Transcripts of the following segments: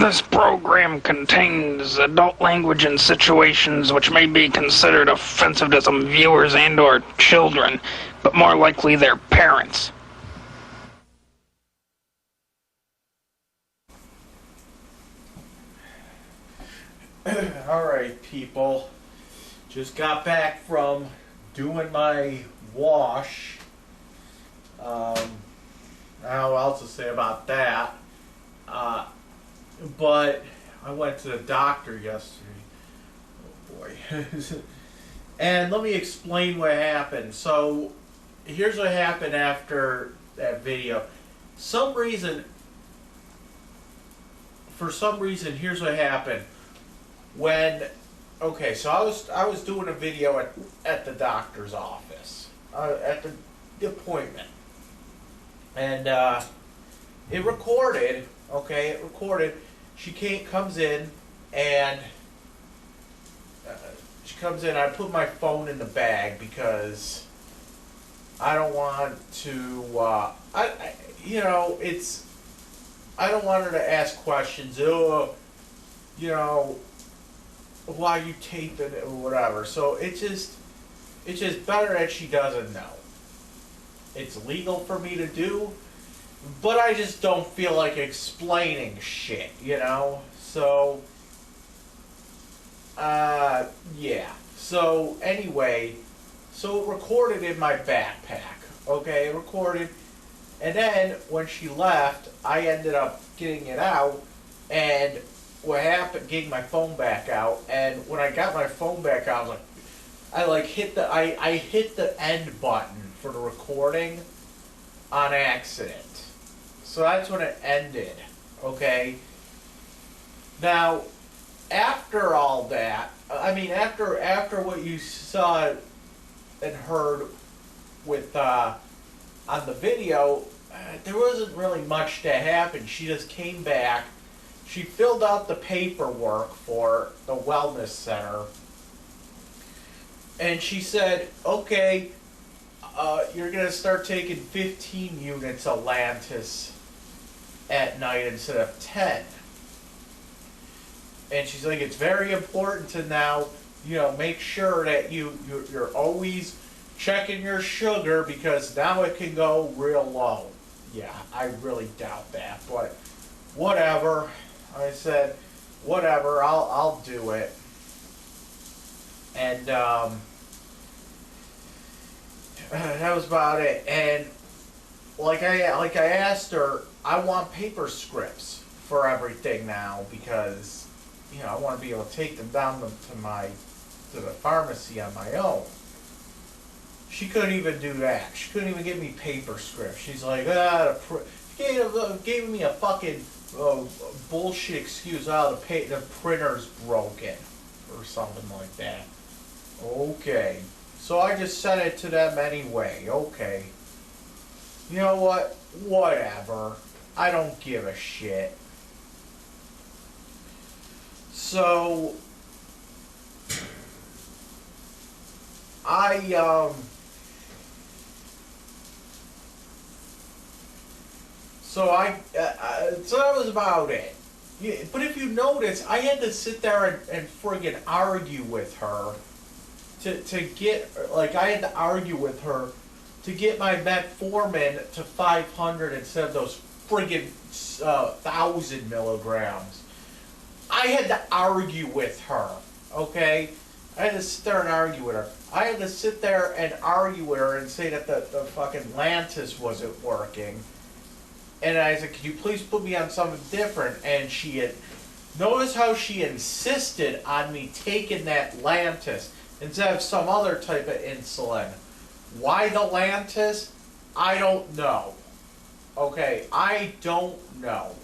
This program contains adult language and situations which may be considered offensive to some viewers and/or children, but more likely their parents. Alright, people. Just got back from doing my wash. I don't know what else to say about that. But I went to the doctor yesterday. Oh boy. And let me explain what happened. So, here's what happened after that video. For some reason, here's what happened. So I was doing a video at the doctor's office, at the appointment. And it recorded, She comes in, and I put my phone in the bag because I don't want to, I don't want her to ask questions, why you taping it or whatever. So it's just better that she doesn't know. It's legal for me to do, but I just don't feel like explaining shit, So, yeah. So, anyway, so it recorded in my backpack, okay? It recorded, and then when she left, I ended up getting it out, and what happened, getting my phone back out, and when I got my phone back out, I hit the end button for the recording on accident. So that's when it ended, okay? Now, after all that, after what you saw and heard with, on the video, there wasn't really much that happened. She just came back. She filled out the paperwork for the wellness center. And she said, okay, you're going to start taking 15 units of Lantus at night instead of 10. And she's like, it's very important to now, make sure that you're always checking your sugar because now it can go real low. Yeah, I really doubt that, but whatever. I said, whatever, I'll do it. And that was about it. And like I asked her, I want paper scripts for everything now because I want to be able to take them down to the pharmacy on my own. She couldn't even do that. She couldn't even give me paper scripts. She's like, gave me a fucking bullshit excuse. The printer's broken or something like that. Okay. So I just sent it to them anyway. Okay. You know what? Whatever. I don't give a shit. So So that was about it. Yeah, but if you notice, I had to sit there and friggin' argue with her to get, I had to argue with her to get my metformin to 500 instead of those friggin' 1,000 milligrams. I had to argue with her, okay? I had to sit there and argue with her. I had to sit there and argue with her and say that the fucking Lantus wasn't working. And I said, could you please put me on something different? And she had, notice how she insisted on me taking that Lantus instead of some other type of insulin. Why the Lantus? I don't know. Okay, I don't know.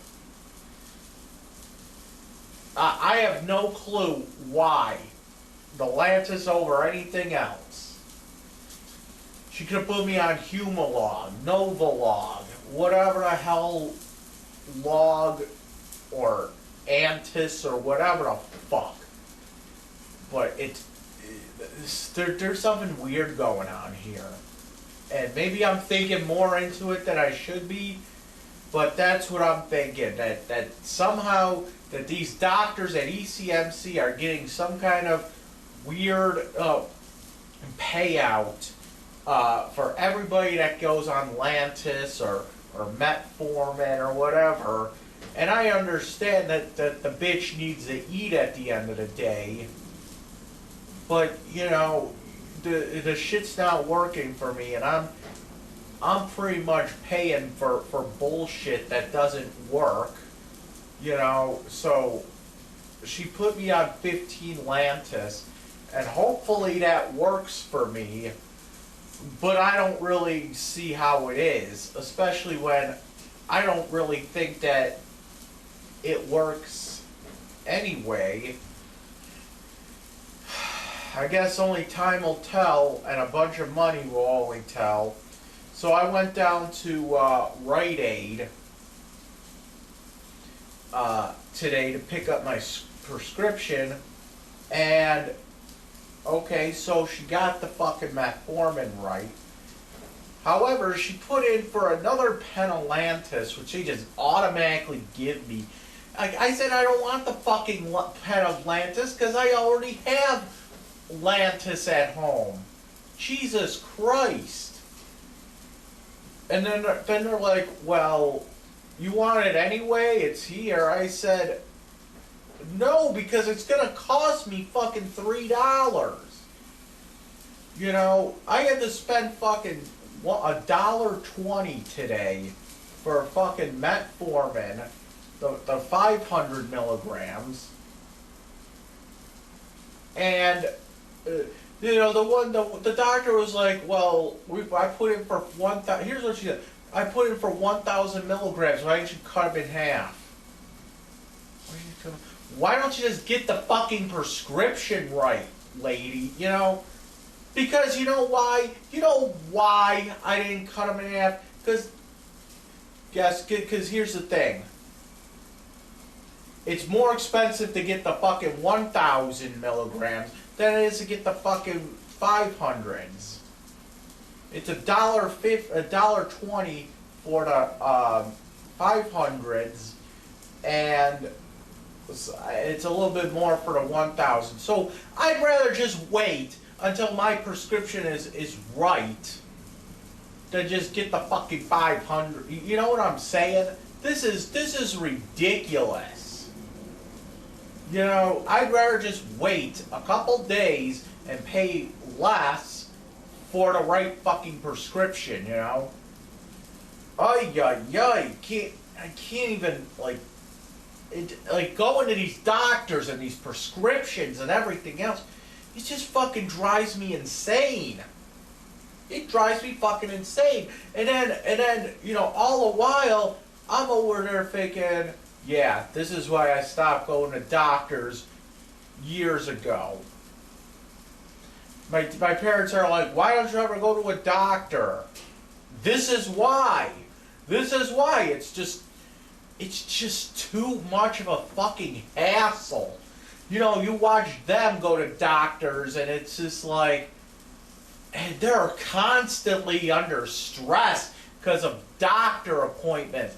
I have no clue why. The Lantus over anything else. She could have put me on Humalog, Novolog, whatever the hell log or Antis or whatever the fuck. But there's something weird going on here. And maybe I'm thinking more into it than I should be. But that's what I'm thinking, that somehow that these doctors at ECMC are getting some kind of weird payout for everybody that goes on Lantus or metformin or whatever. And I understand that the bitch needs to eat at the end of the day. But, you know, the shit's not working for me, and I'm pretty much paying for bullshit that doesn't work. You know, so she put me on 15 Lantus, and hopefully that works for me. But I don't really see how it is, especially when I don't really think that it works anyway. I guess only time will tell, and a bunch of money will only tell. So I went down to Rite Aid today to pick up my prescription, and okay, so she got the fucking metformin right. However, she put in for another pen of Lantus, which she just automatically give me. Like I said, I don't want the fucking pen of Lantus because I already have Lantus at home. Jesus Christ. And then they're like, well, you want it anyway? It's here. I said, no, because it's going to cost me fucking $3. You know, I had to spend fucking $1.20 today for fucking metformin, the 500 milligrams. And, you know, the doctor was like, well, I put in for 1,000, here's what she said, I put in for 1,000 milligrams, why didn't you cut them in half? Why don't you just get the fucking prescription right, lady, you know? Because you know why? You know why I didn't cut them in half? Because here's the thing. It's more expensive to get the fucking 1,000 milligrams than it is to get the fucking 500s. It's $1.20 for the 500s, and it's a little bit more for the 1,000. So I'd rather just wait until my prescription is right than just get the fucking 500. You know what I'm saying? This is ridiculous. You know, I'd rather just wait a couple days and pay less for the right fucking prescription, you know? I can't even, like going to these doctors and these prescriptions and everything else, it just fucking drives me insane. It drives me fucking insane. And then, you know, all the while, I'm over there thinking, yeah, this is why I stopped going to doctors years ago. My parents are like, why don't you ever go to a doctor? This is why. This is why. It's just too much of a fucking hassle. You know, you watch them go to doctors and it's just like, and they're constantly under stress because of doctor appointments.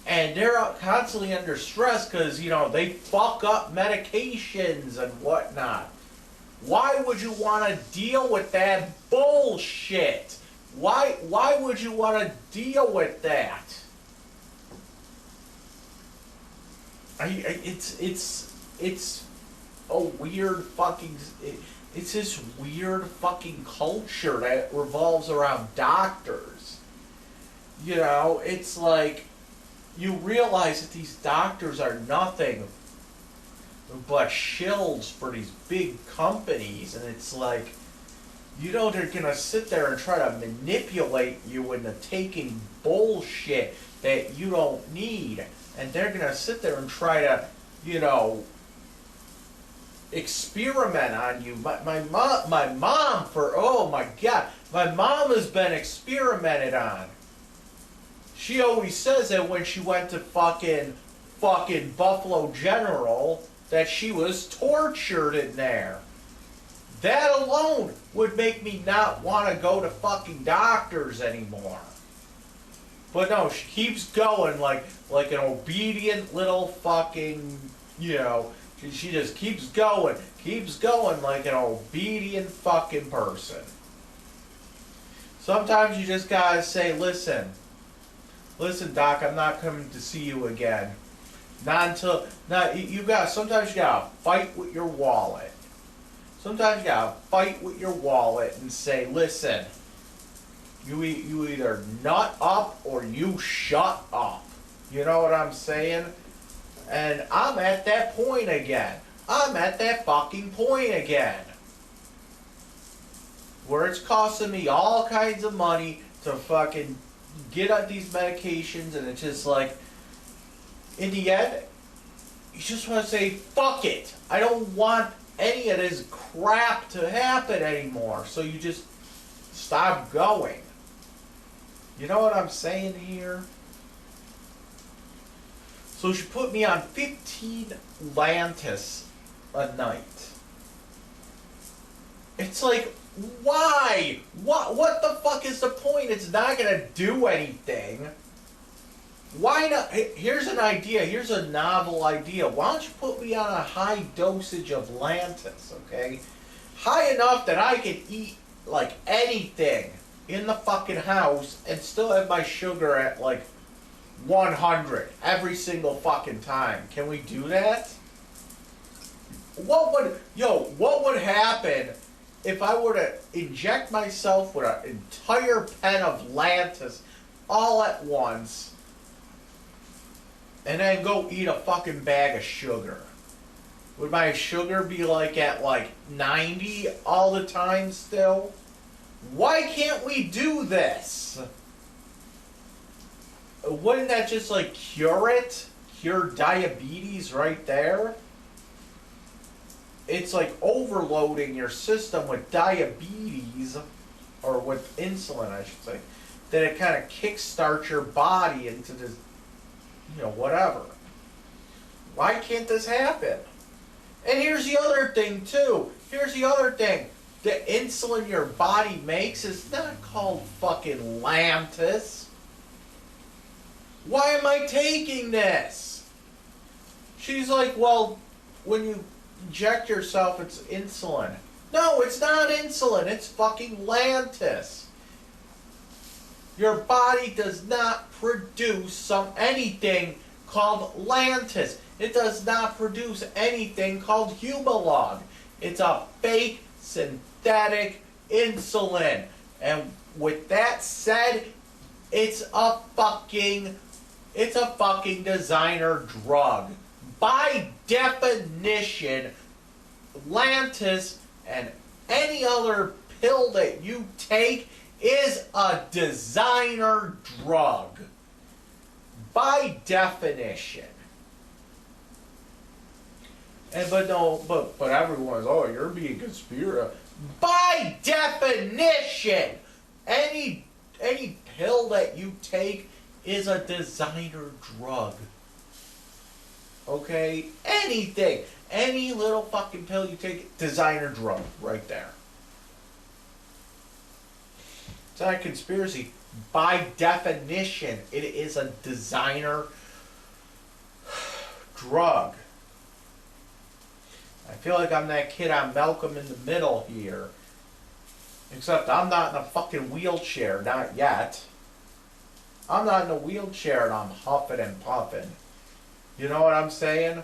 And they're constantly under stress because, you know, they fuck up medications and whatnot. Why would you want to deal with that bullshit? Why would you want to deal with that? It's a weird fucking... It's this weird fucking culture that revolves around doctors. You know, it's like... You realize that these doctors are nothing but shills for these big companies, and it's like, you know, they're gonna sit there and try to manipulate you into taking bullshit that you don't need, and they're gonna sit there and try to, you know, experiment on you. My mom for, oh my god, my mom has been experimented on. She always says that when she went to fucking Buffalo General, that she was tortured in there. That alone would make me not want to go to fucking doctors anymore. But no, she keeps going like an obedient little fucking, you know, she just keeps going like an obedient fucking person. Sometimes you just gotta say, listen, Doc, I'm not coming to see you again. Sometimes you gotta fight with your wallet. Sometimes you gotta fight with your wallet and say, listen, you either nut up or you shut up. You know what I'm saying? And I'm at that point again. I'm at that fucking point again. Where it's costing me all kinds of money to fucking get on these medications, and it's just like, in the end, you just want to say, fuck it. I don't want any of this crap to happen anymore. So you just stop going. You know what I'm saying here? So she put me on 15 Lantus a night. It's like, why? What the fuck is the point? It's not gonna do anything. Why not? Here's an idea. Here's a novel idea. Why don't you put me on a high dosage of Lantus, okay? High enough that I can eat like anything in the fucking house and still have my sugar at like 100 every single fucking time. Can we do that? What would happen if I were to inject myself with an entire pen of Lantus all at once and then go eat a fucking bag of sugar? Would my sugar be like at like 90 all the time still? Why can't we do this? Wouldn't that just like cure it? Cure diabetes right there? It's like overloading your system with diabetes, or with insulin, I should say, that it kind of kickstarts your body into this, you know, whatever. Why can't this happen? And here's the other thing, too. Here's the other thing. The insulin your body makes is not called fucking Lantus. Why am I taking this? She's like, well, when you inject yourself, it's insulin. No, it's not insulin. It's fucking Lantus. Your body does not produce anything called Lantus. It does not produce anything called Humalog. It's a fake synthetic insulin. And with that said, it's a fucking designer drug. By definition, Lantus and any other pill that you take is a designer drug. By definition. But everyone's, oh, you're being conspiracy. By definition, any pill that you take is a designer drug. Okay? Anything. Any little fucking pill you take, designer drug right there. It's not a conspiracy. By definition, it is a designer drug. I feel like I'm that kid on Malcolm in the Middle here. Except I'm not in a fucking wheelchair, not yet. I'm not in a wheelchair and I'm huffing and puffing. You know what I'm saying?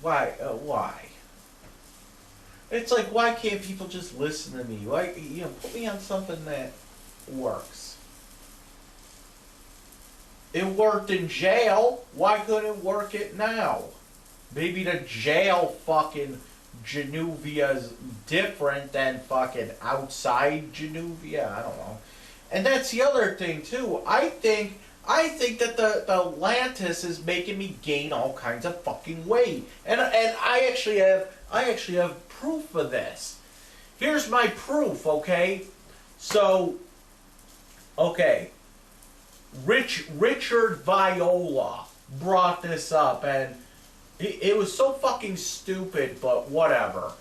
Why? It's like, why can't people just listen to me? Why, put me on something that works. It worked in jail. Why couldn't it work it now? Maybe the jail fucking Genuvia is different than fucking outside Genuvia. I don't know. And that's the other thing too. I think that the Lantus is making me gain all kinds of fucking weight. And I actually have proof of this. Here's my proof, okay? So, okay. Richard Viola brought this up, and It was so fucking stupid, but whatever.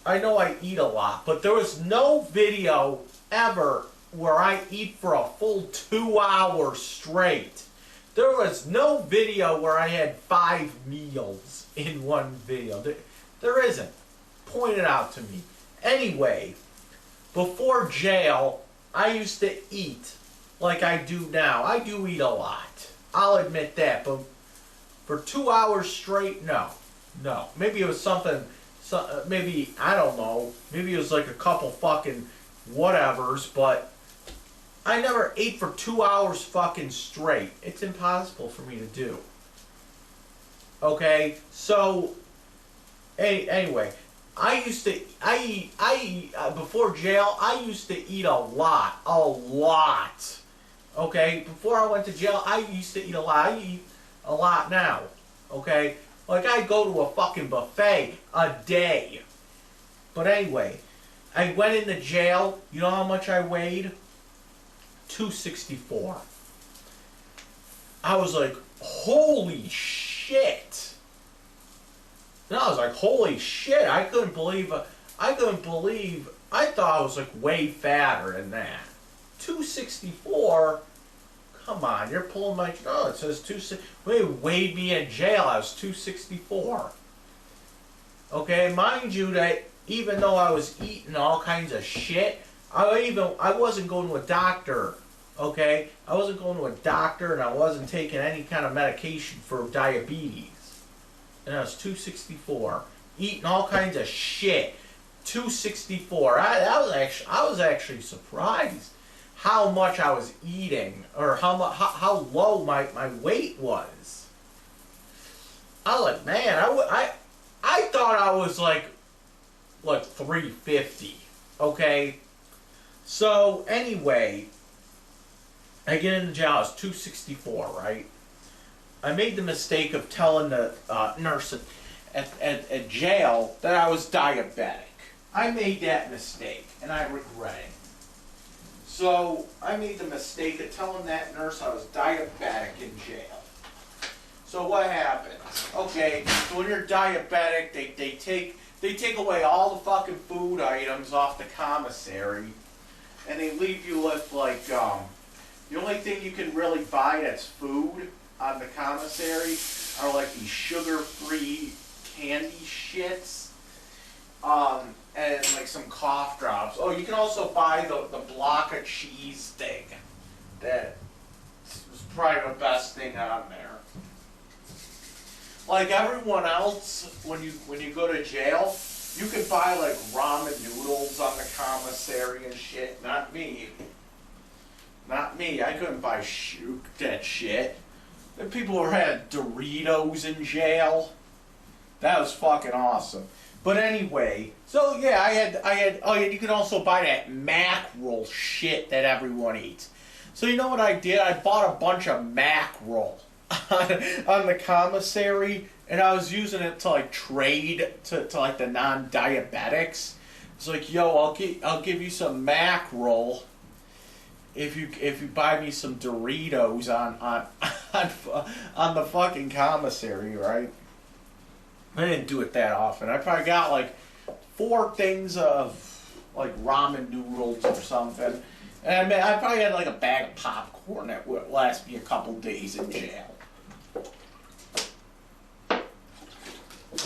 I know I eat a lot, but there was no video ever where I eat for a full 2 hours straight. There was no video where I had 5 meals in one video. There isn't. Point it out to me. Anyway, before jail, I used to eat like I do now. I do eat a lot. I'll admit that, but for 2 hours straight, no. No. Maybe it was something, maybe, I don't know, maybe it was like a couple fucking whatevers, but I never ate for 2 hours fucking straight. It's impossible for me to do. Okay, so, anyway, before jail, I used to eat a lot. Okay, before I went to jail, I used to eat a lot. I eat a lot now. Okay, like I go to a fucking buffet a day. But anyway, I went into jail. You know how much I weighed? 264. I was like, holy shit. And I was like, holy shit. I thought I was like way fatter than that. 264? Come on, you're pulling my... Oh, it says 260. They weighed me in jail. I was 264. Okay, mind you that even though I was eating all kinds of shit, I wasn't going to a doctor. Okay, I wasn't going to a doctor, and I wasn't taking any kind of medication for diabetes. And I was 264, eating all kinds of shit. 264. I was actually surprised how much I was eating, or how low my weight was. I was like, man, I thought I was like 350. Okay, so anyway, I get into jail. I was 264, right? I made the mistake of telling the nurse at jail that I was diabetic. I made that mistake, and I regret it. So I made the mistake of telling that nurse I was diabetic in jail. So what happens? Okay, so when you're diabetic, they take away all the fucking food items off the commissary, and they leave you with like the only thing you can really buy that's food on the commissary are like these sugar-free candy shits. And like some cough drops. Oh, you can also buy the block of cheese thing. That was probably the best thing on there. Like everyone else, when you go to jail, you can buy like ramen noodles on the commissary and shit. Not me. Not me. I couldn't buy that shit. The people who had Doritos in jail. That was fucking awesome. But anyway, so yeah, I had. Oh yeah, you can also buy that mackerel shit that everyone eats. So you know what I did? I bought a bunch of mackerel on the commissary, and I was using it to like trade to like the non-diabetics. It's like, yo, I'll give you some mackerel if you buy me some Doritos on the fucking commissary, right? I didn't do it that often. I probably got like 4 things of like ramen noodles or something. And I probably had like a bag of popcorn that would last me a couple days in jail.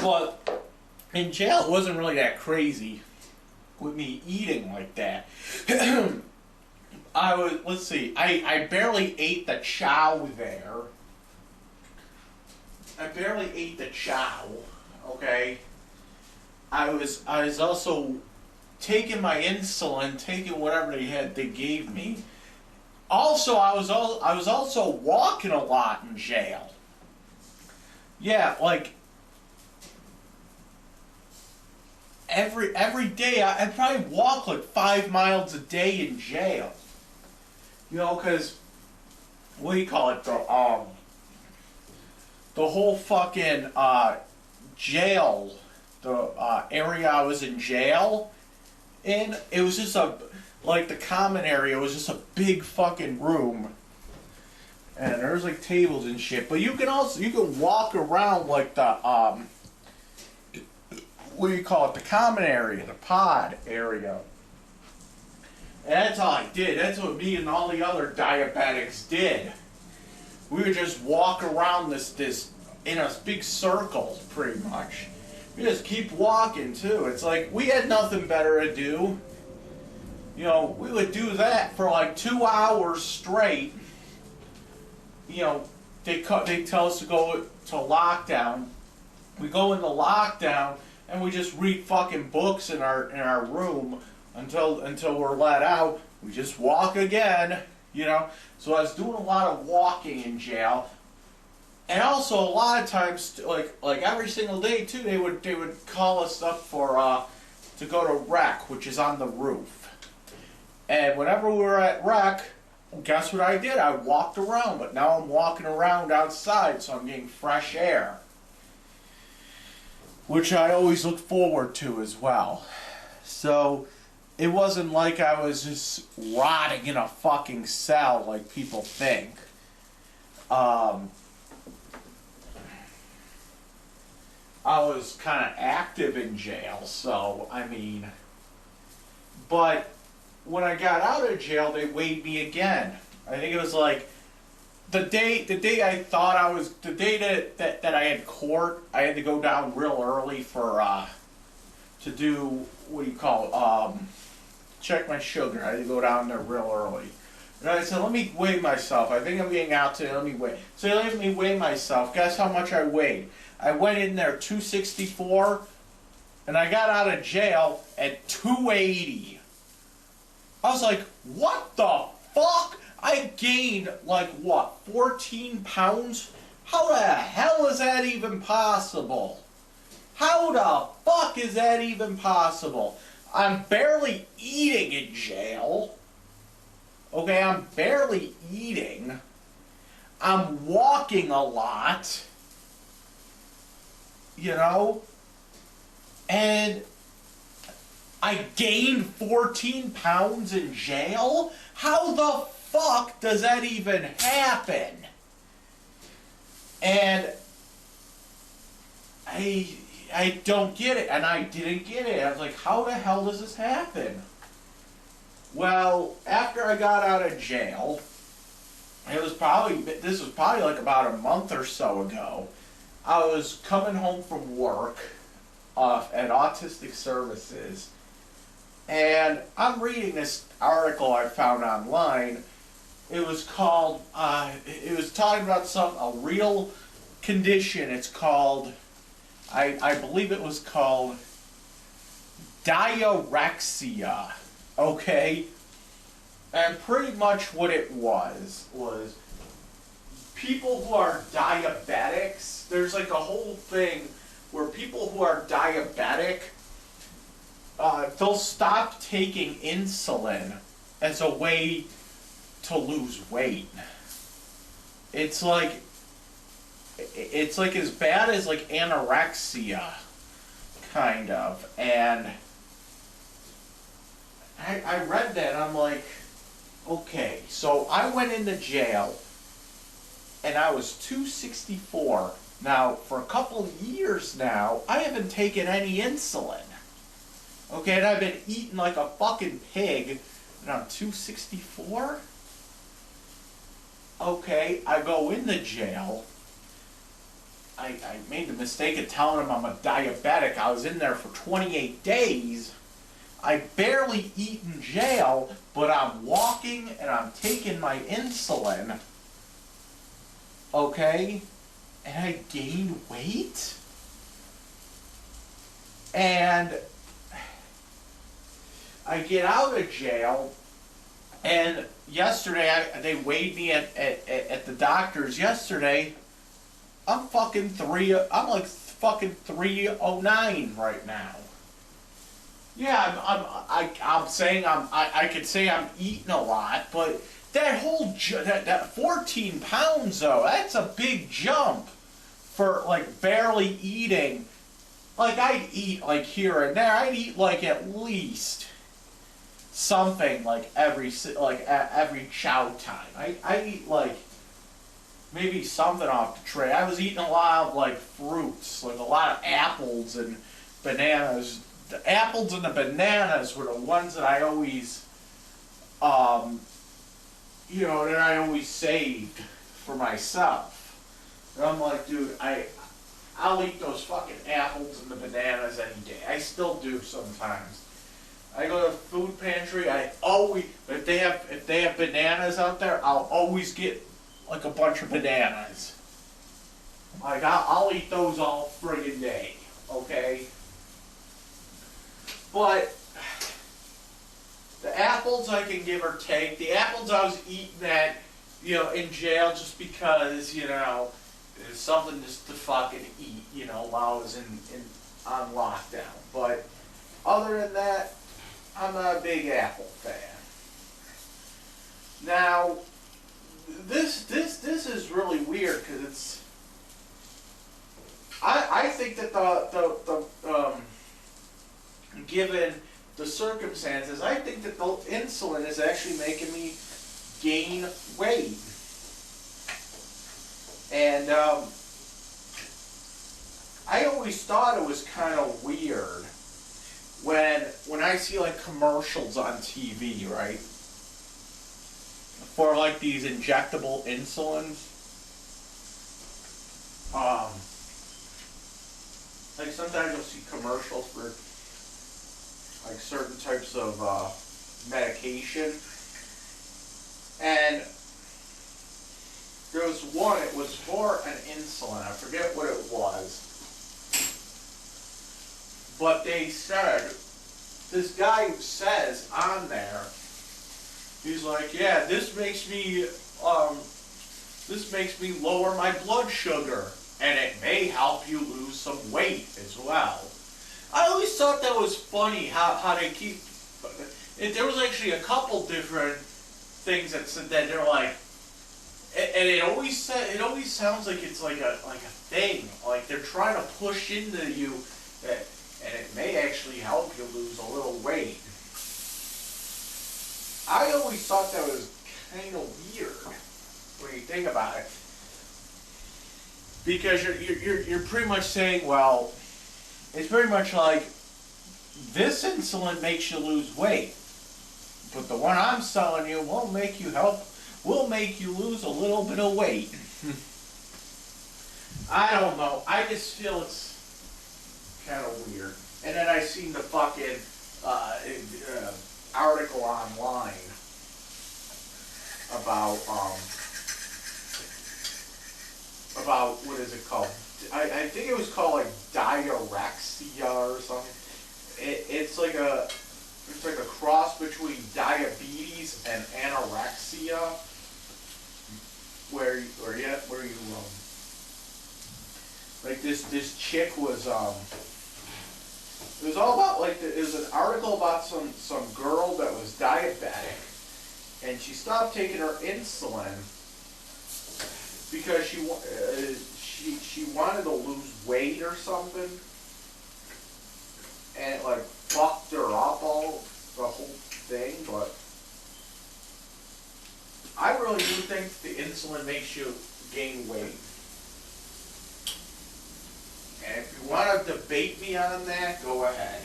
But in jail, it wasn't really that crazy with me eating like that. Let's see, I barely ate the chow there. I barely ate the chow, okay? I was also taking my insulin, taking whatever they gave me. Also, I was also walking a lot in jail. Yeah, like every day I probably walk like 5 miles a day in jail. You know, because what do you call it? The whole fucking jail, the area I was in jail in, it was just like the common area was just a big fucking room. and there's like tables and shit. But you can walk around like the what do you call it? The common area, the pod area. And that's all I did. That's what me and all the other diabetics did. We would just walk around this in a big circle, pretty much. We just keep walking too. It's like we had nothing better to do. You know, we would do that for like 2 hours straight. You know, they tell us to go to lockdown. We go into lockdown and we just read fucking books in our room until we're let out. We just walk again, you know. So I was doing a lot of walking in jail, and also a lot of times, like every single day too, they would call us up for to go to rec, which is on the roof. And whenever we were at rec, guess what I did? I walked around, but now I'm walking around outside, so I'm getting fresh air, which I always look forward to as well. So it wasn't like I was just rotting in a fucking cell like people think. I was kind of active in jail, so I mean, but when I got out of jail, they weighed me again. I think it was like the day that I had court. I had to go down real early for to do what do you call it? Check my sugar. I had to go down there real early. And I said, let me weigh myself. I think I'm getting out today. Let me weigh. So they let me weigh myself. Guess how much I weighed? I went in there 264, and I got out of jail at 280. I was like, what the fuck? I gained like what, 14 pounds? How the hell is that even possible? How the fuck is that even possible? I'm barely eating in jail. Okay, I'm barely eating. I'm walking a lot. You know? And I gained 14 pounds in jail? How the fuck does that even happen? And I don't get it, and I didn't get it. I was like, how the hell does this happen? Well, after I got out of jail, this was probably like about a month or so ago, I was coming home from work at Autistic Services, and I'm reading this article I found online. It was called, it was talking about a real condition. It's called, I believe it was called diarrhea, okay? And pretty much what it was people who are diabetics, there's like a whole thing where people who are diabetic, they'll stop taking insulin as a way to lose weight. It's like as bad as like anorexia, kind of. And I read that and I'm like, okay, so I went into jail and I was 264. Now, for a couple of years now, I haven't taken any insulin. Okay, and I've been eating like a fucking pig, and I'm 264? Okay, I go into jail. I made the mistake of telling them I'm a diabetic. I was in there for 28 days. I barely eat in jail, but I'm walking and I'm taking my insulin. Okay? And I gained weight? And I get out of jail, and yesterday they weighed me at the doctor's yesterday. I'm like fucking 309 right now. Yeah, I'm saying I could say I'm eating a lot, but that whole that 14 pounds though, that's a big jump for like barely eating. Like I'd eat like here and there. I'd eat like at least something like every chow time. I eat like maybe something off the tray. I was eating a lot of like fruits, like a lot of apples and bananas. The apples and the bananas were the ones that I always, that I always saved for myself. And I'm like, dude, I'll eat those fucking apples and the bananas any day. I still do sometimes. I go to the food pantry. I always, if they have bananas out there, I'll always get like a bunch of bananas. Like I'll eat those all friggin' day. Okay. But the apples I can give or take. The apples I was eating at, in jail just because, it's something just to fucking eat, while I was on lockdown. But other than that, I'm not a big apple fan. Now, this is really weird because it's. I think that the given the circumstances, I think that the insulin is actually making me gain weight. And I always thought it was kind of weird when I see like commercials on TV, right? For like these injectable insulins. Like sometimes you'll see commercials for like certain types of medication. And there was one, it was for an insulin, I forget what it was. But they said, this guy says on there, he's like, yeah, this makes me lower my blood sugar, and it may help you lose some weight as well. I always thought that was funny how they keep. There was actually a couple different things that said that they're like, and it always sounds like it's like a thing, like they're trying to push into you, and it may actually help you lose a little weight. I always thought that was kind of weird when you think about it, because you're pretty much saying, well, it's pretty much like this insulin makes you lose weight, but the one I'm selling you will make you lose a little bit of weight. I don't know. I just feel it's kind of weird. And then I seen the fucking article online about what is it called? I think it was called like diarrhea or something. It's like a cross between diabetes and anorexia, where you like this chick was it was all about like it was an article about some girl that was diabetic, and she stopped taking her insulin because she wanted to lose weight or something, and it like fucked her up the whole thing. But I really do think the insulin makes you gain weight. And if you want to debate me on that, go ahead.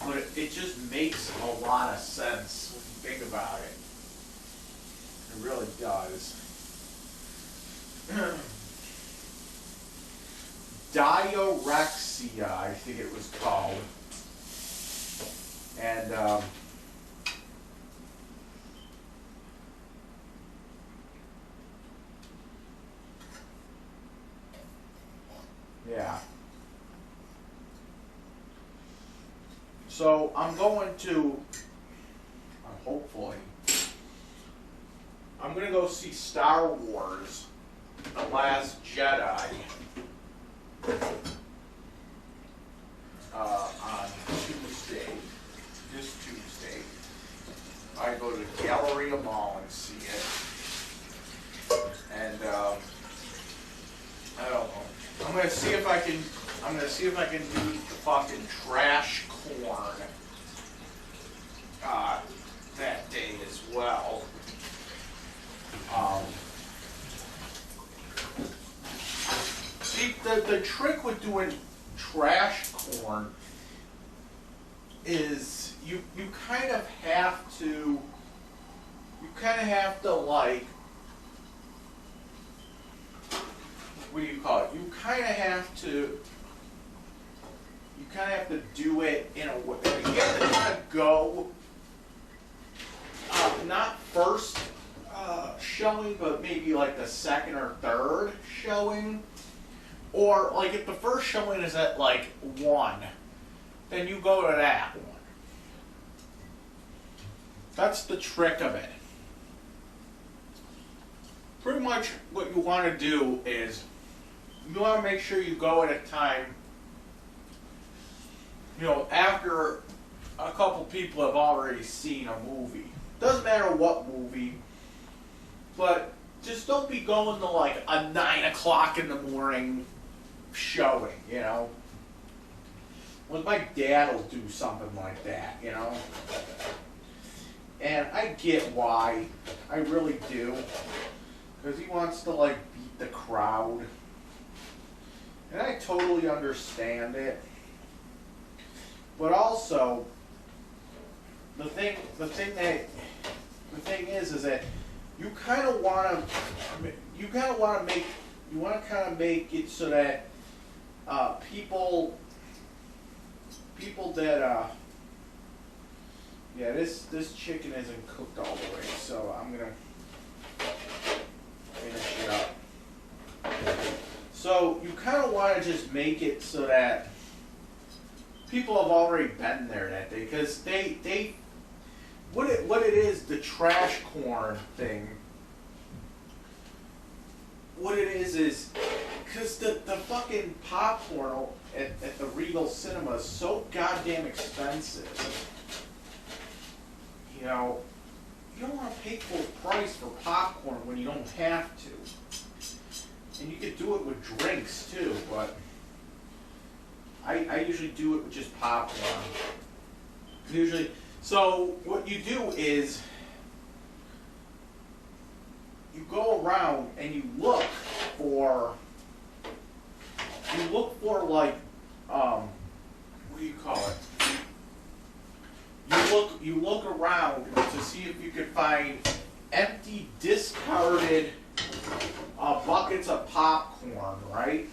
But it just makes a lot of sense when you think about it. It really does. Diarrhea, I think it was called. And yeah. So I'm going to, hopefully, I'm going to go see Star Wars, The Last Jedi, on Tuesday, this Tuesday. I go to Galleria Mall and see it. And I don't know. I'm gonna see if I can do the fucking trash corn that day as well. trick with doing trash corn is you kind of have to like, what do you call it? You kind of have to do it in a way. You have to kind of go, not first showing, but maybe like the second or third showing. Or like if the first showing is at like 1, then you go to that one. That's the trick of it. Pretty much what you want to do is you want to make sure you go at a time, after a couple people have already seen a movie. Doesn't matter what movie, but just don't be going to like a 9 o'clock in the morning showing, Well, my dad will do something like that, And I get why. I really do. Because he wants to, like, beat the crowd. And I totally understand it. But also, the thing is that you kind of want to make it so that people that this chicken isn't cooked all the way, so I'm gonna finish it up. So you kind of want to just make it so that people have already been there that day, because what it is, the trash corn thing. What it is because the fucking popcorn at the Regal Cinema is so goddamn expensive. You don't want to pay full price for popcorn when you don't have to. And you could do it with drinks too, but I usually do it with just popcorn. Usually, so what you do is you go around and you look for like, what do you call it? You look around to see if you can find empty, discarded buckets of popcorn, right?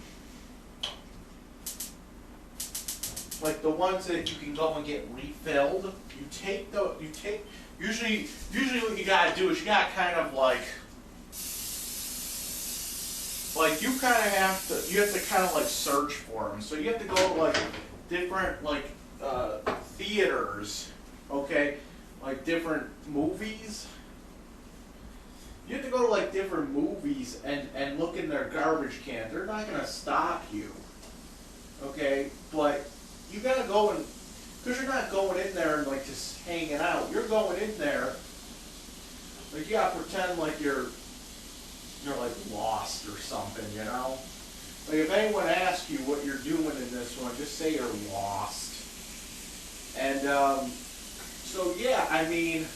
Like the ones that you can go and get refilled. Usually what you gotta do is you gotta kind of like you have to kind of like search for them. So you have to go to like different like theaters, okay, like different movies. You have to go to like different movies and look in their garbage cans. They're not gonna stop you, okay, but you gotta go and, because you're not going in there and like just hanging out. You're going in there, like you gotta pretend like you're like lost or something, Like if anyone asks you what you're doing in this one, just say you're lost. And so yeah, I mean,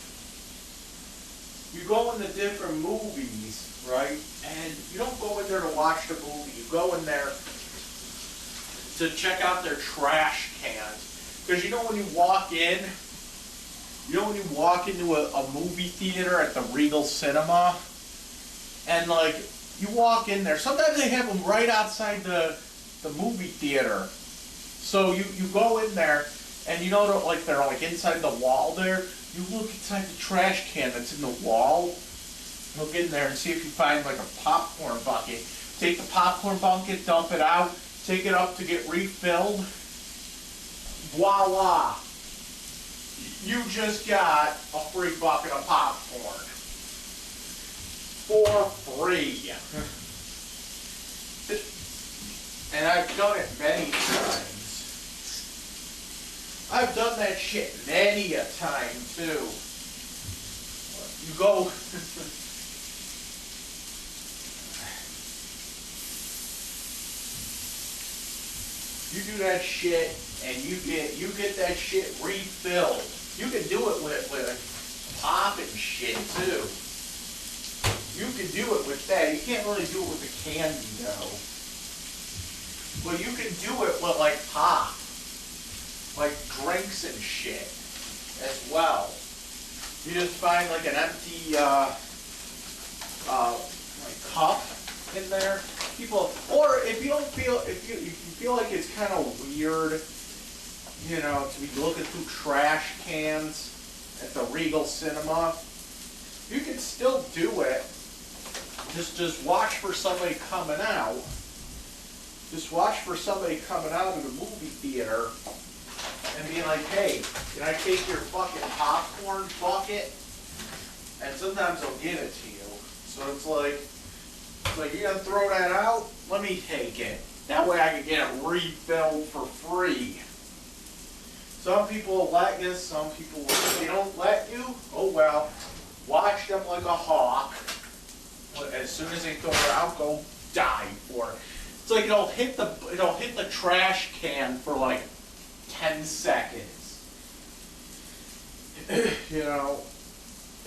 you go into different movies, right? And you don't go in there to watch the movie. You go in there to check out their trash cans. Because when you walk into a movie theater at the Regal Cinema, and like you walk in there, sometimes they have them right outside the movie theater. So you go in there, and like they're like inside the wall there. You look inside the trash can that's in the wall. Look in there and see if you find like a popcorn bucket. Take the popcorn bucket, dump it out, take it up to get refilled. Voila! You just got a free bucket of popcorn. For free. And I've done it many times. I've done that shit many a time too. You go you do that shit and you get that shit refilled. You can do it with pop and shit too. You can do it with that. You can't really do it with the candy though. But you can do it with like pop, like drinks and shit as well. You just find like an empty like cup in there. People, or if you don't feel, if you feel like it's kind of weird, you know, to be looking through trash cans at the Regal Cinema, you can still do it. Just watch for somebody coming out. Just watch for somebody coming out of the movie theater and be like, hey, can I take your fucking popcorn bucket? And sometimes they'll give it to you. So it's like you gonna throw that out? Let me take it. That way I can get it refilled for free. Some people will let you, some people will. If they don't let you, oh well. Watch them like a hawk. As soon as they throw it out, go die for it. It's like it'll hit the trash can for like 10 seconds. You know,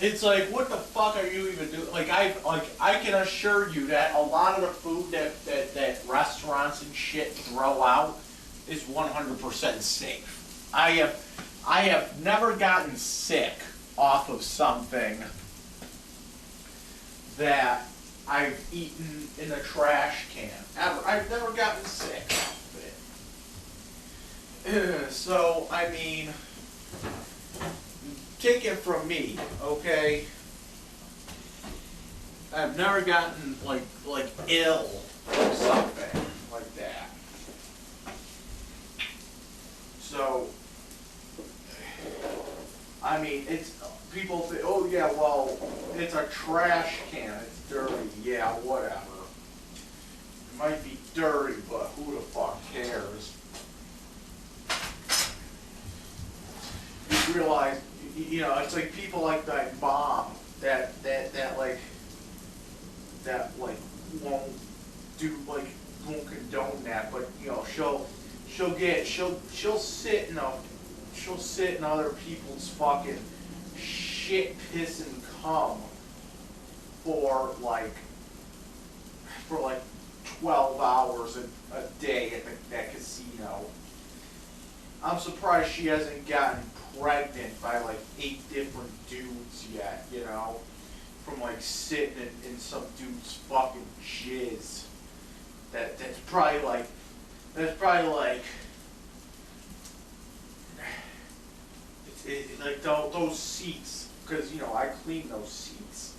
it's like, what the fuck are you even doing? I can assure you that a lot of the food that restaurants and shit throw out is 100% safe. I have never gotten sick off of something that I've eaten in a trash can. Ever. I've never gotten sick off of it. So, I mean, take it from me, okay? I've never gotten like ill or something like that. So, I mean, it's people say, oh yeah, well, it's a trash can, it's dirty. Yeah, whatever. It might be dirty, but who the fuck cares? You realize, you know, it's like people like that mom that won't condone that, but you know, she'll sit in other people's fucking shit, piss, and cum for like 12 hours a day at that casino. I'm surprised she hasn't gotten pregnant by like 8 different dudes yet, you know, from like sitting in some dude's fucking jizz. That's probably like like those seats, because you know I clean those seats,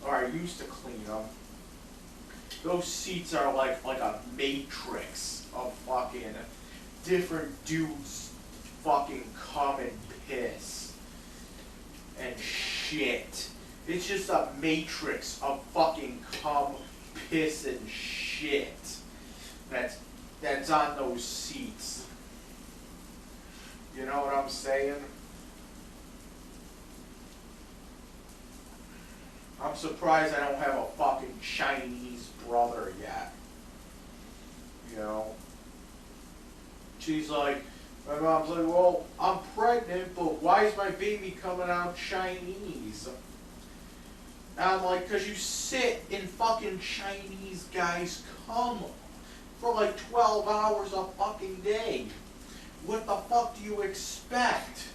or I used to clean them. Those seats are like a matrix of fucking different dudes fucking cum and piss and shit. It's just a matrix of fucking cum, piss, and shit that's on those seats. You know what I'm saying? I'm surprised I don't have a fucking Chinese brother yet. You know? She's like, my mom's like, well, I'm pregnant, but why is my baby coming out Chinese? And I'm like, because you sit in fucking Chinese guys' cum for like 12 hours a fucking day. What the fuck do you expect?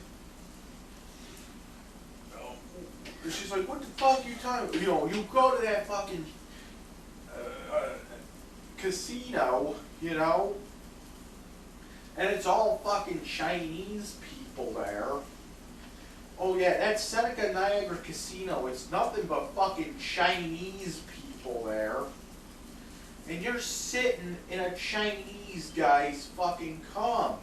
She's like, what the fuck are you talking about? You know, you go to that fucking casino, you know, and it's all fucking Chinese people there. Oh yeah, that Seneca Niagara Casino, it's nothing but fucking Chinese people there. And you're sitting in a Chinese guy's fucking cum.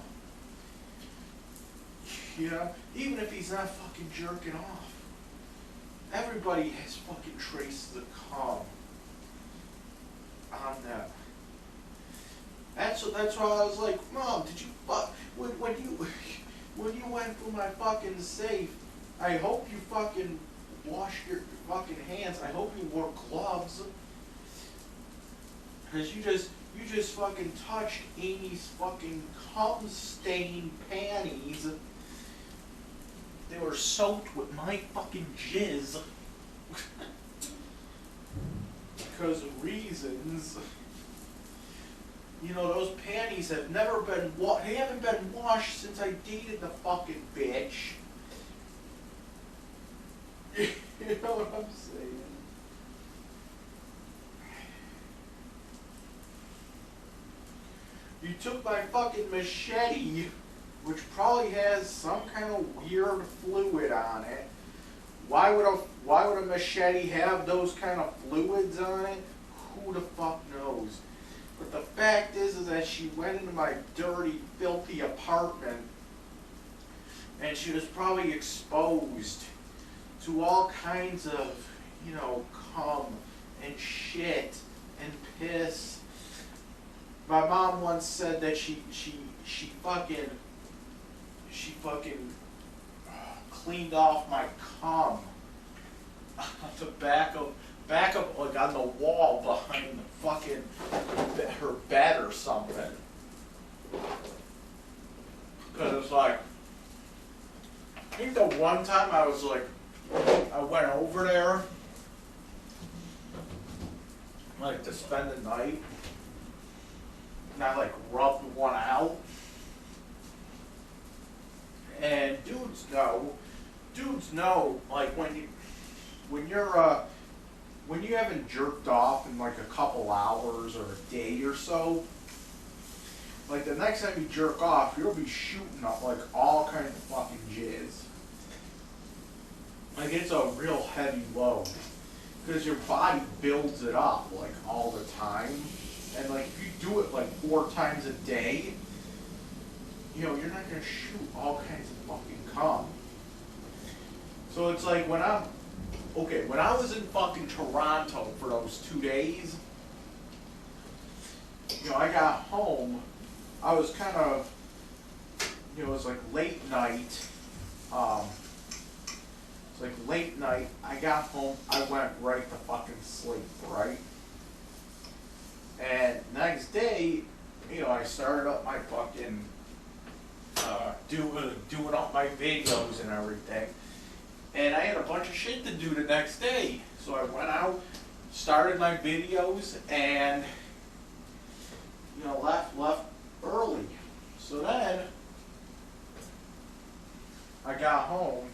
You know, even if he's not fucking jerking off. Everybody has fucking traces of cum on them. That's why I was like, Mom, did you fuck when you went through my fucking safe? I hope you fucking washed your fucking hands. I hope you wore gloves, because you just fucking touched Amy's fucking cum stained panties. They were soaked with my fucking jizz. Because of reasons. You know, those panties have never been they haven't been washed since I dated the fucking bitch. You know what I'm saying? You took my fucking machete, which probably has some kind of weird fluid on it. Why would a machete have those kind of fluids on it? Who the fuck knows? But the fact is that she went into my dirty, filthy apartment, and she was probably exposed to all kinds of, you know, cum and shit and piss. My mom once said that she fucking cleaned off my cum on the back of like on the wall behind the fucking her bed or something. Because it's like, I think the one time I went over there like to spend the night, and I like rubbed one out. And dudes know, like when you haven't jerked off in like a couple hours or a day or so, like the next time you jerk off, you'll be shooting up like all kinds of fucking jizz. Like it's a real heavy load because your body builds it up like all the time, and like if you do it like 4 times a day, you know, you're not gonna shoot all kinds of fucking cum. So it's like when I was in fucking Toronto for those 2 days, you know, I got home, I was kind of, you know, it was like late night, I got home, I went right to fucking sleep, right? And next day, you know, I started up my fucking, doing up my videos and everything. And I had a bunch of shit to do the next day. So I went out, started my videos, and, you know, left early. So then, I got home,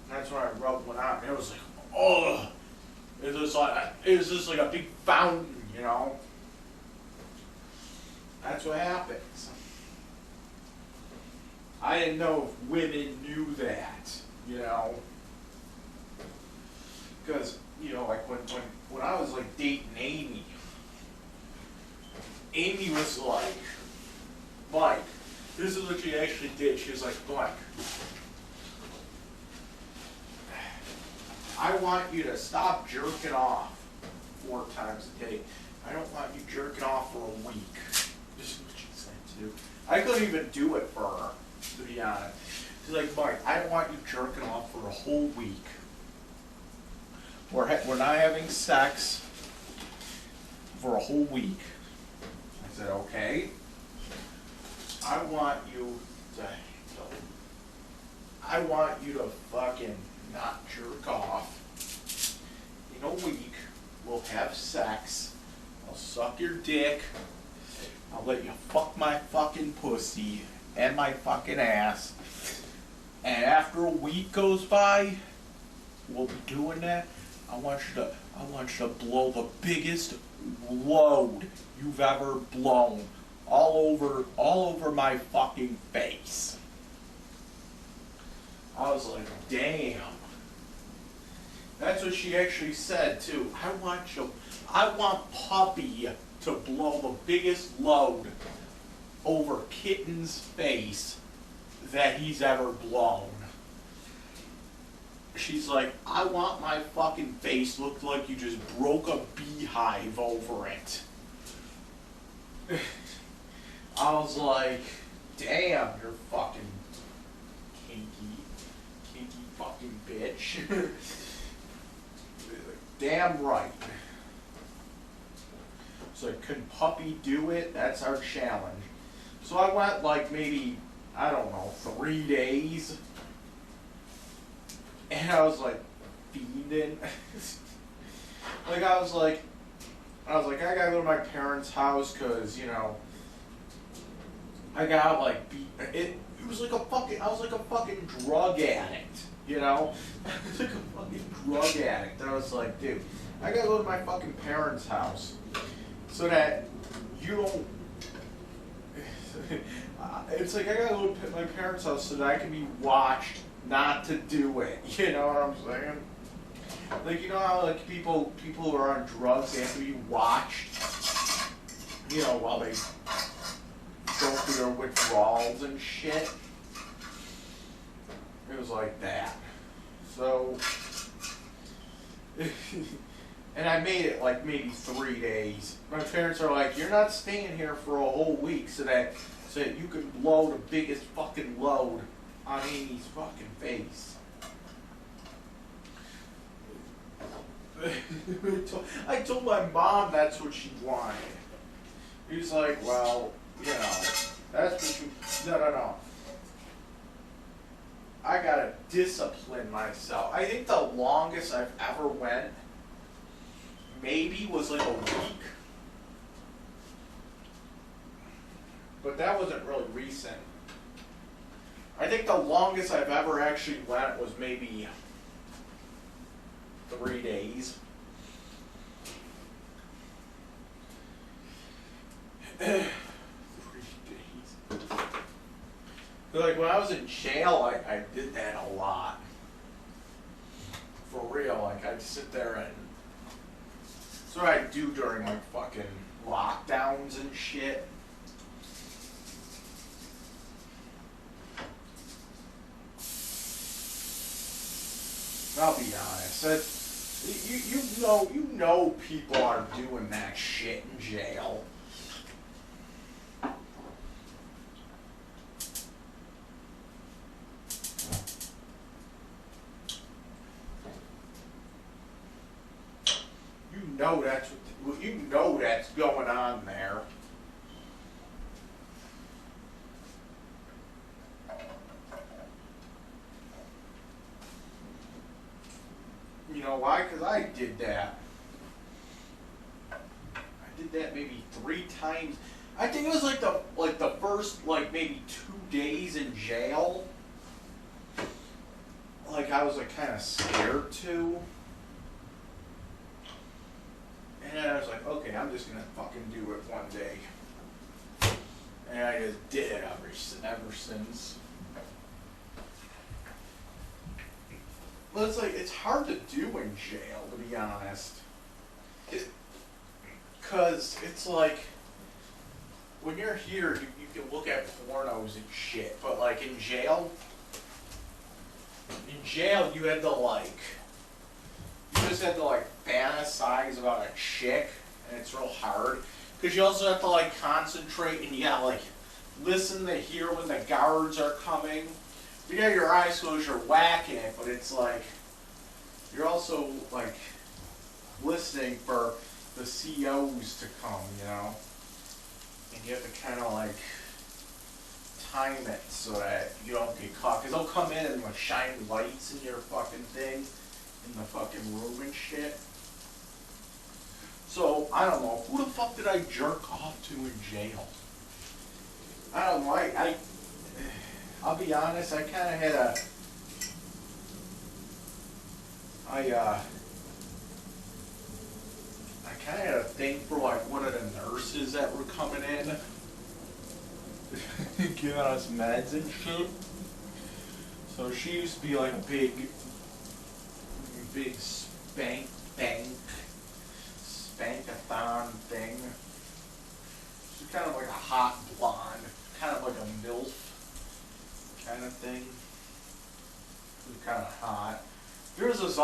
and that's when I rubbed one out, and it was like, oh, it was just like a big fountain, you know? That's what happens. I didn't know if women knew that, you know? Because, you know, like when I was like dating Amy was like, Mike, this is what she actually did. She was like, Mike, I want you to stop jerking off 4 times a day. I don't want you jerking off for a week. This is what she said too. I couldn't even do it for her, to be honest. She's like, Mike, I don't want you jerking off for a whole week. We're not having sex for a whole week. I said, okay. I want you to fucking not jerk off. In a week, we'll have sex. I'll suck your dick. I'll let you fuck my fucking pussy and my fucking ass. And after a week goes by, we'll be doing that. I want you to blow the biggest load you've ever blown all over my fucking face. I was like, damn. That's what she actually said too. I want Puppy to blow the biggest load over Kitten's face that he's ever blown. She's like, I want my fucking face look like you just broke a beehive over it. I was like, damn, you're fucking kinky fucking bitch. Damn right. So can Puppy do it? That's our challenge. So I went like maybe, I don't know, 3 days. And I was like fiending. Like I was like, I was like, I gotta go to my parents' house because, I gotta like be it. It was like a fucking. I was like a fucking drug addict, I was like a fucking drug addict. And I was like, dude, I gotta go to my fucking parents' house so that you don't. It's like I gotta go to my parents' house so that I can be watched not to do it. You know what I'm saying? Like, you know how like people who are on drugs, they have to be watched, while they go through their withdrawals and shit. It was like that. So, and I made it like maybe 3 days. My parents are like, "You're not staying here for a whole week so that you can blow the biggest fucking load on Amy's fucking face." I told my mom that's what she wanted. He was like, well, that's what you... No. I gotta discipline myself. I think the longest I've ever went maybe was like a week. But that wasn't really recent. I think the longest I've ever actually went was maybe 3 days. Like when I was in jail, I did that a lot. For real, like I'd sit there and that's what I'd do during like fucking lockdowns and shit. I'll be honest. You know people are doing that shit in jail. You know that's going on there. You know why? Because I did that. I did that maybe 3 times. I think it was like the first like maybe 2 days in jail. Like I was like kind of scared to. And then I was like, okay, I'm just gonna fucking do it one day. And I just did it ever since. Well, it's hard to do in jail, to be honest. Because it's like, when you're here, you can look at pornos and shit, but like in jail you had to fantasize about a chick, and it's real hard. Because you also have to like concentrate and you gotta like listen to hear when the guards are coming. You got your eyes closed, you're whacking it, but it's like, you're also like listening for the COs to come, and you have to kind of like time it so that you don't get caught. Because they'll come in and like shine lights in your fucking thing, in the fucking room and shit. So, I don't know, who the fuck did I jerk off to in jail? I don't know, I'll be honest, I kind of had a thing for like one of the nurses that were coming in, giving us meds and shit. So she used to be like a big spankathon thing. She's kind of like a hot blonde, kind of like a MILF kind of thing. It was kind of hot. There was this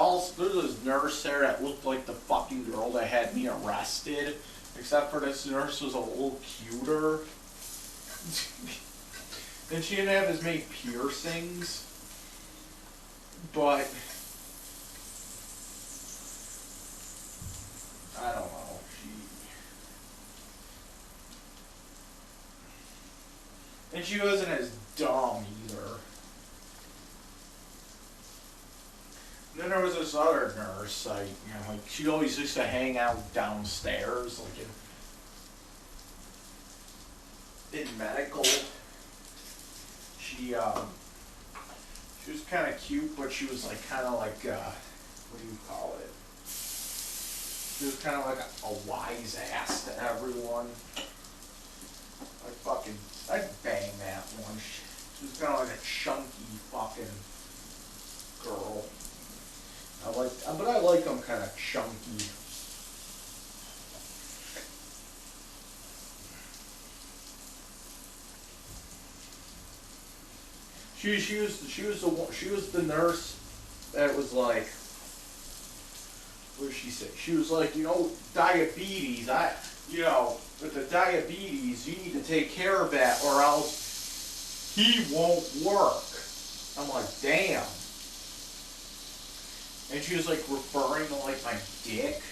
nurse there that looked like the fucking girl that had me arrested, except for this nurse was a little cuter. And she didn't have as many piercings, but I don't know. And she wasn't as dumb either. Then there was this other nurse, like she always used to hang out downstairs, like in medical. She was kind of cute, but she was like kind of like what do you call it? She was kind of like a wise ass to everyone. I'd bang that one. She was kind of like a chunky fucking girl. But I like them kind of chunky. She was the nurse that was like, what did she say? She was like, diabetes. With the diabetes, you need to take care of that, or else he won't work. I'm like, damn. And she was like referring to like my dick.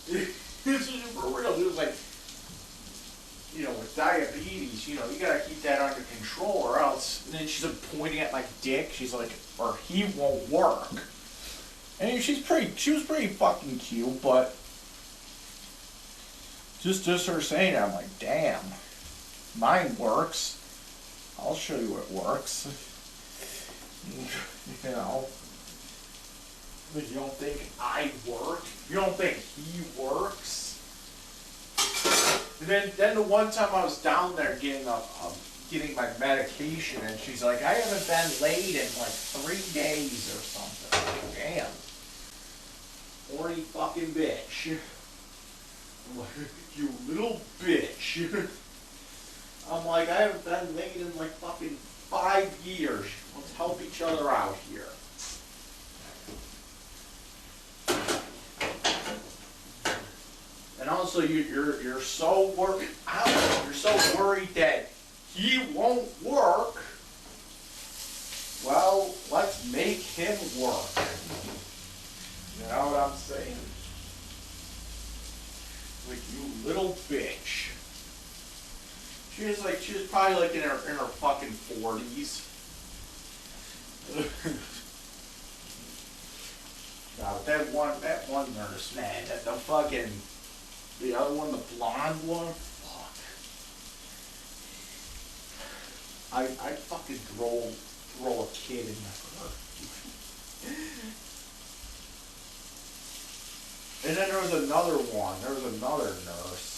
This is for real. She was like, with diabetes, you gotta keep that under control, or else. And then she's like pointing at my dick. She's like, or he won't work. And she was pretty fucking cute, but just her saying that, I'm like, damn, mine works. I'll show you it works. You don't think I work? You don't think he works? And then the one time I was down there getting my medication, and she's like, I haven't been laid in like 3 days or something. I'm like, damn. Horny fucking bitch. I'm like, you little bitch. I'm like, I haven't been laid in like fucking 5 years. Let's help each other out here. And also, you're so worried. You're so worried that he won't work. Well, let's make him work. You know what I'm saying? Like, you little bitch. She was probably like in her fucking 40s. Now that one nurse, man, the other one, the blonde one, fuck. I'd fucking throw a kid in her. And then there was another one. There was another nurse.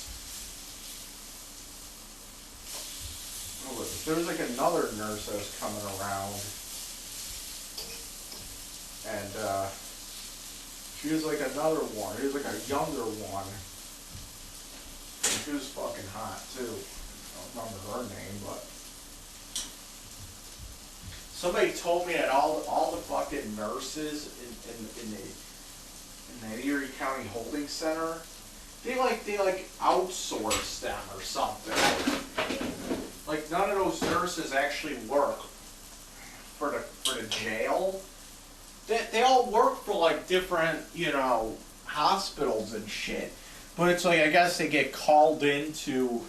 There was like another nurse that was coming around. And she was like another one. She was like a younger one. And she was fucking hot too. I don't remember her name, but somebody told me that all the fucking nurses in the Erie County Holding Center, they outsource them or something. Like none of those nurses actually work for the jail. They all work for like different, hospitals and shit. But it's like, I guess they get called in to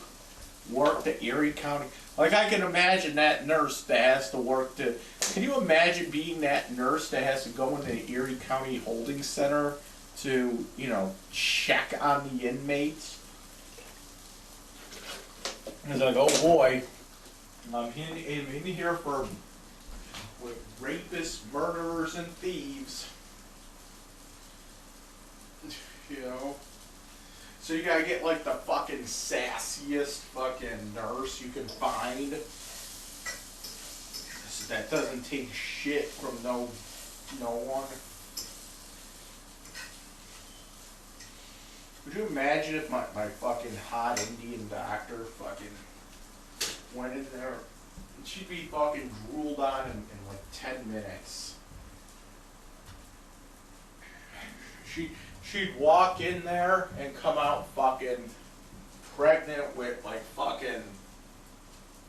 work the Erie County. Like, I can imagine that nurse that has to work can you imagine being that nurse that has to go into the Erie County Holding Center to, check on the inmates? And it's like, oh boy, I'm in here with rapists, murderers, and thieves. So you gotta get like the fucking sassiest fucking nurse you can find. That doesn't take shit from no one. Would you imagine if my fucking hot Indian doctor fucking went in there? She'd be fucking drooled on in like 10 minutes. She'd walk in there and come out fucking pregnant with like fucking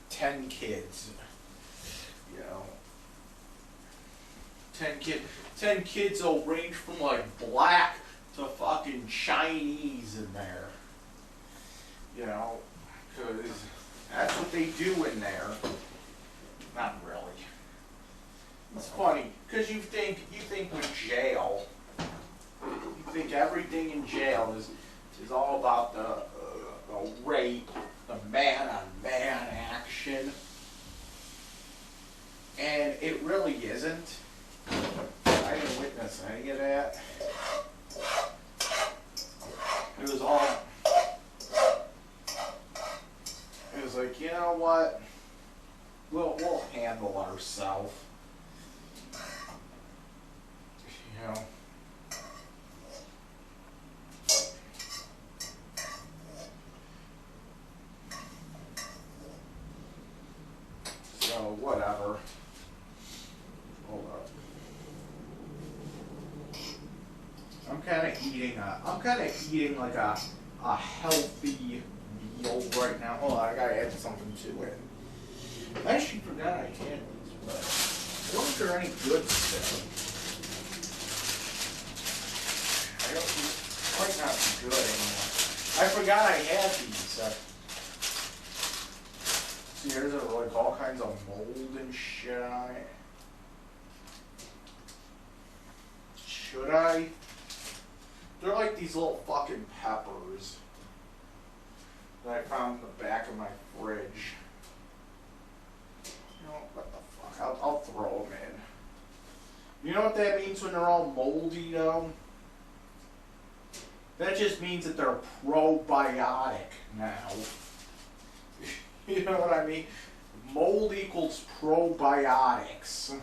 10 kids. 10 kids will range from like black to fucking Chinese in there. Because that's what they do in there. Not really. It's funny, because you think with jail, you think everything in jail is all about the rape, the man-on-man action. And it really isn't. I didn't witness any of that. It was all, it was like, you know what? We'll handle ourselves. You know. So whatever. Hold up. I'm kind of eating like a healthy meal right now. Hold on, I gotta add something to it. I actually forgot I had these, but I don't think they're any good still. I don't. Might not be good anymore. I forgot I had these. See, there's like all kinds of mold and shit on it. Should I? They're like these little fucking peppers that I found in the back of my fridge. You know, what the fuck? I'll throw them in. You know what that means when they're all moldy, though? That just means that they're probiotic now. You know what I mean? Mold equals probiotics.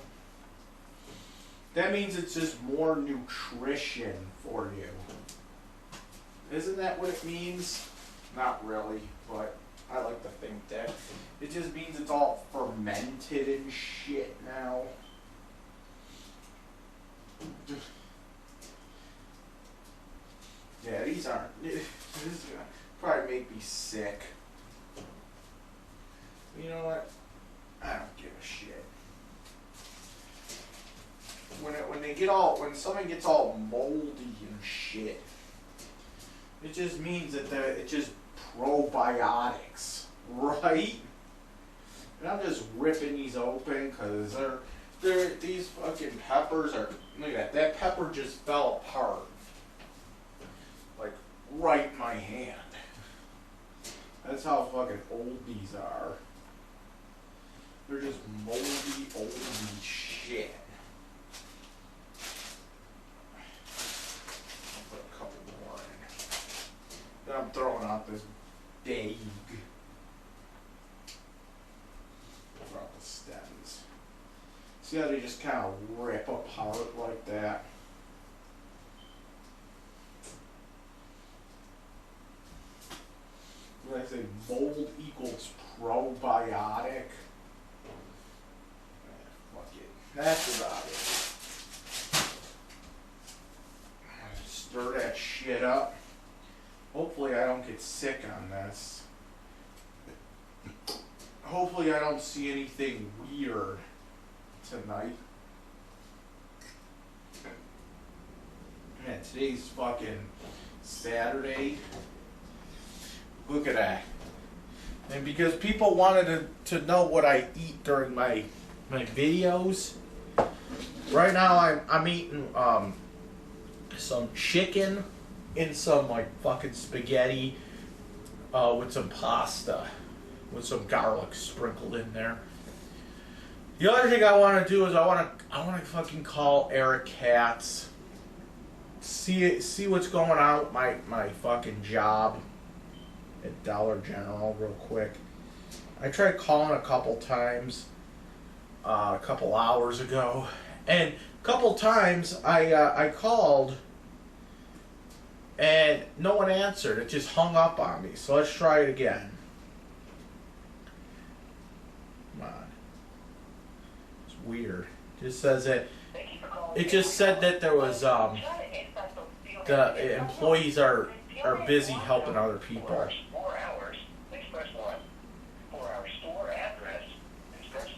That means it's just more nutrition for you. Isn't that what it means? Not really, but I like to think that. It just means it's all fermented and shit now. Yeah, these aren't. This is gonna probably make me sick. You know what? I don't give a shit. When something gets all moldy and shit, it just means that it's just probiotics, right? And I'm just ripping these open because these fucking peppers are. Look at that. That pepper just fell apart, like right in my hand. That's how fucking old these are. They're just moldy, old shit. I'll put a couple more in. Then I'm throwing out this daig. Throw out the stems. See how they just kind of rip apart like that? When I say mold equals probiotic, fuck it. That's about it. Stir that shit up. Hopefully I don't get sick on this. Hopefully I don't see anything weird tonight. Man, today's fucking Saturday. Look at that. And because people wanted to know what I eat during my videos, right now I'm eating some chicken and some like fucking spaghetti with some pasta with some garlic sprinkled in there. The other thing I want to do is I want to fucking call Eric Katz, see what's going on with my fucking job at Dollar General real quick. I tried calling a couple times a couple hours ago, and a couple times I called and no one answered. It just hung up on me. So let's try it again. Come on. It's weird. It just says that. It just said that there was the employees are busy helping other people. 4 hours. Please press 1. For our store address, please press 2.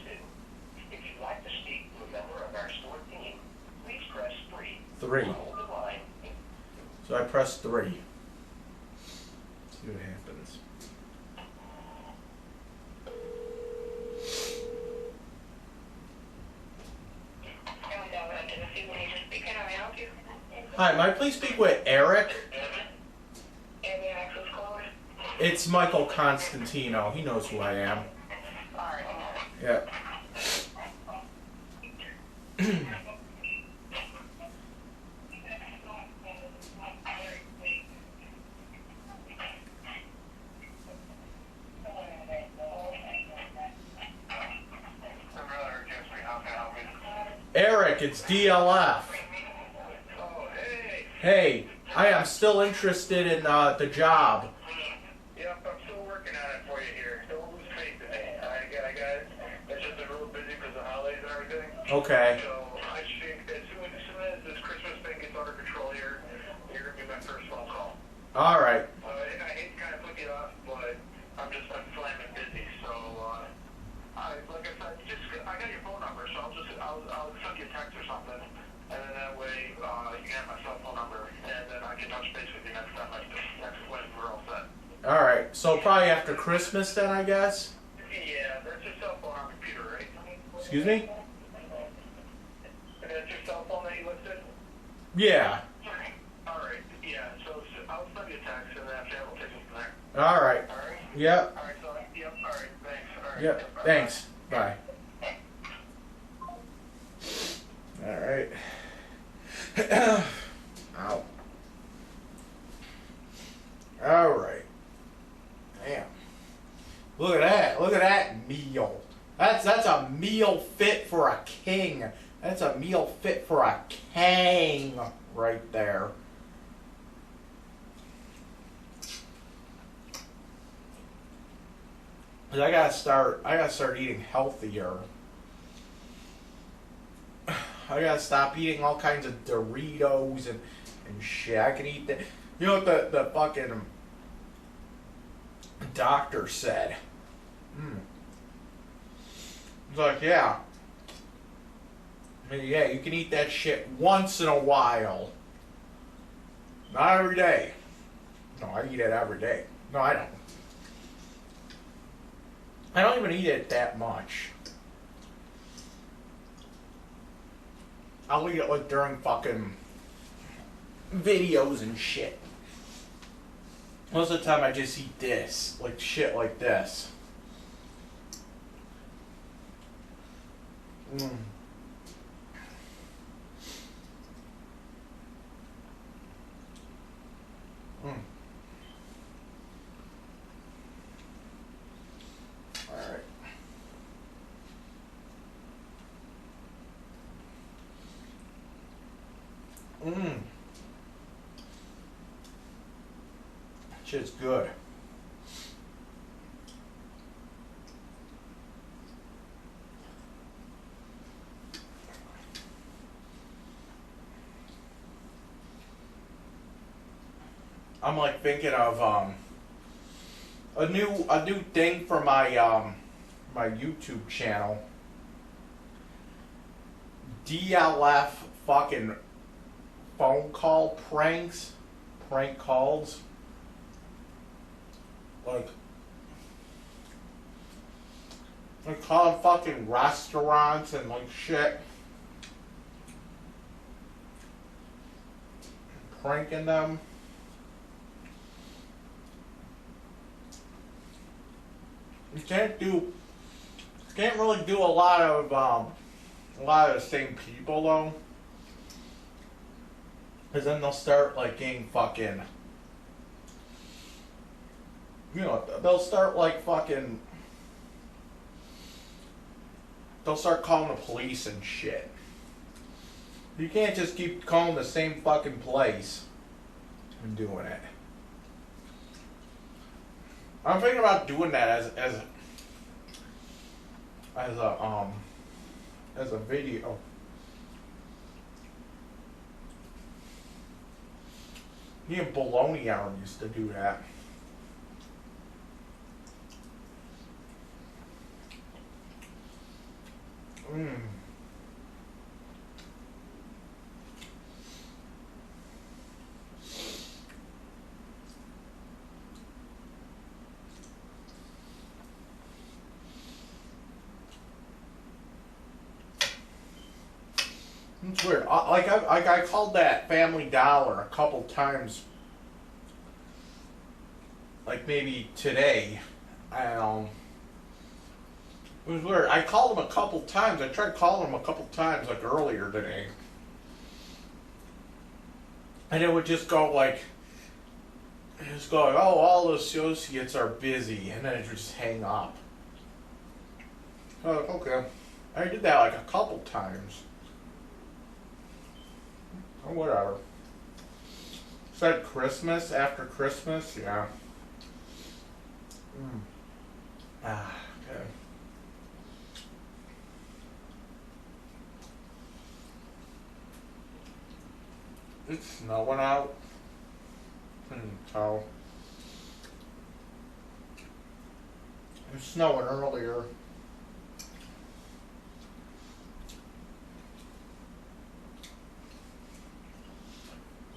If you'd like to speak to a member of our store team, please press 3. 3. Hold the line. So I pressed 3. See what happens. Hi, might I please speak with Eric? It's Michael Constantino. He knows who I am. Yeah. Eric, it's DLF. Oh, hey. Hey, I am still interested in the job. Yep, I'm still working on it for you here. Don't lose faith in me. I got it. It's just been real busy because of the holidays and everything. Okay. So I think as soon as this Christmas thing gets under control here, you're going to be my first phone call. All right. And I hate to kind of put you off, but I'm just been slamming busy. So, like I said, I got your phone number, so I'll send you a text or something, and then that way you can have my cell phone number, and then I can touch base with you next time, like next Wednesday, we're all set. All right. So probably after Christmas then, I guess. Yeah, that's your cell phone on computer, right? Excuse me? And that's your cell phone that you listed? Yeah. All right. Yeah. So I'll send you a text, and then after that, we'll take it from there. All right. All right. Yep. All right. So yep. All right. Thanks. All right. Yep. Bye. Thanks. Bye. All right. Ow. All right. Damn. Look at that. Look at that meal. That's a meal fit for a king. That's a meal fit for a king right there. Cause I gotta start eating healthier. I gotta stop eating all kinds of Doritos and shit. I can eat that. You know what the fucking doctor said? He's like, yeah, you can eat that shit once in a while. Not every day. No, I eat it every day. No, I don't. I don't even eat it that much. I'll eat it like during fucking videos and shit. Most of the time I just eat this, like shit like this. Mm. Mm. All right. Mmm. Shit's good. I'm like thinking of a new thing for my my YouTube channel. DLF fucking phone call pranks, prank calls. Like calling fucking restaurants and like shit. Pranking them. You can't really do a lot of the same people though. Cause then they'll start like getting fucking, you know, they'll start calling the police and shit. You can't just keep calling the same fucking place and doing it. I'm thinking about doing that as a video. Me and Baloney Arm used to do that. It's weird. I called that Family Dollar a couple times. Like maybe today. It was weird. I called them a couple times. I tried calling them a couple times like earlier today. And it would just go like, oh, all the associates are busy, and then it would just hang up. Oh, okay. I did that like a couple times. Oh, whatever. Said Christmas, after Christmas, yeah. Okay. It's snowing out. So it was snowing earlier.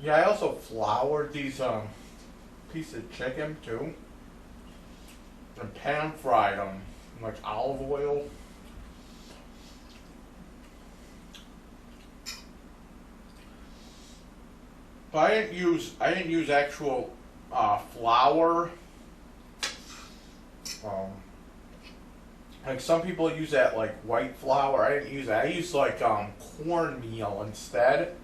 Yeah, I also floured these piece of chicken too, and pan fried them in like olive oil. But I didn't use actual flour. Like some people use that like white flour. I didn't use that. I used like cornmeal instead.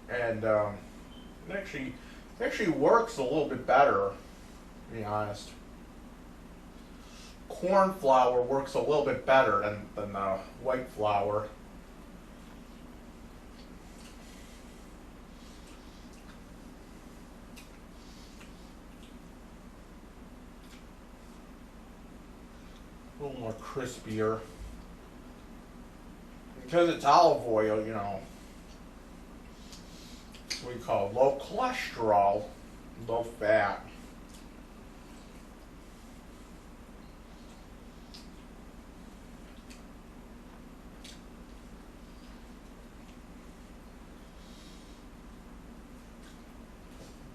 And it actually works a little bit better, to be honest. Corn flour works a little bit better than white flour. A little more crispier. Because it's olive oil, you know. What we call low cholesterol, low fat.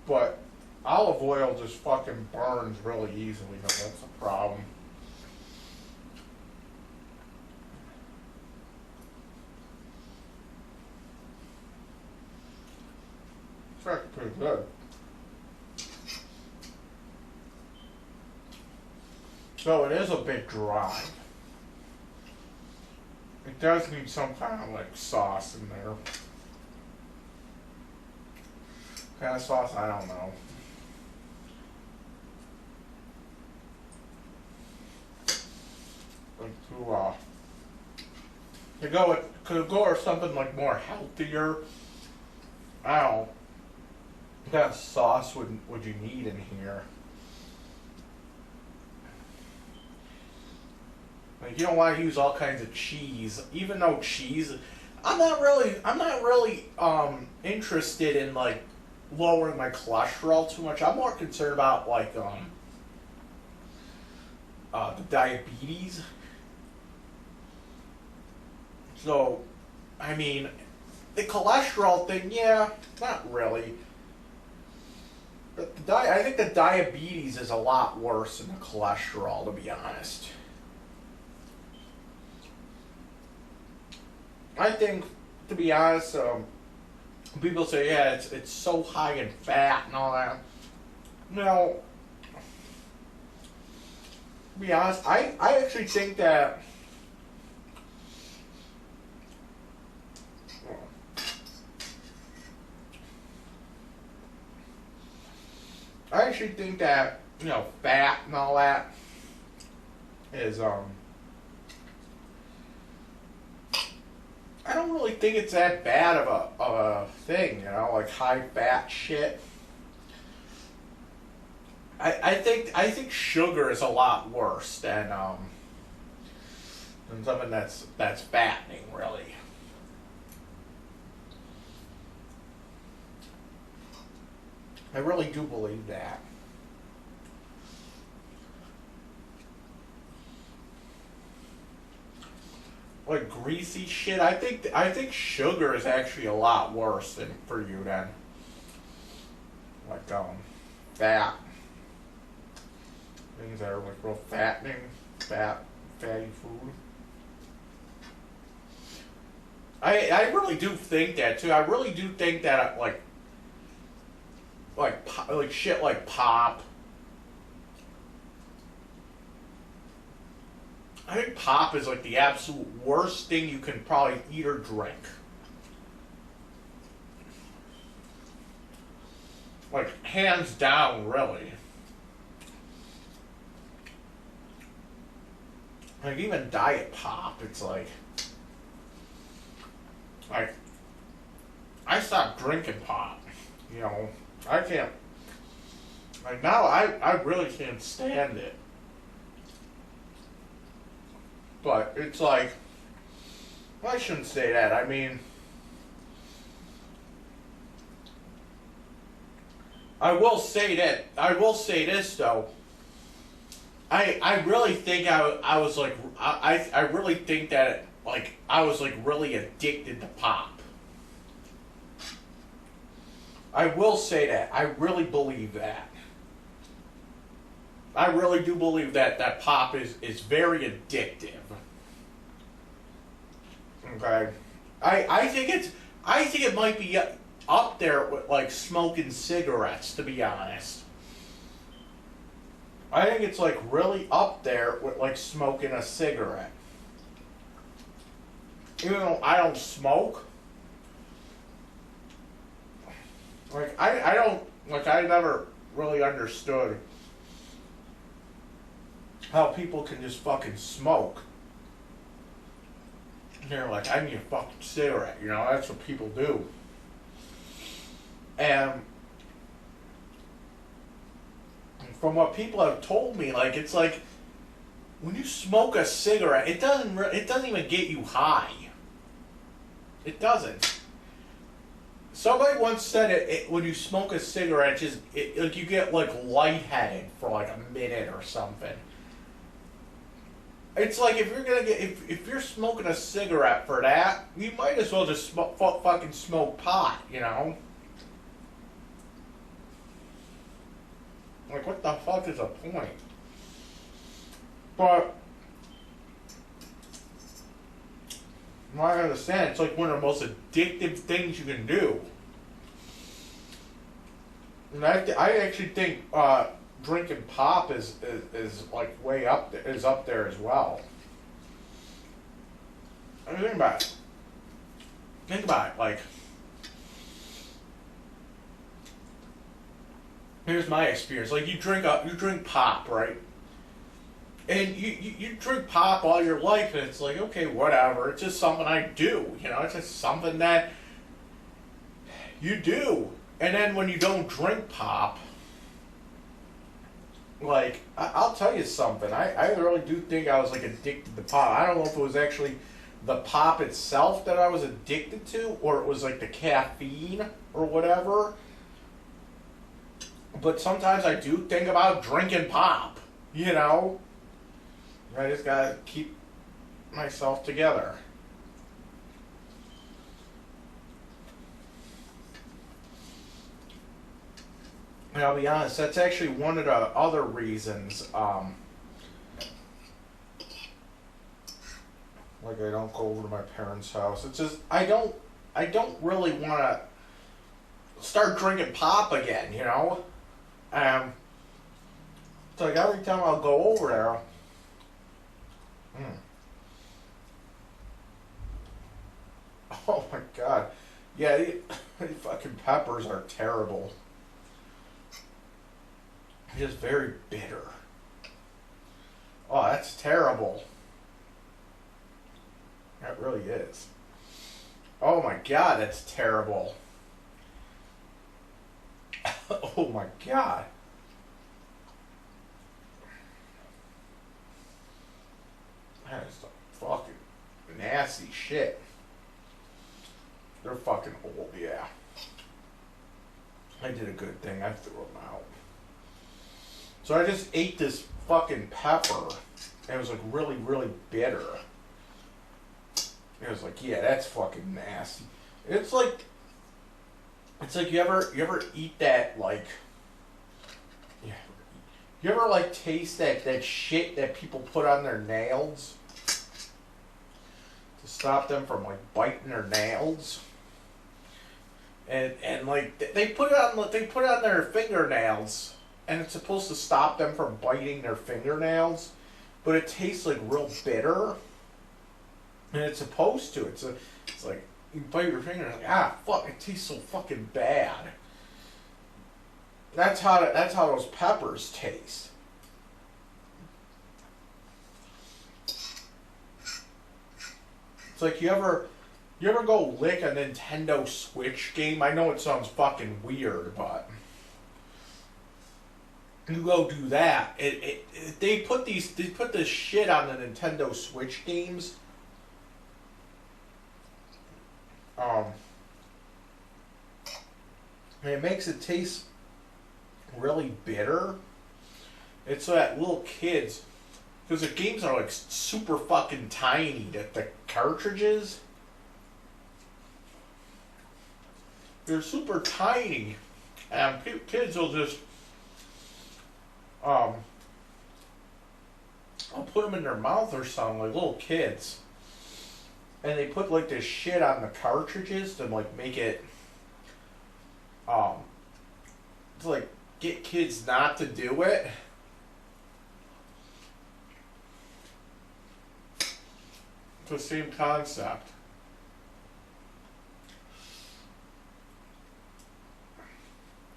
But olive oil just fucking burns really easily, though. That's a problem. It's actually pretty good. So it is a bit dry. It does need some kind of like sauce in there. What kind of sauce? I don't know. Like could go or something like more healthier. I don't know. What kind of sauce would you need in here? Like you don't want to use all kinds of cheese, even though cheese. I'm not really interested in like lowering my cholesterol too much. I'm more concerned about like the diabetes. So, I mean, the cholesterol thing, yeah, not really. But I think the diabetes is a lot worse than the cholesterol, to be honest. I think, to be honest, people say, yeah, it's so high in fat and all that. No, to be honest, I actually think that you know, fat and all that is I don't really think it's that bad of a thing, you know, like high fat shit. I think sugar is a lot worse than something that's fattening, really. I really do believe that. Like greasy shit, I think sugar is actually a lot worse than for you than like fat. Things that are like real fattening, fatty food. I really do think that too. I really do think that like shit like pop. I think pop is like the absolute worst thing you can probably eat or drink. Like hands down, really. Like even diet pop, it's like I stopped drinking pop. You know, I can't. Like now, I really can't stand it. But it's like, well, I shouldn't say that. I mean, I will say this though. I really think I was like I really think that like I was like really addicted to pop. I will say that. I really believe that. I really do believe that pop is very addictive. Okay. I think it might be up there with like smoking cigarettes, to be honest. I think it's like really up there with like smoking a cigarette. Even though I don't smoke. Like I don't like I never really understood how people can just fucking smoke. And they're like, I need a fucking cigarette, you know, that's what people do. And from what people have told me, like it's like when you smoke a cigarette, it doesn't even get you high. It doesn't. Somebody once said it when you smoke a cigarette, like you get like lightheaded for like a minute or something. It's like if you're gonna get if you're smoking a cigarette for that, you might as well just fucking smoke pot, you know. Like what the fuck is the point? But from what I understand, it's like one of the most addictive things you can do. And I actually think drinking pop is like way up there, is up there as well. I mean, think about it. Think about it. Like, here's my experience. Like, you drink pop, right? And you drink pop all your life, and it's like, okay, whatever. It's just something I do. You know, it's just something that you do. And then when you don't drink pop, like, I'll tell you something. I really do think I was, like, addicted to pop. I don't know if it was actually the pop itself that I was addicted to, or it was, like, the caffeine or whatever. But sometimes I do think about drinking pop, you know? I just gotta keep myself together. And I'll be honest, that's actually one of the other reasons, like I don't go over to my parents' house. It's just, I don't really want to start drinking pop again, you know? It's like every time I'll go over there, oh my god. Yeah, these fucking peppers are terrible. Just very bitter. Oh, that's terrible. That really is. Oh my god, that's terrible. Oh my god. That is some fucking nasty shit. They're fucking old, yeah. I did a good thing. I threw them out. So I just ate this fucking pepper, and it was like really, really bitter. It was like, yeah, that's fucking nasty. It's like you ever eat that, like, yeah, you ever like taste that shit that people put on their nails? to stop them from like biting their nails. And like they put it on their fingernails, and it's supposed to stop them from biting their fingernails, but it tastes like real bitter. And it's supposed to. It's like you bite your finger and like, fuck, it tastes so fucking bad. That's how those peppers taste. It's like you ever go lick a Nintendo Switch game? I know it sounds fucking weird, but you go do that. They put this shit on the Nintendo Switch games. And it makes it taste really bitter. It's so that little kids, because the games are like super fucking tiny, that the cartridges, they're super tiny, and kids will just I'll put them in their mouth or something, like little kids, and they put like this shit on the cartridges to like make it to like get kids not to do it. It's the same concept.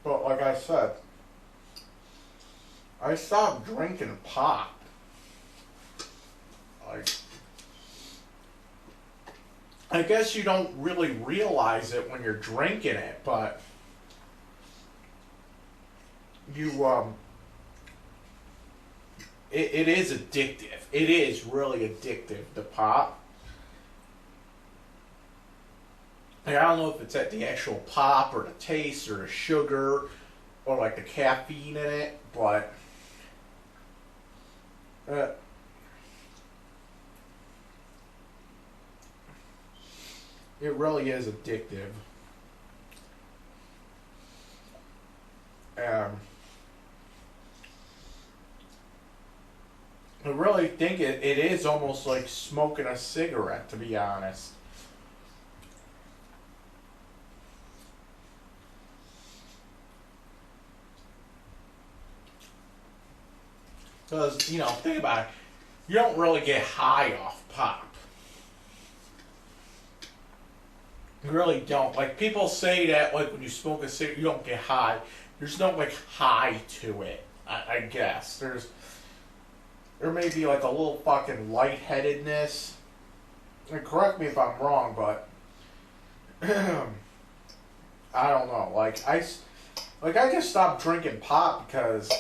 But like I said, I stopped drinking pop. Like, I guess you don't really realize it when you're drinking it, but you it is addictive. It is really addictive, the pop. Like, I don't know if it's at the actual pop or the taste or the sugar or like the caffeine in it, but it really is addictive. I really think it is almost like smoking a cigarette, to be honest. Because, you know, think about it. You don't really get high off pop. You really don't. Like, people say that, like, when you smoke a cigarette, you don't get high. There's no, like, high to it, I guess. There may be, like, a little fucking lightheadedness. And correct me if I'm wrong, but I don't know. Like, I just stopped drinking pop because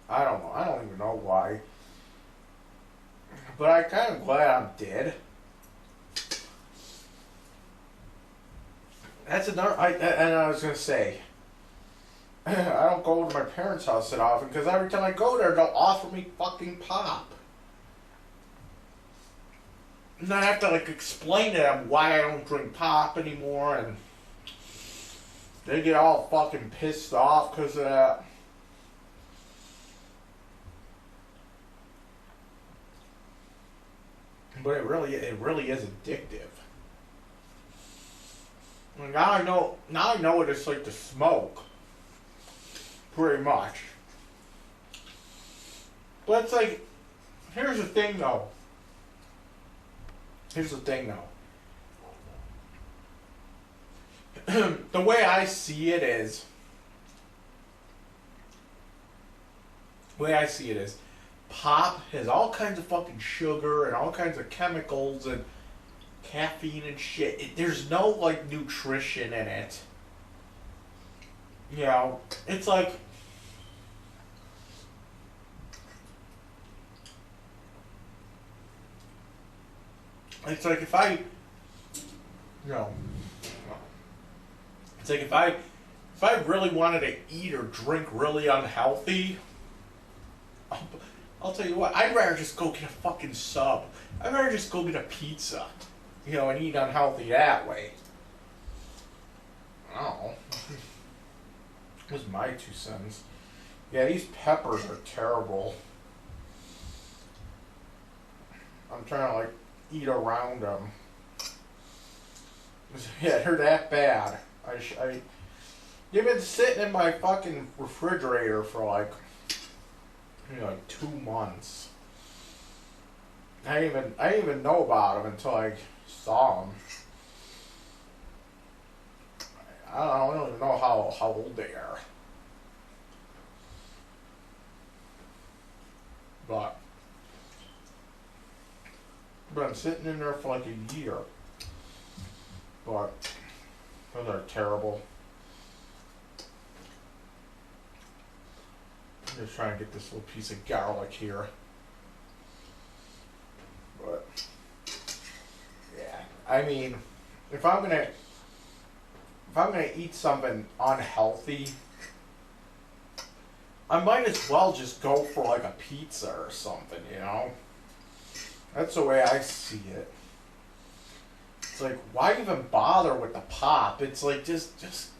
I don't know. I don't even know why. But I'm kind of glad I'm dead. That's another. And I was gonna say, I don't go to my parents' house that often because every time I go there, they'll offer me fucking pop, and I have to like explain to them why I don't drink pop anymore, and they get all fucking pissed off because of that. But it really is addictive. Now I know what it's like to smoke. Pretty much. But it's like, here's the thing though. The way I see it is, pop has all kinds of fucking sugar and all kinds of chemicals and caffeine and shit. There's no like nutrition in it. You know, it's like if I really wanted to eat or drink really unhealthy, I'll tell you what, I'd rather just go get a fucking sub. I'd rather just go get a pizza, you know, and eat unhealthy that way. I don't know. That was my 2 cents. Yeah, these peppers are terrible. I'm trying to like eat around them. Yeah, they're that bad. They've been sitting in my fucking refrigerator for like 2 months. I didn't even know about them until I saw them. I don't even know how old they are. But I'm sitting in there for like a year. But those are terrible. I'm just trying to get this little piece of garlic here. But yeah, I mean, if I'm gonna eat something unhealthy, I might as well just go for like a pizza or something, you know? That's the way I see it. It's like, why even bother with the pop? It's like, just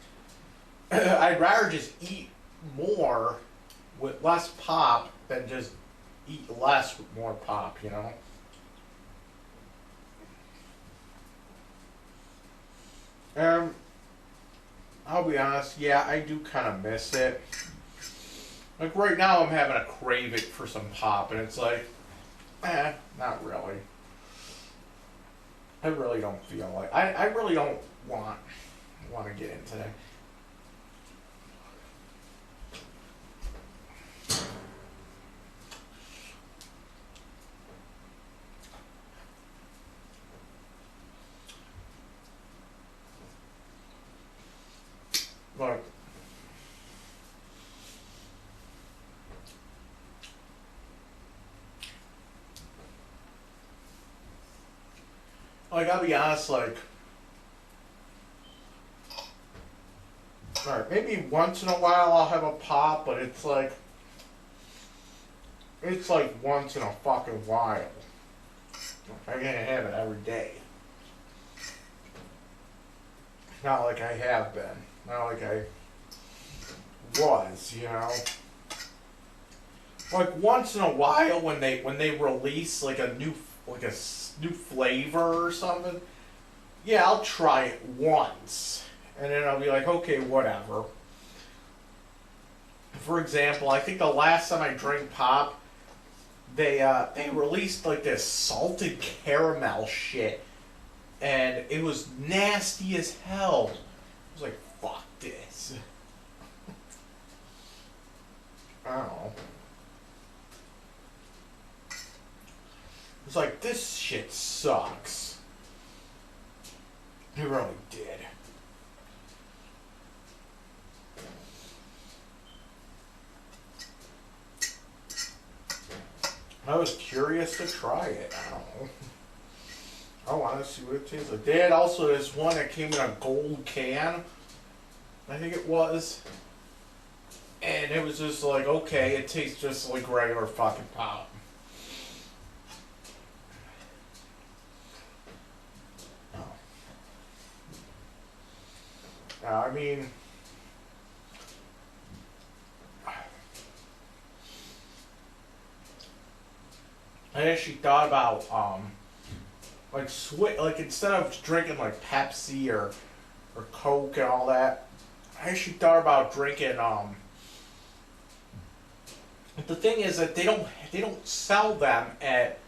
I'd rather just eat more with less pop than just eat less with more pop, you know? I'll be honest, yeah, I do kind of miss it. Like right now I'm having a craving for some pop, and it's like, not really. I really don't feel like, I really don't want to get into that. Like, I'll be honest, like, alright, maybe once in a while I'll have a pop, but it's like once in a fucking while. I can't have it every day. Not like I have been. Not like I was, you know. Like once in a while when they release like a new flavor or something, yeah, I'll try it once, and then I'll be like, okay, whatever. For example, I think the last time I drank pop, they released like this salted caramel shit, and it was nasty as hell. I was like, fuck this. I don't know. It's like, this shit sucks. It really did. I was curious to try it. I don't know. I want to see what it tastes like. They had also this one that came in a gold can, I think it was. And it was just like, okay, it tastes just like regular fucking pop. I mean, I actually thought about like instead of drinking like Pepsi or Coke and all that, I actually thought about drinking but the thing is that they don't sell them at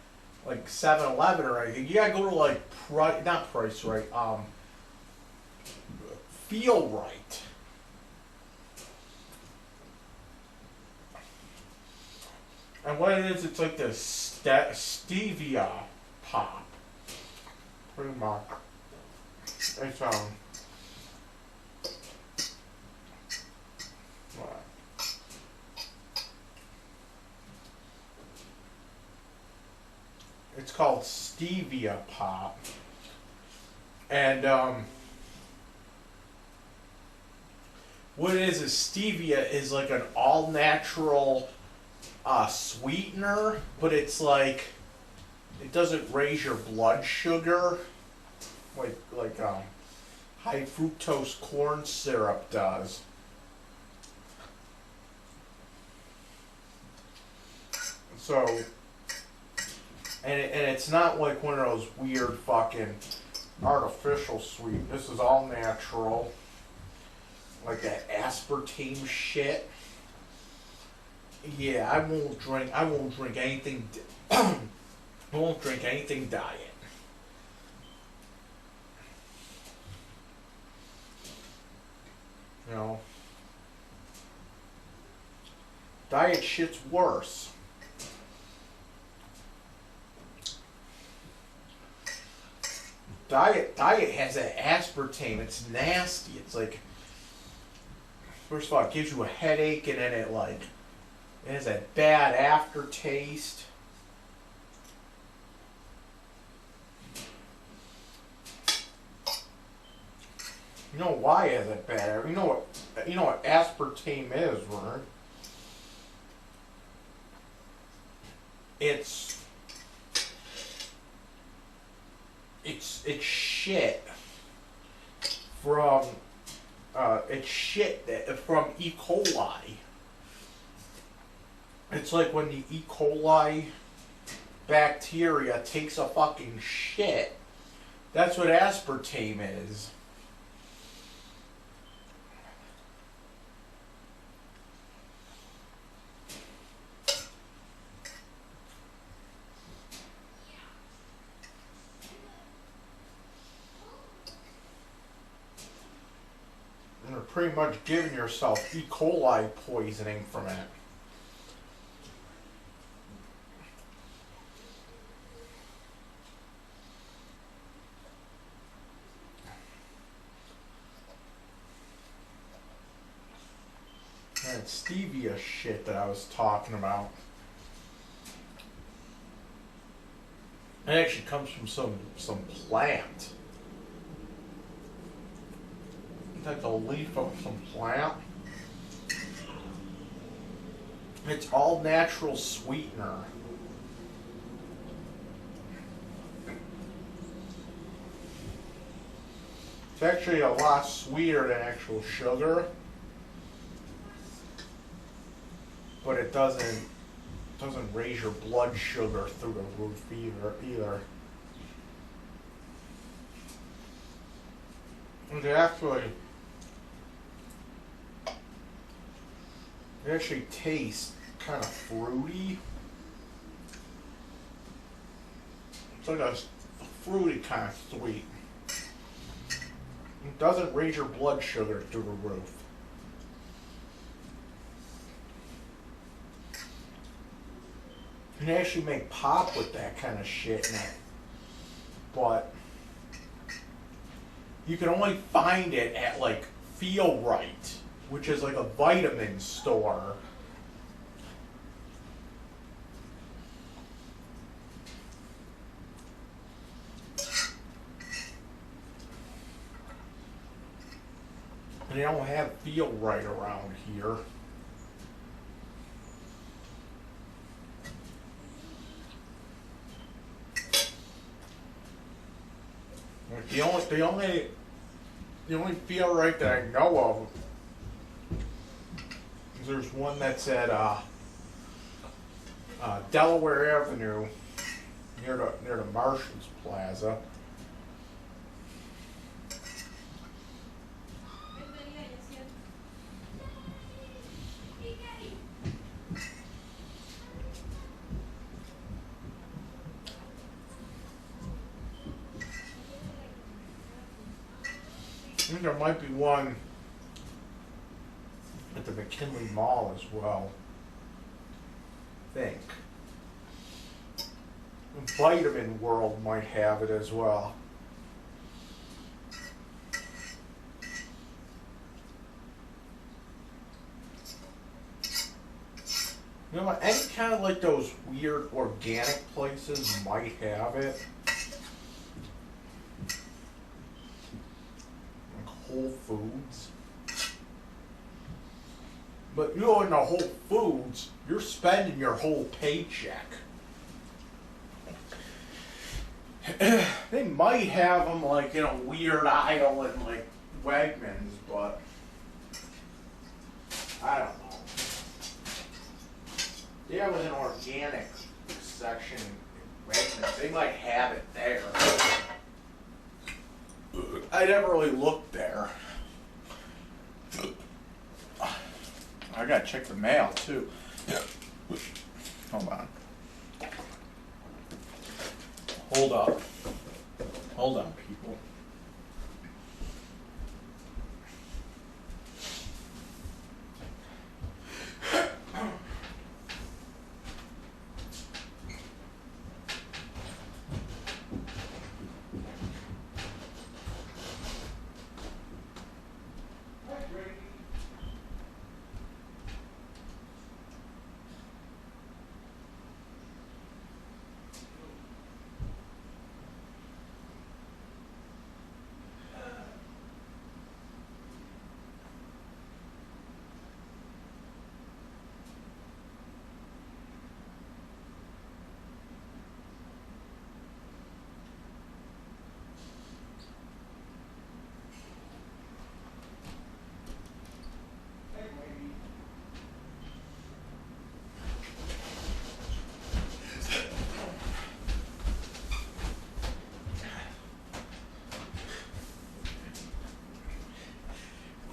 like 7-Eleven or anything. You gotta go to like not Price Right, Feel Right. And what it is, it's like the stevia pop. Pretty much. It's what? It's called stevia pop. And what it is stevia is like an all-natural sweetener, but it's like, it doesn't raise your blood sugar like high fructose corn syrup does. So And it's not like one of those weird fucking artificial sweet. This is all natural. Like that aspartame shit. Yeah, I won't drink anything. I won't drink anything diet. You know, diet shit's worse. Diet has that aspartame. It's nasty. It's like, first of all, it gives you a headache, and then it has that bad aftertaste. You know why it has that bad? You know what aspartame is, right? It's shit from from E. coli. It's like when the E. coli bacteria takes a fucking shit. That's what aspartame is. And you're pretty much giving yourself E. coli poisoning from it. That stevia shit that I was talking about. It actually comes from some plant. It's like the leaf of some plant. It's all natural sweetener. It's actually a lot sweeter than actual sugar. But it doesn't raise your blood sugar through the roof either. And it actually tastes kind of fruity. It's like a fruity kind of sweet. It doesn't raise your blood sugar through the roof. You can actually make pop with that kind of shit in it. But you can only find it at like Feel Right, which is like a vitamin store. And they don't have Feel Right around here. The only Feel Right that I know of is there's one that's at Delaware Avenue near the Martians Plaza. I think there might be one at the McKinley Mall as well. I think. Vitamin World might have it as well. You know what? Any kind of like those weird organic places might have it. Whole Foods. But you know, in the Whole Foods, you're spending your whole paycheck. They might have them like in a weird aisle in like Wegmans, but I don't know. They have an organic section Wait a minute, they might have it there. I never really looked there. I gotta check the mail too. Hold on. Hold up. Hold on, people.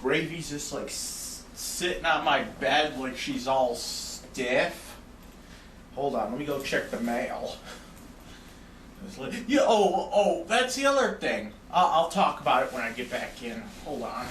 Gravy's just like sitting on my bed like she's all stiff. Hold on, let me go check the mail. Yeah, oh, that's the other thing. I'll talk about it when I get back in. Hold on.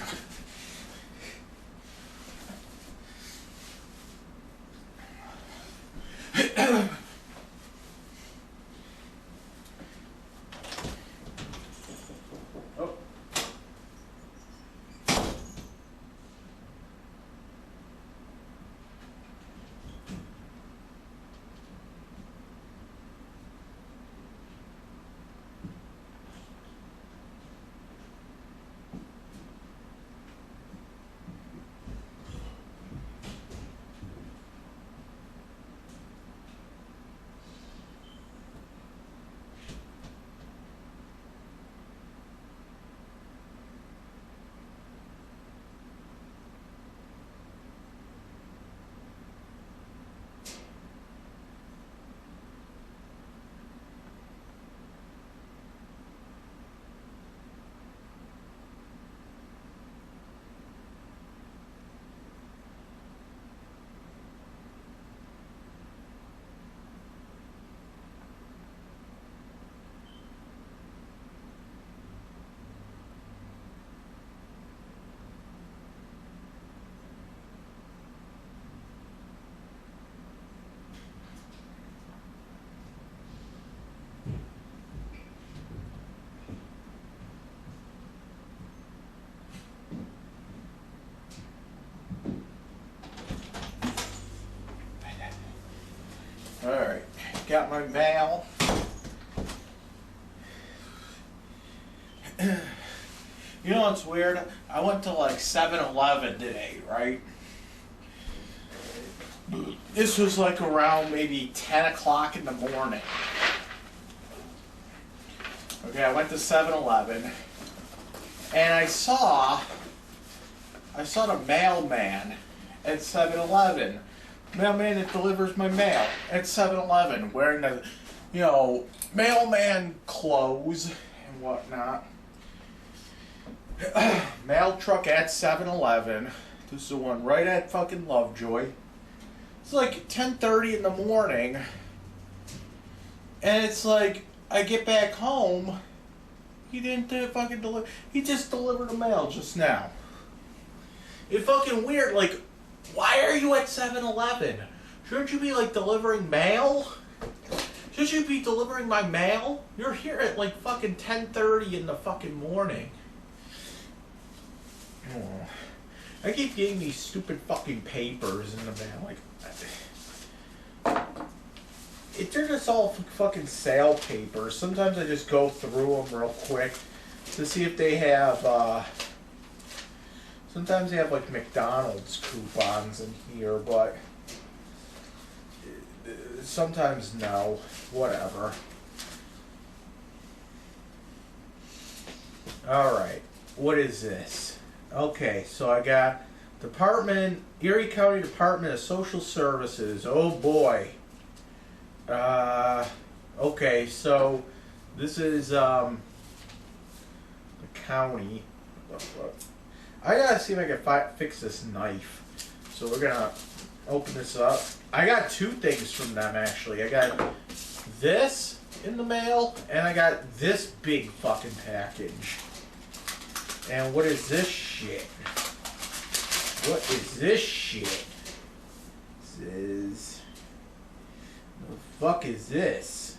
Alright, got my mail. You know what's weird? I went to like 7-Eleven today, right? This was like around maybe 10 o'clock in the morning. Okay, I went to 7-Eleven and I saw the mailman at 7-Eleven. Mailman that delivers my mail at 7-Eleven, wearing the, mailman clothes and whatnot. Mail truck at 7-Eleven. This is the one right at fucking Lovejoy. It's like 10:30 in the morning, and it's like I get back home. He didn't fucking deliver. He just delivered the mail just now. It's fucking weird. Like, why are you at 7-Eleven? Shouldn't you be like delivering mail? Shouldn't you be delivering my mail? You're here at like fucking 10:30 in the fucking morning. Oh. I keep getting these stupid fucking papers in the mail. Like, they're just all fucking sale papers. Sometimes I just go through them real quick to see if they have. Sometimes they have like McDonald's coupons in here, but sometimes no. Whatever. Alright, what is this? Okay, so I got Erie County Department of Social Services. Oh boy. Okay, so this is the county. I gotta see if I can fix this knife. So we're gonna open this up. I got two things from them actually. I got this in the mail, and I got this big fucking package. And what is this shit? What is this shit? This is... The fuck is this?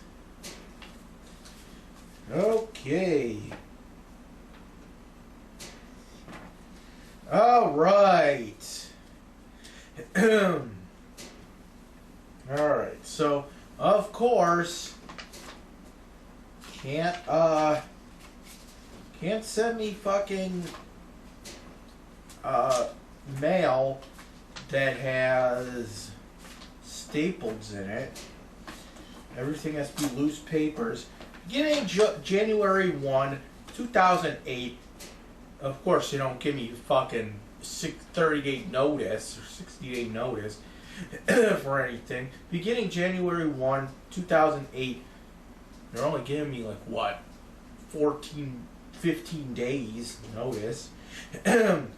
Okay. Alright. Alright, so of course can't send me fucking mail that has staples in it. Everything has to be loose papers. Beginning January 1, 2008. Of course, you don't give me fucking 30-day notice or 60-day notice for anything. Beginning January 1, 2008. They're only giving me like what? 15 days notice.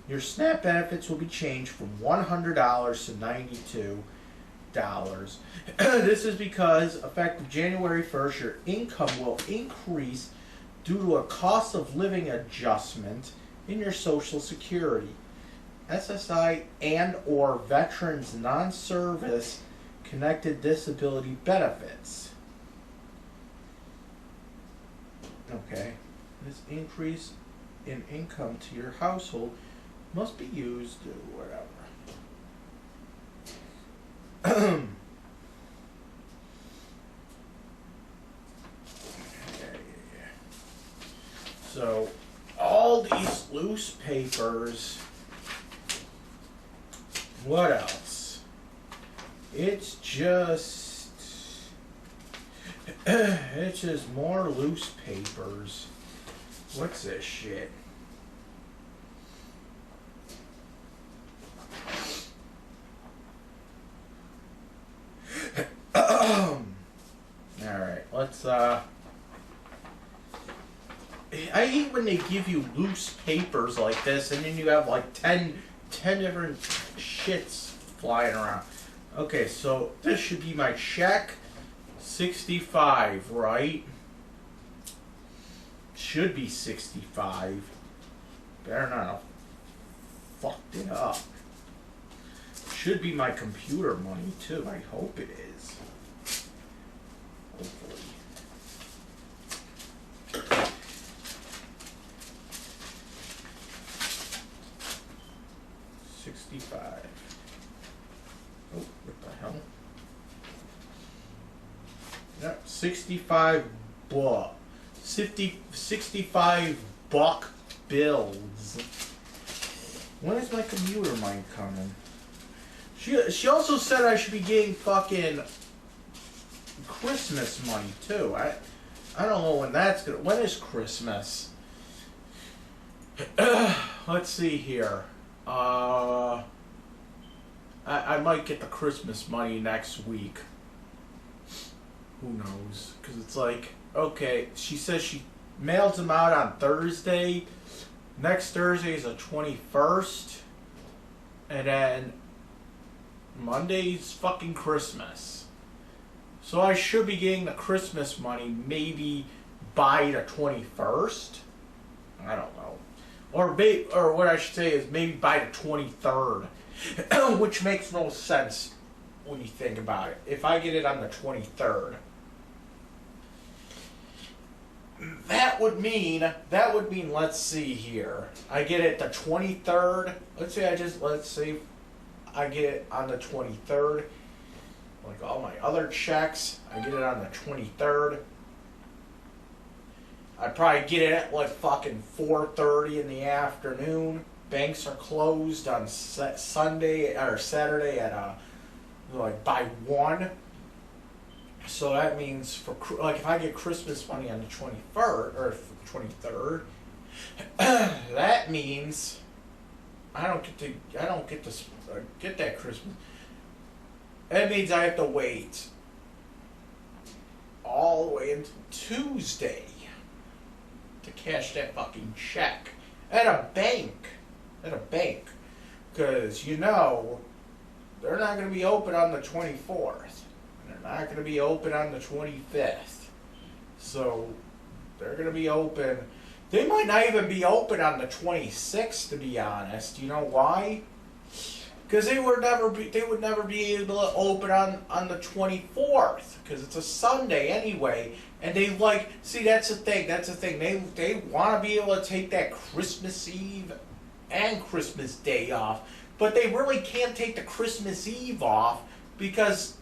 Your SNAP benefits will be changed from $100 to $92. This is because effective January 1st, your income will increase due to a cost of living adjustment in your Social Security, SSI, and or veterans non-service connected disability benefits. Okay, this increase in income to your household must be used to whatever. So, all these loose papers. What else? It's just more loose papers. What's this shit? Alright, let's I hate when they give you loose papers like this and then you have like 10 different shits flying around. Okay, so this should be my check. 65, right? Should be 65. Better not have fucked it up. Should be my computer money too. I hope it is. Hopefully. $65. Oh, what the hell? Yep, 65 buck. 65 buck bills. When is my computer mine coming? She also said I should be getting fucking Christmas money too. I don't know when that's gonna. When is Christmas? Let's see here. I might get the Christmas money next week. Who knows? Because it's like, okay, she says she mails them out on Thursday. Next Thursday is the 21st. And then Monday's fucking Christmas. So I should be getting the Christmas money maybe by the 21st. I don't know. Or what I should say is maybe by the 23rd. Which makes no sense when you think about it. If I get it on the 23rd, that would mean, let's see here. I get it the 23rd. Let's say I get it on the 23rd. Like all my other checks, I get it on the 23rd. I probably get it at like fucking 4:30 in the afternoon. Banks are closed on Sunday or Saturday at like by 1. So that means for like if I get Christmas money on the 21st or 23rd, that means I don't get to get that Christmas. That means I have to wait all the way until Tuesday to cash that fucking check at a bank. At a bank. Because, you know, they're not going to be open on the 24th. And they're not going to be open on the 25th. So, they're going to be open. They might not even be open on the 26th, to be honest. You know why? Because they would never be able to open on the 24th. Because it's a Sunday anyway. And they see, that's the thing. They want to be able to take that Christmas Eve and Christmas Day off. But they really can't take the Christmas Eve off because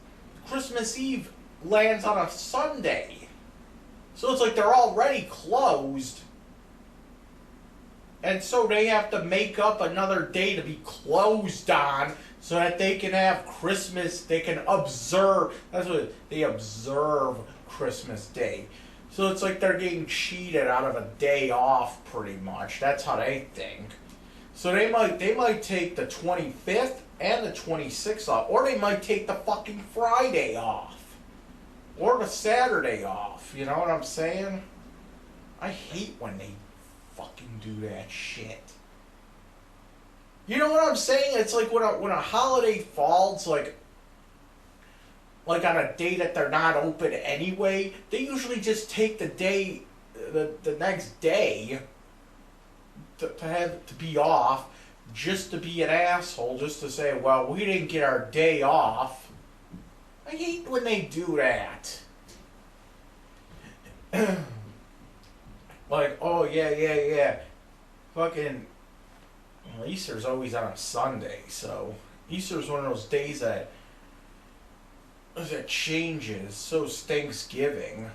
Christmas Eve lands on a Sunday. So it's like they're already closed. And so they have to make up another day to be closed on so that they can have Christmas, they can observe, that's what they observe Christmas Day. So it's like they're getting cheated out of a day off pretty much. That's how they think. So they might take the 25th and the 26th off, or they might take the fucking Friday off, or the Saturday off. You know what I'm saying? I hate when they fucking do that shit. You know what I'm saying? It's like when a holiday falls like on a day that they're not open anyway, they usually just take the day, the next day to be off, just to be an asshole, just to say, well, we didn't get our day off. I hate when they do that. Like, oh yeah. Fucking Easter's always on a Sunday, so Easter's one of those days that changes. So's Thanksgiving.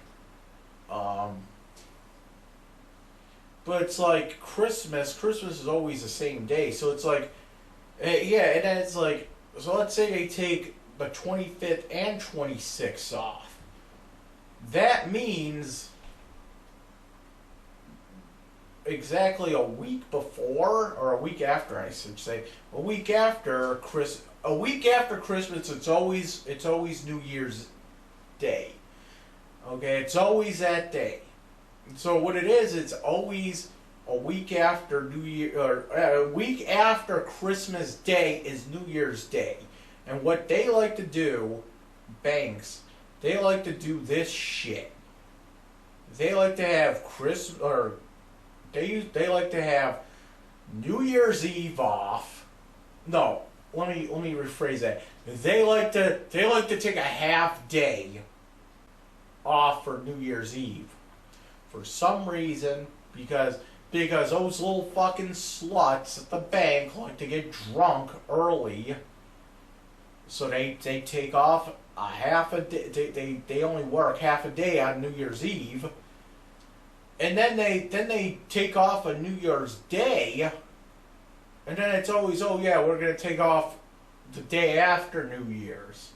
But it's like Christmas is always the same day. So it's like, yeah, and then it's like, so let's say they take the 25th and 26th off. That means exactly a week before, or a week after, I should say, a week after Christmas, it's always New Year's Day. Okay, it's always that day. So what it is, it's always a week after New Year, or a week after Christmas Day is New Year's Day. And what they like to do, banks, they like to do this shit. They like to have they like to have New Year's Eve off. No, let me rephrase that. They like to take a half day off for New Year's Eve. For some reason, because those little fucking sluts at the bank like to get drunk early, so they take off a half a day. They only work half a day on New Year's Eve, and then they take off a New Year's Day, and then it's always, oh yeah, we're gonna take off the day after New Year's.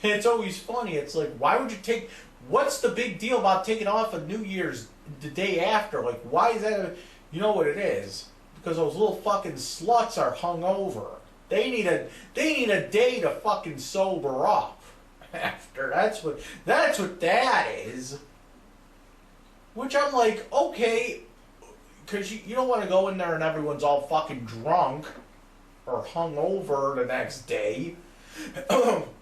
It's always funny. It's like, why would you take? What's the big deal about taking off a New Year's the day after? Like, why is that? You know what it is? Because those little fucking sluts are hungover. They need a day to fucking sober up after. That's what that is. Which I'm like, okay, because you don't want to go in there and everyone's all fucking drunk or hungover the next day.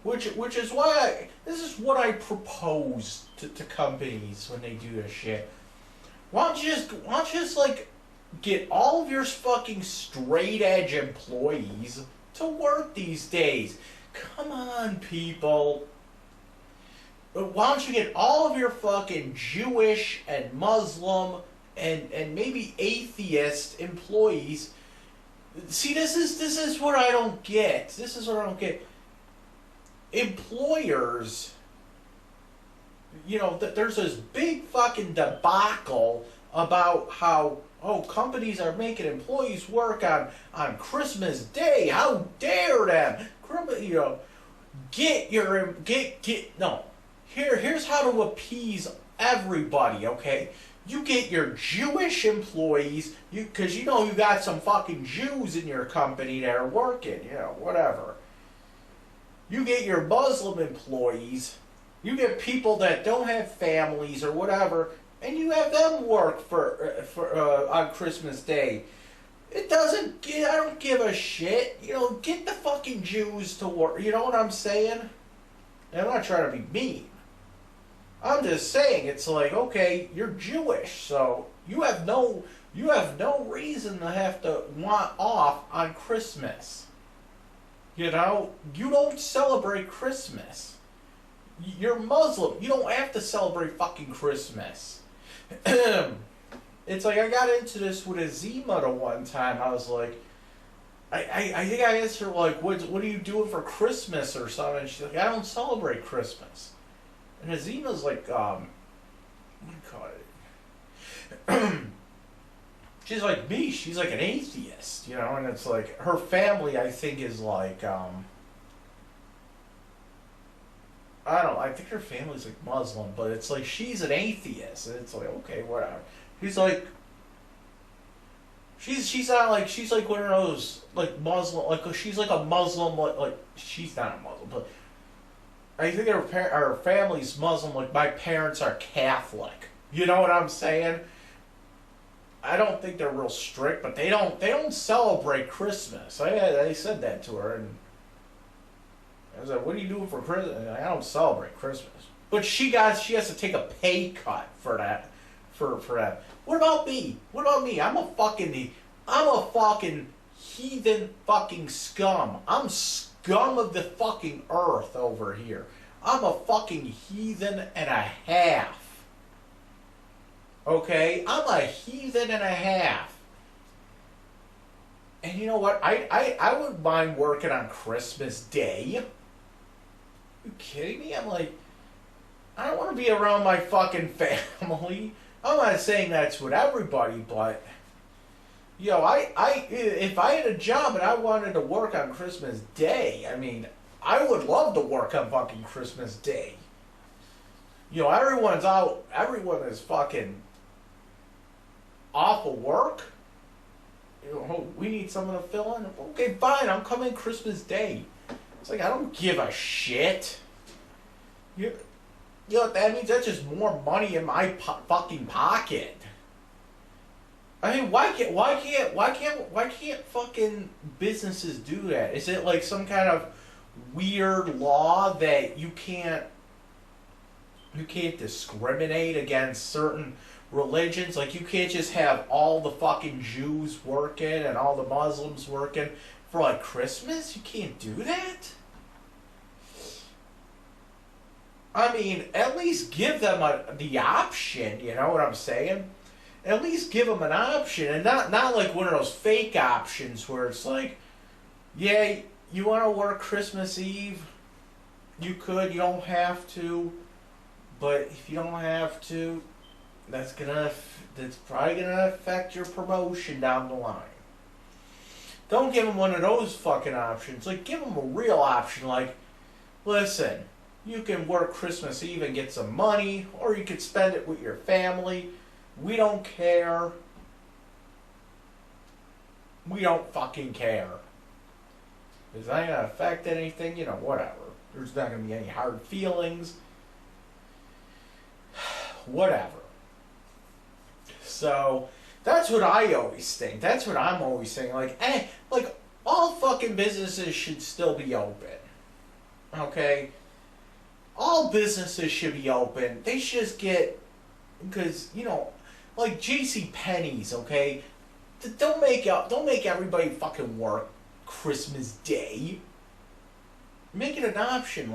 which is why this is what I propose to companies when they do this shit. Why don't you just like get all of your fucking straight edge employees to work these days? Come on, people. Why don't you get all of your fucking Jewish and Muslim and maybe atheist employees? See, this is what I don't get. This is what I don't get. Employers, you know, there's this big fucking debacle about how, oh, companies are making employees work on Christmas Day. How dare them? You know, here's how to appease everybody, okay? You get your Jewish employees, because you know you got some fucking Jews in your company that are working, you know, whatever. You get your Muslim employees, You get people that don't have families or whatever, and you have them work for on Christmas Day. It doesn't. I don't give a shit. You know, get the fucking Jews to work. You know what I'm saying? And I'm not trying to be mean. I'm just saying it's like, okay, you're Jewish, so you have no reason to have to want off on Christmas. You know, you don't celebrate Christmas. You're Muslim. You don't have to celebrate fucking Christmas. It's like I got into this with Azima the one time. I was like, I think I asked her like, what are you doing for Christmas or something? And she's like, I don't celebrate Christmas. And Azima's like, what do you call it? She's like me. She's like an atheist, you know. And it's like her family, I think, is like, I don't know. I think her family's like Muslim, but it's like she's an atheist, and it's like, okay, whatever. She's like, she's not like, she's like one of those like Muslim, like she's like a Muslim, like she's not a Muslim, but I think her family's Muslim. Like my parents are Catholic. You know what I'm saying? I don't think they're real strict, but they don't celebrate Christmas. I said that to her, and I was like, "What are you doing for Christmas?" And I don't celebrate Christmas. But she has to take a pay cut for that. For that. What about me? What about me? I'm a fucking heathen fucking scum. I'm scum of the fucking earth over here. I'm a fucking heathen and a half. Okay? I'm a heathen and a half. And you know what? I wouldn't mind working on Christmas Day. Are you kidding me? I'm like, I don't want to be around my fucking family. I'm not saying that's with everybody, but you know, if I had a job and I wanted to work on Christmas Day, I mean, I would love to work on fucking Christmas Day. You know, everyone's out, everyone is fucking off of work. You know, we need someone to fill in. Okay, fine, I'm coming Christmas Day. It's like, I don't give a shit. You know what that means? That's just more money in my fucking pocket. I mean, why can't fucking businesses do that? Is it like some kind of weird law that you can't discriminate against certain religions? Like you can't just have all the fucking Jews working and all the Muslims working for like Christmas? You can't do that? I mean, at least give them the option, you know what I'm saying? At least give them an option, and not like one of those fake options where it's like, yeah, you want to work Christmas Eve? You could, you don't have to, but if you don't have to, that's probably gonna affect your promotion down the line. Don't give them one of those fucking options. Like, give them a real option, like, listen, you can work Christmas Eve and get some money, or you could spend it with your family. We don't care. We don't fucking care. It's not going to affect anything, you know, whatever. There's not going to be any hard feelings. Whatever. So, that's what I always think. That's what I'm always saying. Like, all fucking businesses should still be open. Okay? All businesses should be open. They should just get, because, you know, like J.C. Penney's, okay? Don't make everybody fucking work Christmas Day. Make it an option,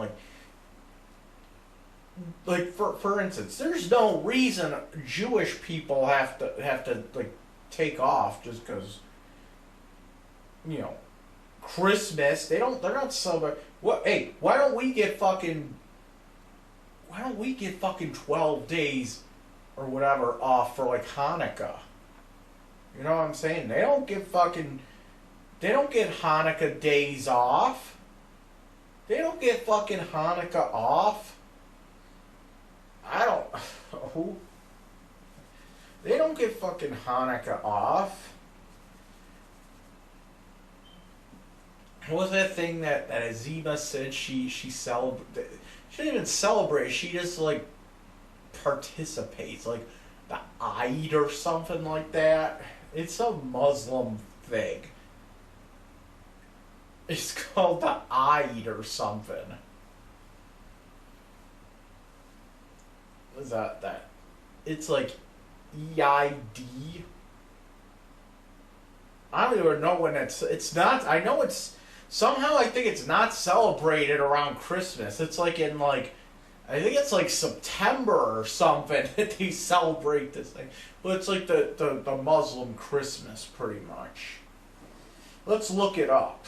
like for instance, there's no reason Jewish people have to like take off just because, you know, Christmas. They're not celebrating. What? Hey, why don't we get fucking 12 days or whatever off for like Hanukkah? You know what I'm saying? They don't get Hanukkah days off. They don't get fucking Hanukkah off. I don't who. They don't get fucking Hanukkah off. What was that thing that Azima said she celebrated? she doesn't even celebrate. She just like participates, like the Eid or something like that. It's a Muslim thing. It's called the Eid or something. What is that? It's like EID. I don't even know when it's not. I know it's somehow. I think it's not celebrated around Christmas. It's like in like, I think it's like September or something that they celebrate this thing. But it's like the Muslim Christmas, pretty much. Let's look it up.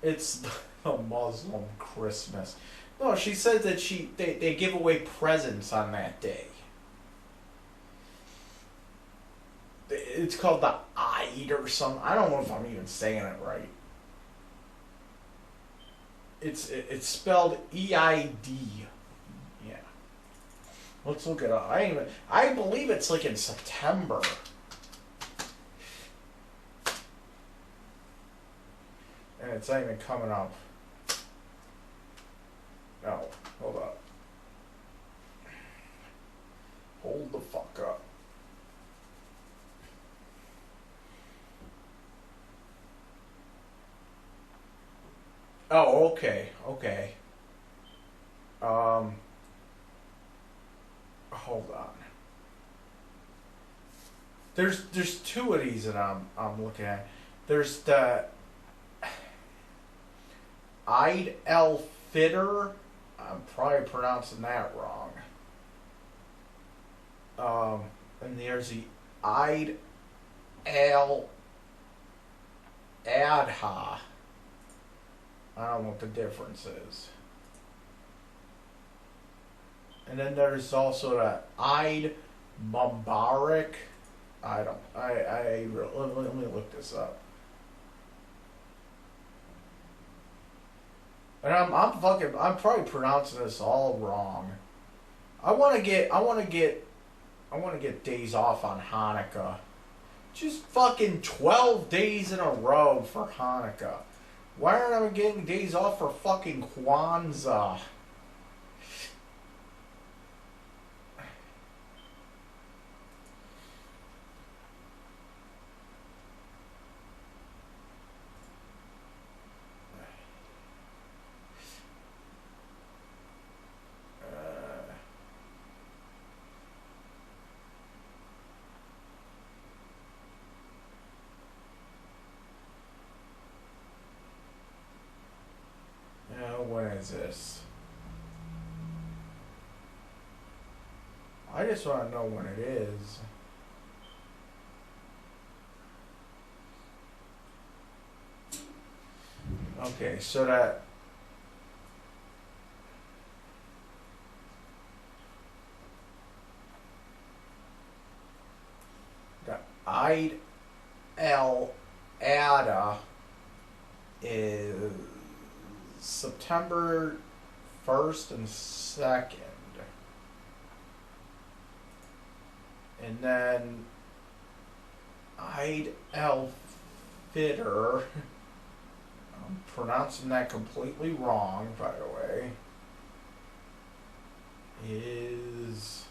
It's the Muslim Christmas. No, she said that they give away presents on that day. It's called the Eid or something. I don't know if I'm even saying it right. It's spelled EID. Yeah. Let's look it up. I believe it's like in September. And it's not even coming up. No, hold up. Hold the fuck up. Oh, okay. Hold on. There's two of these that I'm looking at. There's the Eid el-Fitr. I'm probably pronouncing that wrong. And there's the Eid al-Adha. I don't know what the difference is. And then there's also the Eid Mubarak. Let me look this up. And I'm probably pronouncing this all wrong. I want to get days off on Hanukkah. Just fucking 12 days in a row for Hanukkah. Why aren't I getting days off for fucking Kwanzaa? When is this? I just want to know when it is. Okay, so that the Eid el-Adha is September 1st and 2nd. And then Eid el-Fitr, I'm pronouncing that completely wrong, by the way, is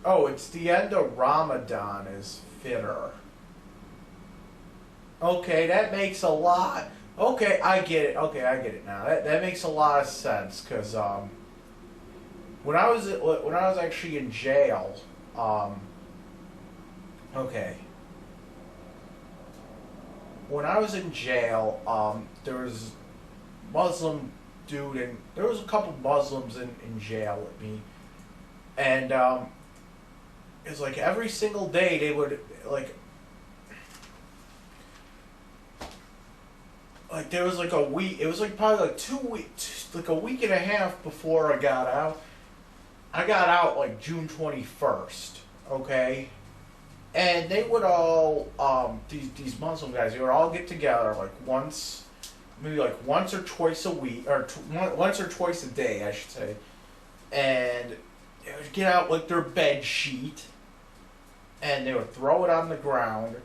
oh, it's the end of Ramadan is Fitr. Okay, that makes a lot. Okay, I get it. Okay, I get it now. That makes a lot of sense because when I was actually in jail, okay, when I was in jail, there was Muslim dude and there was a couple Muslims in jail with me, and it's like every single day they would like there was like a week. It was like probably like 2 weeks, like a week and a half before I got out. I got out like June 21st. Okay, and they would all these Muslim guys. They would all get together like once maybe like once or twice a week, or once or twice a day, I should say. And they would get out like their bed sheet, and they would throw it on the ground,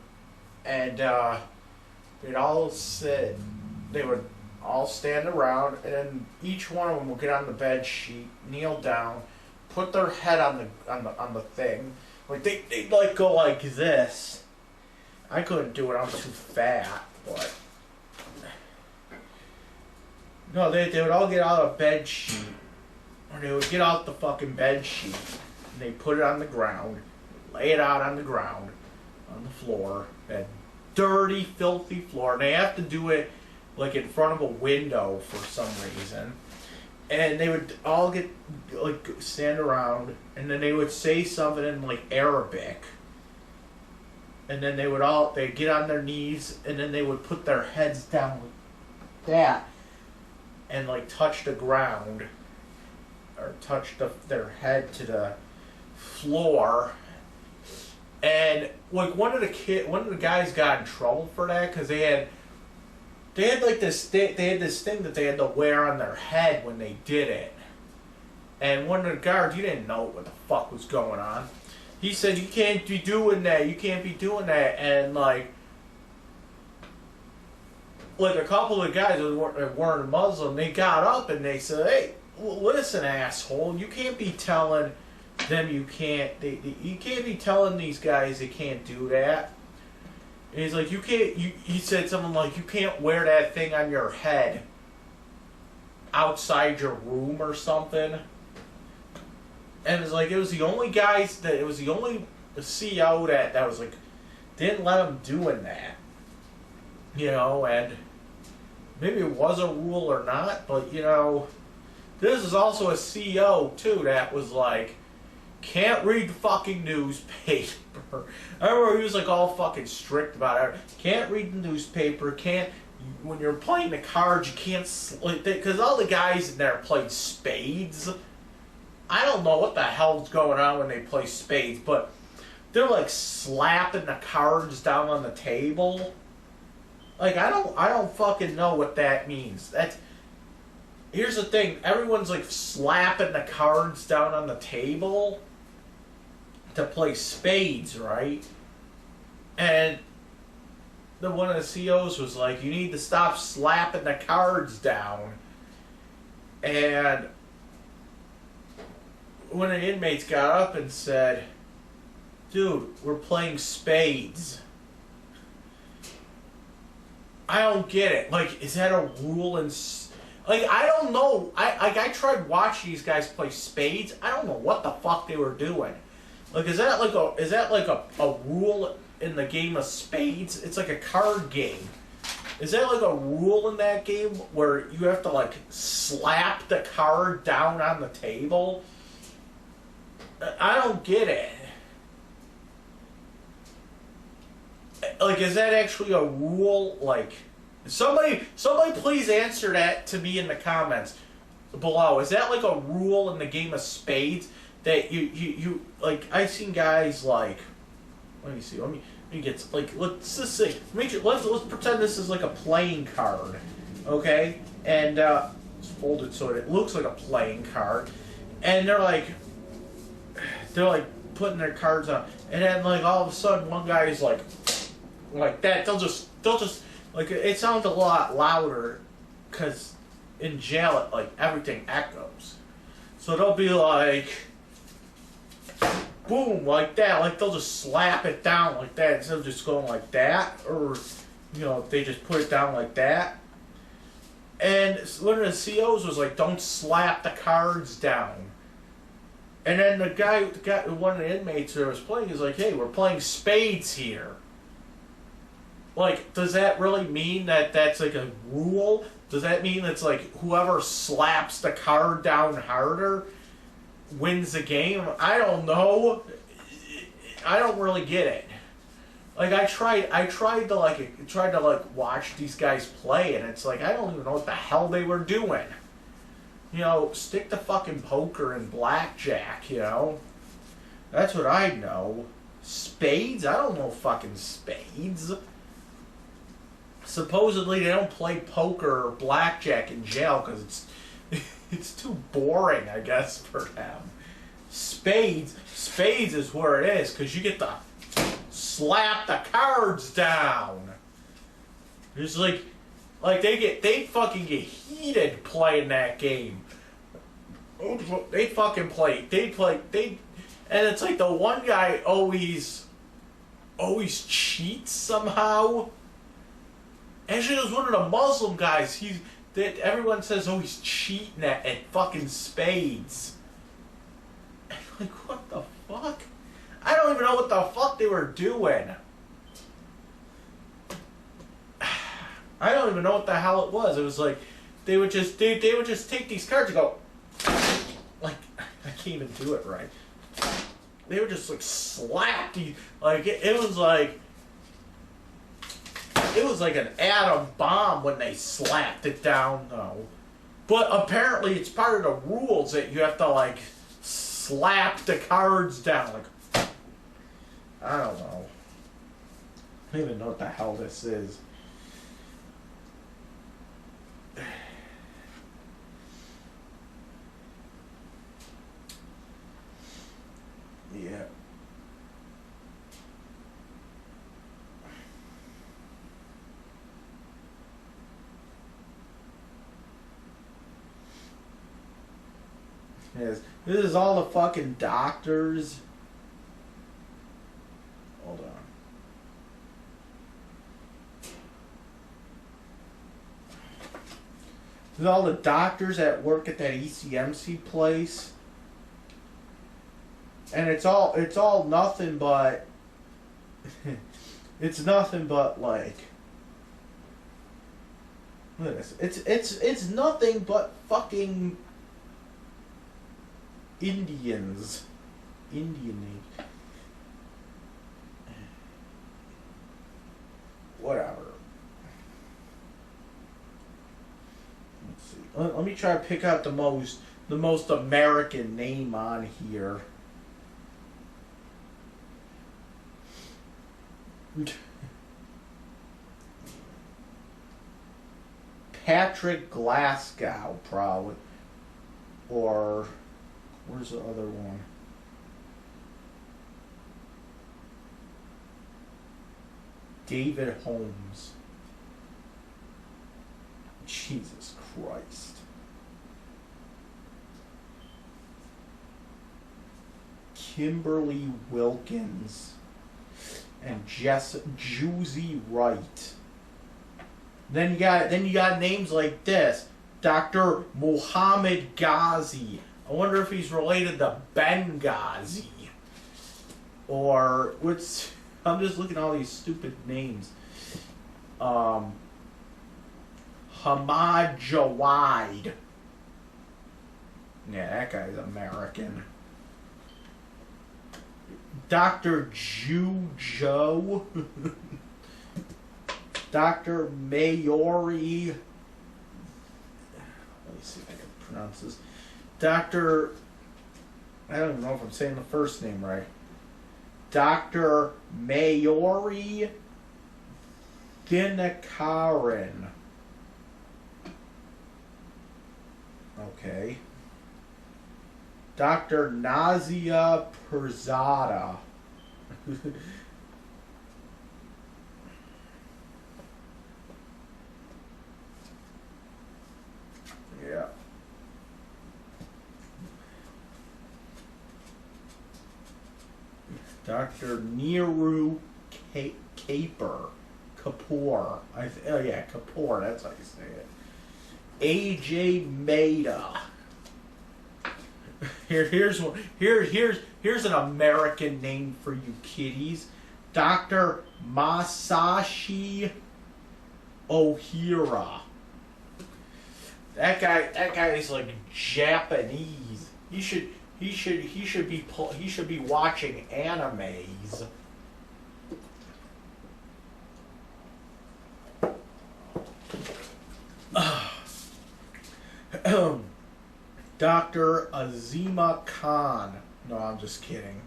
and they'd all sit. They would all stand around, and then each one of them would get on the bed sheet, kneel down, put their head on the thing. Like they'd like go like this. I couldn't do it. I'm too fat, but no, they would all get out a bed sheet, or they would get out the fucking bed sheet, and they put it on the ground, lay it out on the ground, on the floor, that dirty, filthy floor. And they have to do it like in front of a window for some reason. And they would all get like stand around, and then they would say something in like Arabic. And then they'd get on their knees, and then they would put their heads down like that, and like touch the ground, or touch their head to the floor. And like one of the guys got in trouble for that because they had like this thing that they had to wear on their head when they did it. And one of the guards, he didn't know what the fuck was going on. He said, "You can't be doing that. You can't be doing that." And like a couple of guys that weren't Muslim, they got up and they said, "Hey, listen, asshole, you can't be telling them you can't. You can't be telling these guys they can't do that." And he's like, "You can't." He said something like, "You can't wear that thing on your head outside your room or something." And it's like it was the only guys that it was the only CO that was like didn't let him doing that, you know. And maybe it was a rule or not, but you know, this is also a CO too that was like can't read the fucking newspaper. I remember he was like all fucking strict about it. Can't read the newspaper. Can't when you're playing the cards. You can't because all the guys in there played spades. I don't know what the hell's going on when they play spades, but they're like slapping the cards down on the table. Like I don't fucking know what that means. Here's the thing, everyone's like slapping the cards down on the table to play spades, right? And one of the COs was like, "You need to stop slapping the cards down." And one of the inmates got up and said, "Dude, we're playing spades." I don't get it. Like, is that a rule in... Like, I don't know. I tried watching these guys play spades. I don't know what the fuck they were doing. Like, is that like a rule in the game of spades? It's like a card game. Is that like a rule in that game where you have to like slap the card down on the table? I don't get it. Like, is that actually a rule? Like, somebody please answer that to me in the comments below. Is that like a rule in the game of spades that you like? I've seen guys like, let me see, let me get like, let's just say, let's pretend this is like a playing card, okay? And it's folded so it looks like a playing card, and they're like putting their cards on, and then like all of a sudden one guy is like that. They'll just like, it sounds a lot louder because in jail it, like everything echoes, so they'll be like boom like that, like they'll just slap it down like that instead of just going like that, or you know, they just put it down like that. And one of the COs was like, "Don't slap the cards down." And then the guy, one of the inmates that was playing is like, "Hey, we're playing spades here." Like, does that really mean that that's like a rule? Does that mean it's like whoever slaps the card down harder wins the game? I don't know. I don't really get it. Like, I tried to watch these guys play, and it's like I don't even know what the hell they were doing. You know, stick to fucking poker and blackjack, you know? That's what I know. Spades? I don't know fucking spades. supposedly they don't play poker or blackjack in jail because it's too boring, I guess, for them. Spades is where it is because you get to slap the cards down. It's like they fucking get heated playing that game. They fucking play, and it's like the one guy always cheats somehow. Actually, it was one of the Muslim guys. That everyone says, oh, he's cheating at fucking spades. And like, what the fuck? I don't even know what the fuck they were doing. I don't even know what the hell it was. It was like they would just take these cards and go like, I can't even do it right. They would just like slap these, like it was like an atom bomb when they slapped it down though. But apparently it's part of the rules that you have to like slap the cards down. Like, I don't know. I don't even know what the hell this is. Yeah. Yes. This is all the fucking doctors. Hold on. This is all the doctors that work at that ECMC place. And it's all nothing but it's nothing but like look at this. It's nothing but fucking Indians. Indian name. Whatever. Let's see. Let me try to pick out the most American name on here. Patrick Glasgow, probably. Or where's the other one? David Holmes. Jesus Christ. Kimberly Wilkins. And Juicy Wright. Then you got names like this. Dr. Muhammad Ghazi. I wonder if he's related to Benghazi. Or what's I'm just looking at all these stupid names. Hamad Jawad. Yeah, that guy's American. Dr. Joe. Dr. Mayori. Let me see if I can pronounce this. Dr. I don't even know if I'm saying the first name right. Dr. Mayori Dinakaran. Okay. Dr. Nazia Perzada. Yeah. Dr. Neeru Kapoor. Kapoor. Oh yeah, Kapoor, that's how you say it. AJ Mehta. Here's an American name for you kiddies. Dr. Masashi Ohira. That guy is like Japanese. He should be watching animes. Dr. Azima Khan. No, I'm just kidding.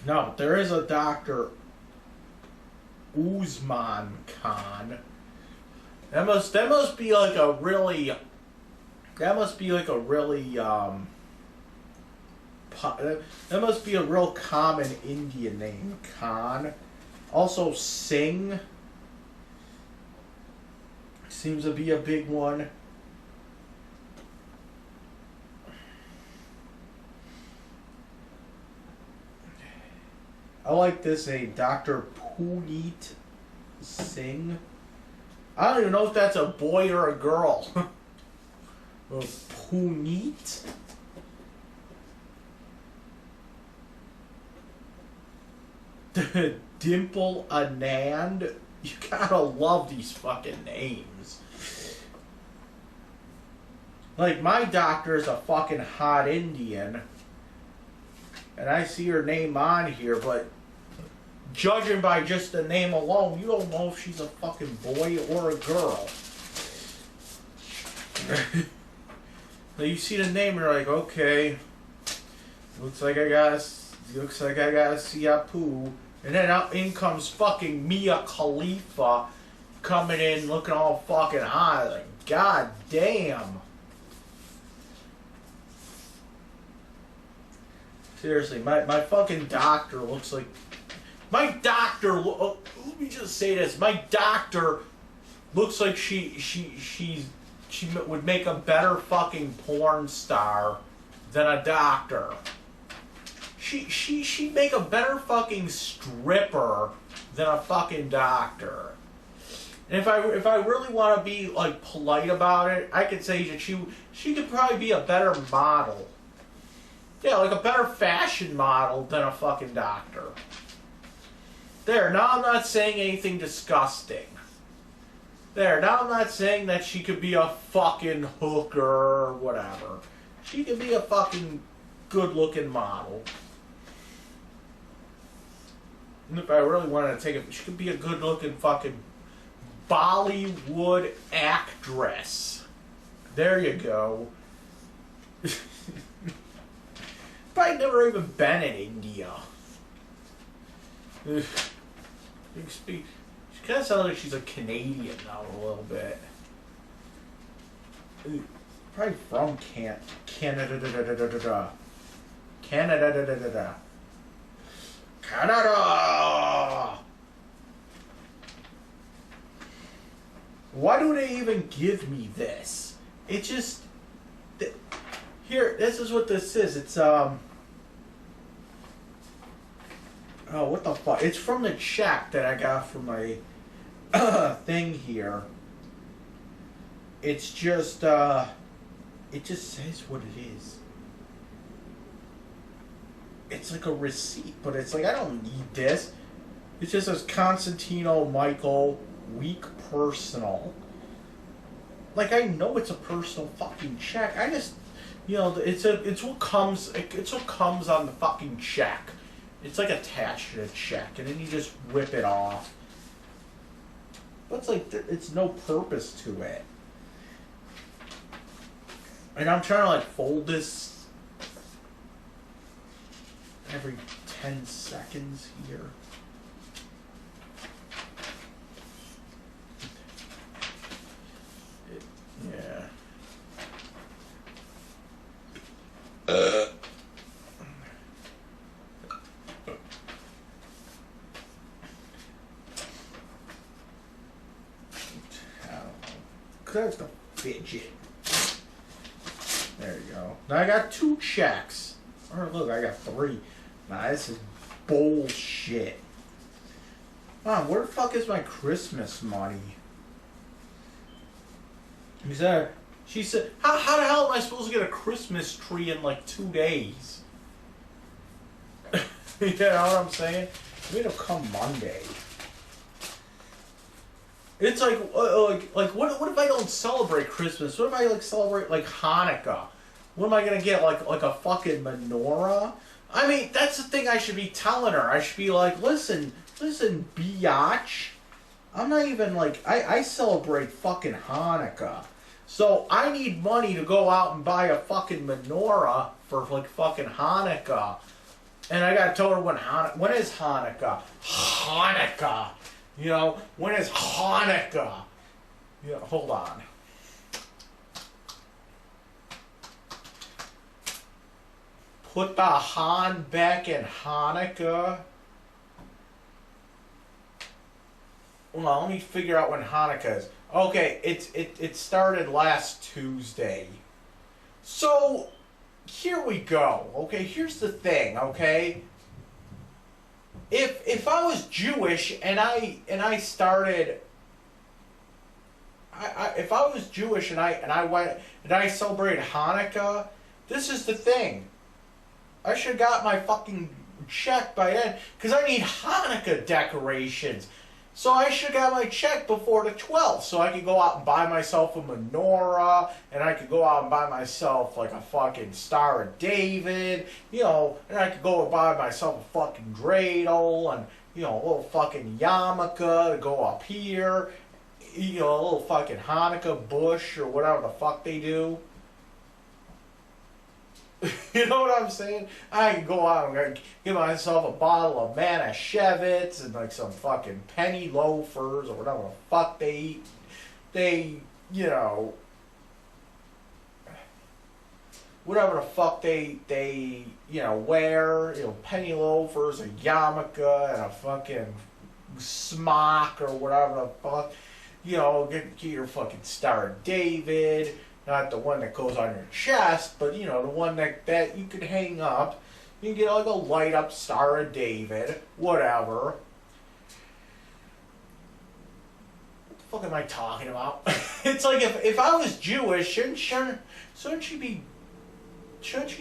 No, but there is a doctor. Usman Khan. That must be like a really that must be a real common Indian name, Khan. Also Singh seems to be a big one. I like this name, Dr. Puneet Singh. I don't even know if that's a boy or a girl. Puneet? Dimple Anand? You gotta love these fucking names. Like, my doctor's a fucking hot Indian. And I see her name on here, but judging by just the name alone, you don't know if she's a fucking boy or a girl. Now you see the name, you're like, okay, looks like I gotta see Apu. And then out in comes fucking Mia Khalifa coming in looking all fucking hot. Like, god damn. Seriously, my fucking doctor looks like... let me just say this. My doctor looks like she would make a better fucking porn star than a doctor. She'd make a better fucking stripper than a fucking doctor. And if I really want to be like polite about it, I could say that she could probably be a better model. Yeah, like a better fashion model than a fucking doctor. There, now I'm not saying anything disgusting. There, now I'm not saying that she could be a fucking hooker or whatever. She could be a fucking good-looking model. And if I really wanted to take it, she could be a good-looking fucking Bollywood actress. There you go. Probably never even been in India. She kind of sounds like she's a Canadian now a little bit. Probably from Canada. Why do they even give me this? It just... Here, this is what this is. It's, oh, what the fuck? It's from the check that I got from my thing here. It's just, it just says what it is. It's like a receipt, but it's like, I don't need this. It just says Constantino Michael, week personal. Like, I know it's a personal fucking check. I just... You know, it's what comes on the fucking check. It's like attached to the check, and then you just rip it off. But it's like it's no purpose to it. And I'm trying to like fold this every 10 seconds here. Yeah. That's the fidget. There you go. Now I got 2 checks. Or look, I got 3. Nah, this is bullshit. Mom, where the fuck is my Christmas money? She said, how the hell am I supposed to get a Christmas tree in like 2 days? You know what I'm saying? Maybe it'll come Monday. It's like what if I don't celebrate Christmas? What if I like celebrate like Hanukkah? What am I gonna get, like a fucking menorah? I mean, that's the thing I should be telling her. I should be like, listen, biatch. I'm not even like, I celebrate fucking Hanukkah. So I need money to go out and buy a fucking menorah for like fucking Hanukkah. And I gotta tell her when is Hanukkah? Hanukkah. You know, when is Hanukkah? You know, hold on. Put the Han back in Hanukkah. Well, let me figure out when Hanukkah is. Okay, it started last Tuesday. So here we go. Okay, here's the thing. Okay, if I was Jewish and I started, if I was Jewish and I went and I celebrated Hanukkah, this is the thing. I should have got my fucking check by then because I need Hanukkah decorations. So I should have got my check before the 12th so I could go out and buy myself a menorah and I could go out and buy myself like a fucking Star of David, you know, and I could go and buy myself a fucking dreidel and, you know, a little fucking yarmulke to go up here, you know, a little fucking Hanukkah bush or whatever the fuck they do. You know what I'm saying? I can go out and get myself a bottle of Manischewitz and like some fucking penny loafers or whatever the fuck they eat. They, you know, whatever the fuck they you know, wear, you know, penny loafers, a yarmulke, and a fucking smock or whatever the fuck. You know, get your fucking Star of David. Not the one that goes on your chest, but, you know, the one that you could hang up. You can get like a light up Star of David, whatever. What the fuck am I talking about? It's like if I was Jewish, shouldn't she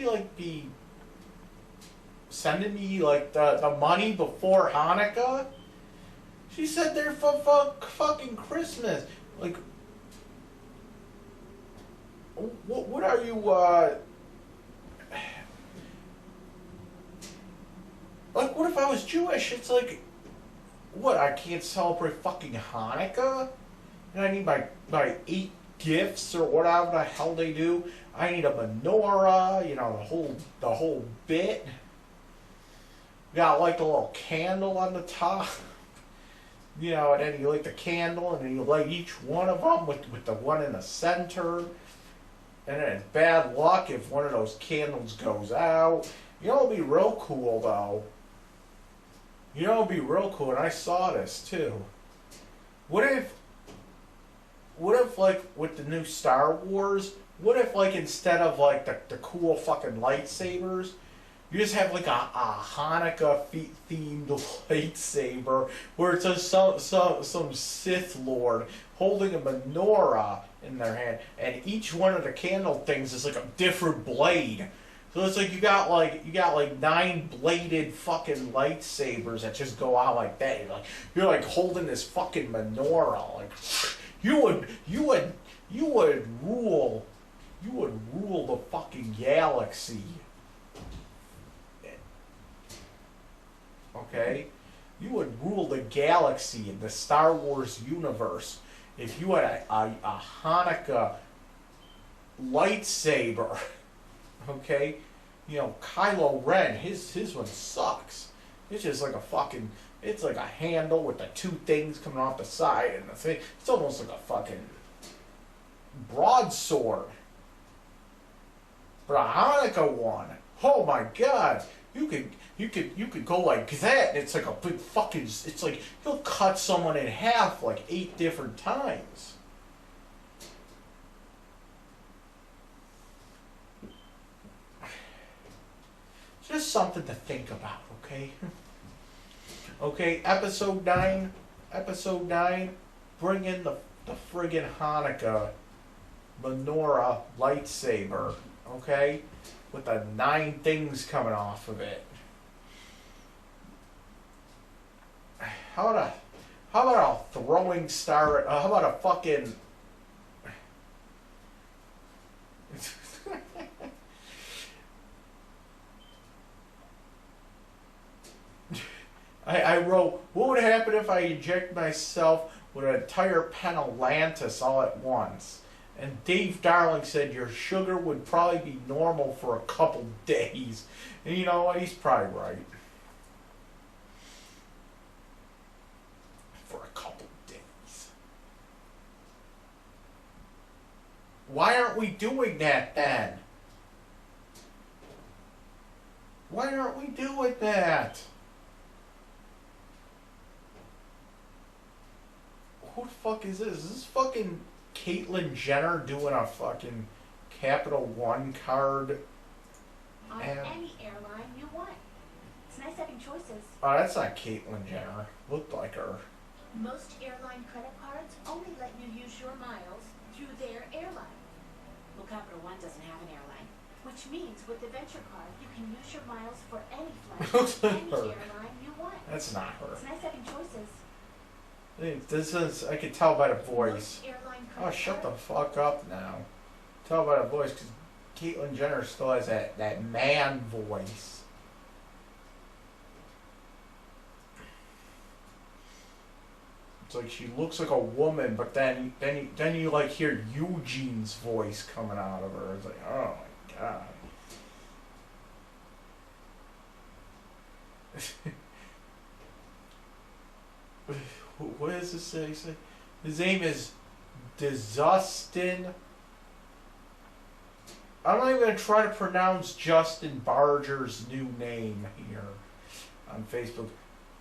like be sending me like the money before Hanukkah? She said they're for fucking Christmas. Like, what are you, like, what if I was Jewish? It's like, what, I can't celebrate fucking Hanukkah? And I need my 8 gifts or whatever the hell they do. I need a menorah, you know, the whole bit. Got like the little candle on the top. You know, and then you light the candle and then you light each one of them with the one in the center. And then it's bad luck if one of those candles goes out. You know, it'll be real cool, though. You know, it'll be real cool, and I saw this, too. What if, like, with the new Star Wars, what if, like, instead of, like, the cool fucking lightsabers, you just have, like, a Hanukkah-themed lightsaber where it's some Sith Lord holding a menorah in their hand, and each one of the candle things is like a different blade. So it's like you got like 9 bladed fucking lightsabers that just go out like that. You're like holding this fucking menorah. Like you would rule the fucking galaxy. Okay? You would rule the galaxy in the Star Wars universe if you had a Hanukkah lightsaber. Okay? You know, Kylo Ren, his one sucks. It's just like a fucking, it's like a handle with the 2 things coming off the side and the thing. It's almost like a fucking broadsword. But a Hanukkah one, oh my god, you could go like that, and it's like a big fucking, it's like you'll cut someone in half like 8 different times. Just something to think about, okay? Okay, episode 9, bring in the friggin' Hanukkah menorah lightsaber, okay? With the 9 things coming off of it. How about a throwing star? How about a fucking? I wrote, what would happen if I inject myself with an entire pen of Lantus all at once? And Dave Darling said your sugar would probably be normal for a couple days. And you know what? He's probably right. For a Why aren't we doing that then? Why aren't we doing that? Who the fuck is this? Is this fucking Caitlyn Jenner doing a fucking Capital One card? On any airline you want. It's nice having choices. Oh, that's not Caitlyn Jenner. Looked like her. Most airline credit cards only let you use your miles through their airline. Well, Capital One doesn't have an airline, which means with the Venture Card, you can use your miles for any flight, Looks like any her. airline you want. That's not her. It's nice having choices. This is, I could tell by the voice. Most airline Oh, credit shut the cards- fuck up now. Tell by the voice, because Caitlyn Jenner still has that man voice. It's like she looks like a woman, but then you like hear Eugene's voice coming out of her. It's like, oh my god. What does this say? His name is Justin. I'm not even going to try to pronounce Justin Barger's new name here on Facebook.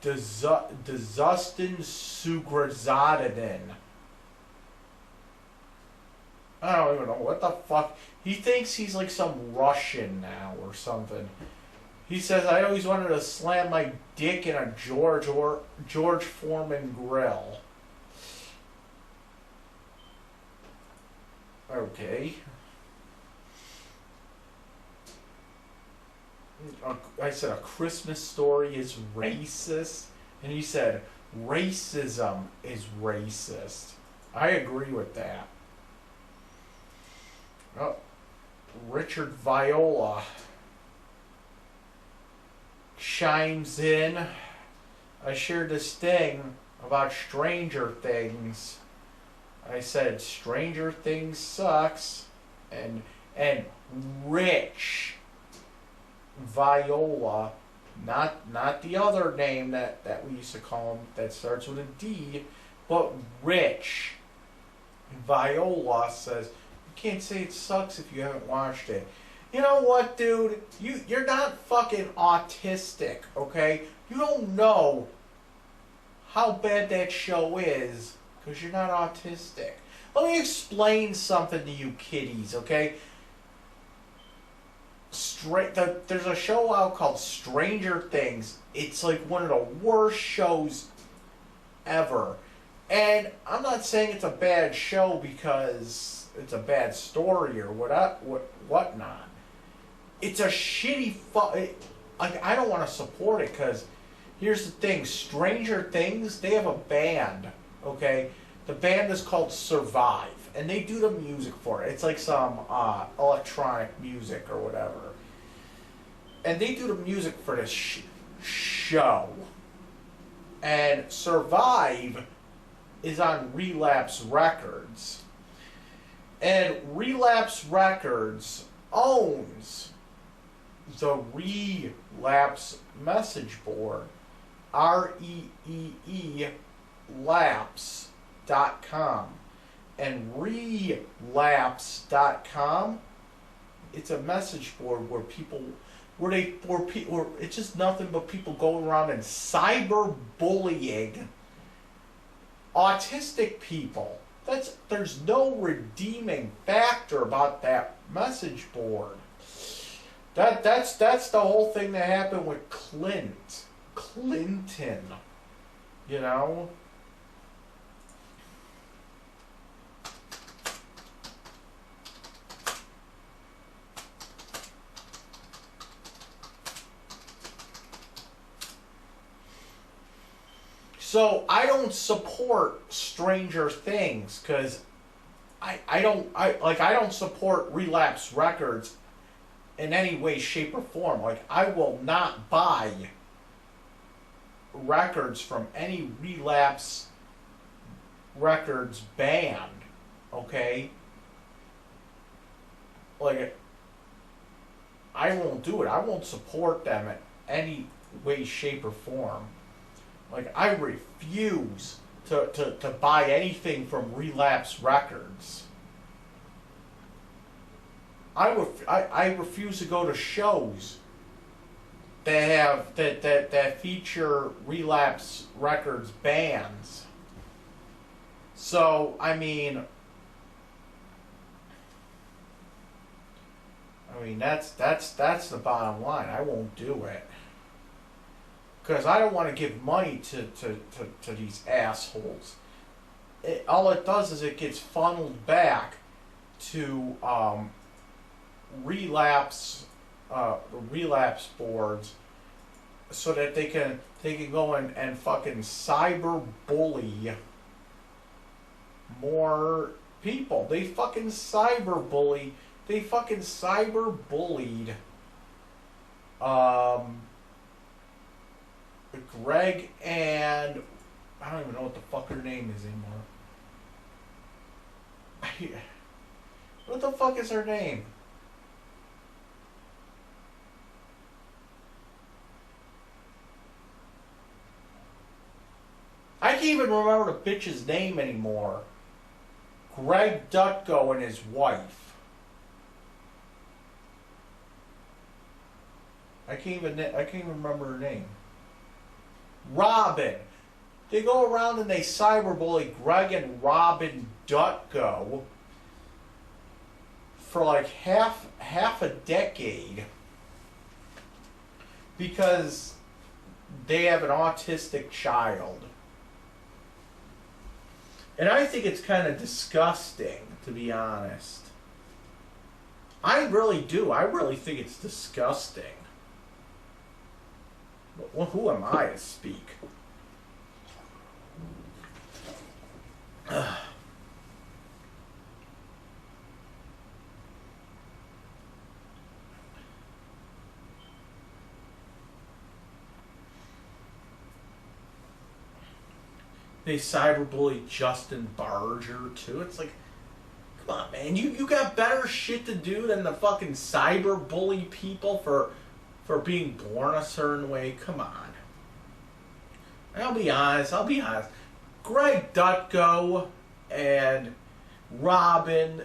Justin Sugrazadin. I don't even know what the fuck. He thinks he's like some Russian now or something. He says, I always wanted to slam my dick in a George Foreman grill. Okay. I said a Christmas Story is racist, and he said racism is racist. I agree with that. Oh, Richard Viola chimes in. I shared this thing about Stranger Things. I said Stranger Things sucks, and Rich Viola, not the other name that we used to call him that starts with a D, but Rich Viola says, you can't say it sucks if you haven't watched it. You know what, dude? You're not fucking autistic, okay? You don't know how bad that show is because you're not autistic. Let me explain something to you kiddies, okay? There's a show out called Stranger Things. It's like one of the worst shows ever. And I'm not saying it's a bad show because it's a bad story or whatnot. It's a shitty I don't want to support it because here's the thing. Stranger Things, they have a band, okay? The band is called Survive. And they do the music for it. It's like some electronic music or whatever. And they do the music for this show. And Survive is on Relapse Records. And Relapse Records owns the Relapse message board. REEE Lapse.com. And relapse.com, it's a message board where it's just nothing but people going around and cyberbullying autistic people. There's no redeeming factor about that message board. That's the whole thing that happened with Clinton, you know. So I don't support Stranger Things because I don't support Relapse Records in any way, shape, or form. Like, I will not buy records from any Relapse Records band, okay? Like, I won't do it. I won't support them in any way, shape, or form. Like, I refuse to buy anything from Relapse Records. I refuse to go to shows that feature relapse records bands. So I mean that's the bottom line. I won't do it because I don't want to give money to these assholes. All it does is it gets funneled back to relapse boards so that they can go and fucking cyber bully more people. They fucking cyber bullied Greg and I don't even know what the fuck her name is anymore. What the fuck is her name? I can't even remember the bitch's name anymore. Greg Dutko and his wife. I can't even remember her name. Robin. They go around and they cyberbully Greg and Robin Dutko for like half a decade because they have an autistic child. And I think it's kind of disgusting, to be honest. I really do. I really think it's disgusting. Well, who am I to speak? They cyberbully Justin Barger too. It's like, come on, man, you got better shit to do than to fucking cyberbully people for being born a certain way. Come on. I'll be honest. Greg Dutko and Robin,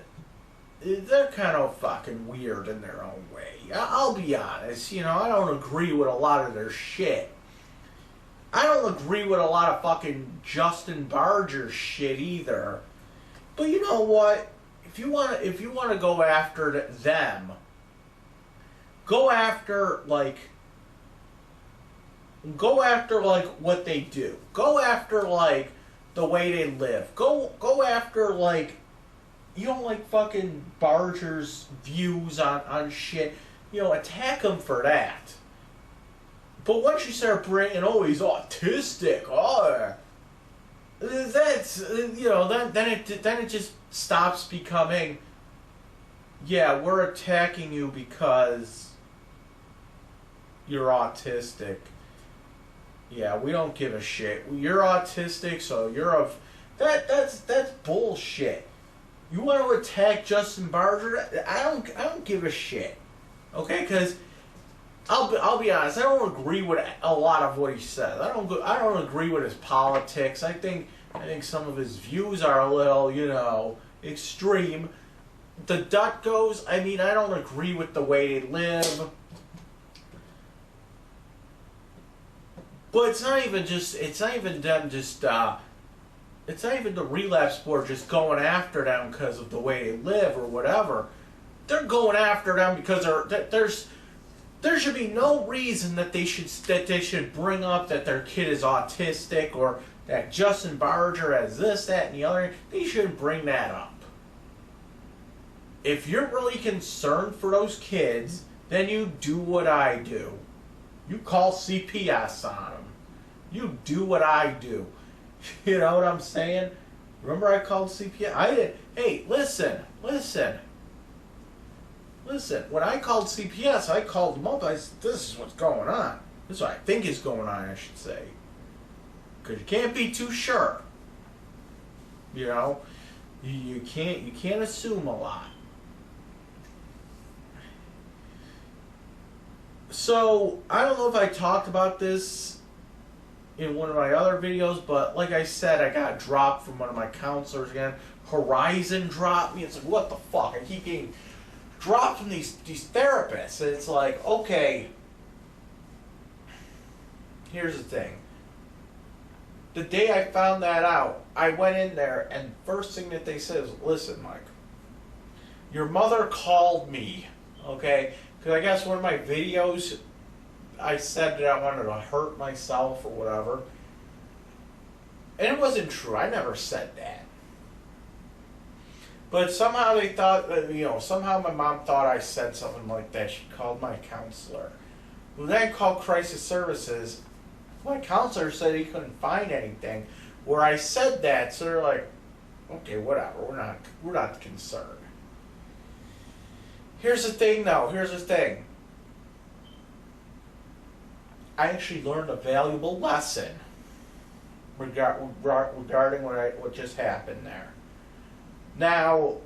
they're kind of fucking weird in their own way. I'll be honest. You know, I don't agree with a lot of their shit. I don't agree with a lot of fucking Justin Barger shit either. But you know what? If you want to go after them, go after like what they do. Go after like the way they live. Go after like, you don't like fucking Barger's views on shit. You know, attack him for that. But once you start bringing, oh, he's autistic, that's, you know, then it just stops becoming, yeah, we're attacking you because you're autistic. Yeah, we don't give a shit. You're autistic, so you're that's bullshit. You want to attack Justin Barger? I don't give a shit. Okay, because I'll be honest. I don't agree with a lot of what he says. I don't agree with his politics. I think some of his views are a little, you know, extreme. The Dutgos, I mean, I don't agree with the way they live. But it's not even the relapse board just going after them because of the way they live or whatever. They're going after them because there should be no reason that they should bring up that their kid is autistic or that Justin Barger has this, that, and the other. They shouldn't bring that up. If you're really concerned for those kids, then you do what I do. You call CPS on them. You do what I do. You know what I'm saying? Remember I called CPS? I did. Hey, listen. When I called CPS, I called them up. I said, this is what's going on. This is what I think is going on, I should say. Because you can't be too sure. You know? You can't assume a lot. So, I don't know if I talked about this in one of my other videos, but like I said, I got dropped from one of my counselors again. Horizon dropped me. It's like, what the fuck? I keep getting drop from these therapists. And it's like, okay, here's the thing. The day I found that out, I went in there, and first thing that they said is, listen, Mike, your mother called me, okay? Because I guess one of my videos, I said that I wanted to hurt myself or whatever. And it wasn't true. I never said that. But somehow they thought, somehow my mom thought I said something like that. She called my counselor, who then called crisis services. My counselor said he couldn't find anything where I said that. So they're like, okay, whatever. We're not concerned. Here's the thing, though. Here's the thing. I actually learned a valuable lesson regarding what just happened there. Now,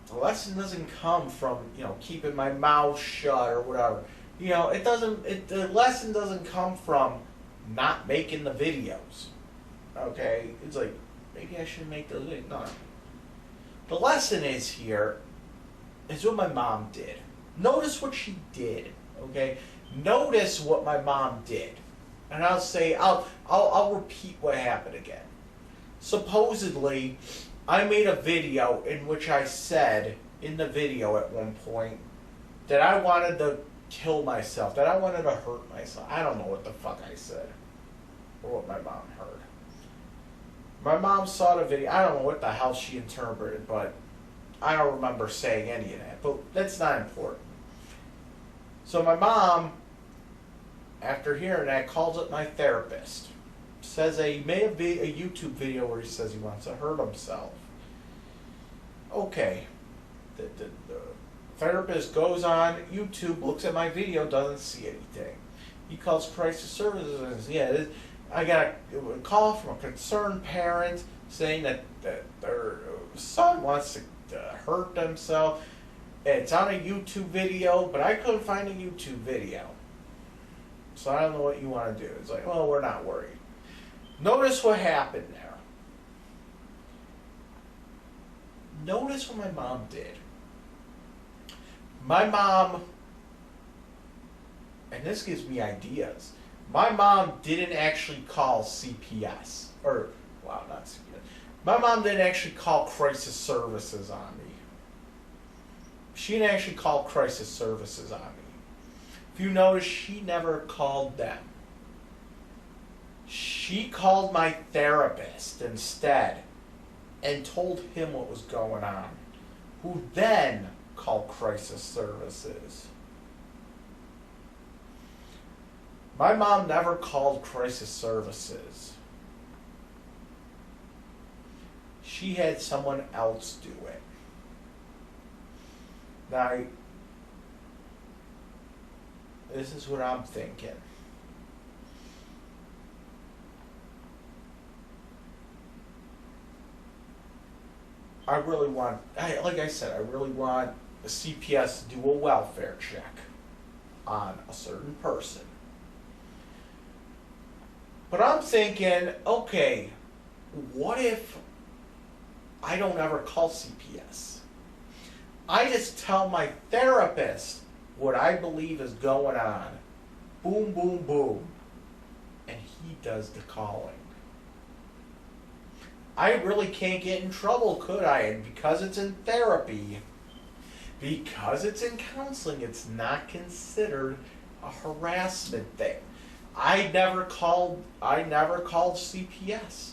the lesson doesn't come from, keeping my mouth shut or whatever. The lesson doesn't come from not making the videos. Okay? It's like, maybe I should make those videos. No. The lesson is what my mom did. Notice what she did. Okay? Notice what my mom did. And I'll repeat what happened again. Supposedly, I made a video in which I said in the video at one point that I wanted to kill myself, that I wanted to hurt myself. I don't know what the fuck I said or what my mom heard. My mom saw the video. I don't know what the hell she interpreted, but I don't remember saying any of that. But that's not important. So my mom, after hearing that, calls up my therapist. Says he made a YouTube video where he says he wants to hurt himself. Okay. The therapist goes on YouTube, looks at my video, doesn't see anything. He calls crisis services and says, I got a call from a concerned parent saying that their son wants to hurt themselves. It's on a YouTube video, but I couldn't find a YouTube video. So I don't know what you want to do. It's like, well, we're not worried. Notice what happened there. Notice what my mom did. My mom, and this gives me ideas, my mom didn't actually call CPS. Not CPS. My mom didn't actually call crisis services on me. She didn't actually call crisis services on me. If you notice, she never called them. She called my therapist instead and told him what was going on, who then called crisis services. My mom never called crisis services. She had someone else do it. Now, this is what I'm thinking. I really want the CPS to do a welfare check on a certain person. But I'm thinking, okay, what if I don't ever call CPS? I just tell my therapist what I believe is going on. Boom, boom, boom. And he does the calling. I really can't get in trouble, could I? And because it's in therapy, because it's in counseling, it's not considered a harassment thing. I never called CPS.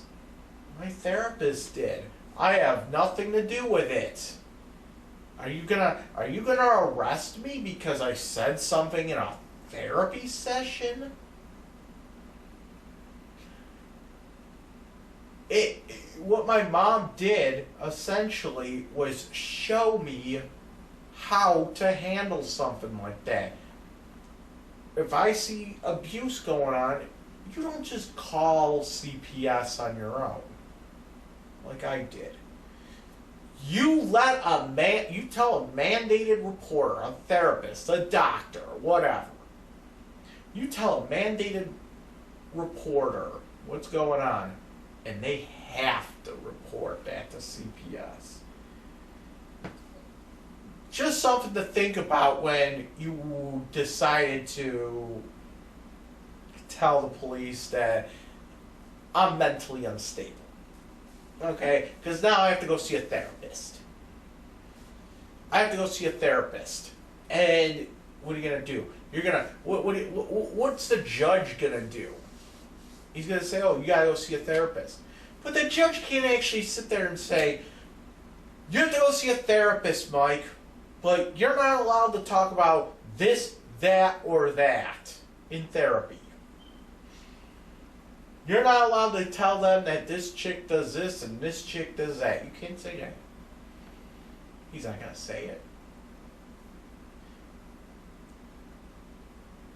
My therapist did. I have nothing to do with it. Are you gonna arrest me because I said something in a therapy session? What my mom did essentially was show me how to handle something like that. If I see abuse going on, you don't just call CPS on your own, like I did. You tell a mandated reporter, a therapist, a doctor, whatever. You tell a mandated reporter what's going on, and they have to report that to CPS. just something to think about when you decided to tell the police that I'm mentally unstable. Okay? Because now I have to go see a therapist. And what are you going to do? You're going to... What's the judge going to do? He's going to say, oh, you got to go see a therapist. But the judge can't actually sit there and say, you have to go see a therapist, Mike, but you're not allowed to talk about this, that, or that in therapy. You're not allowed to tell them that this chick does this and this chick does that. You can't say that. He's not going to say it.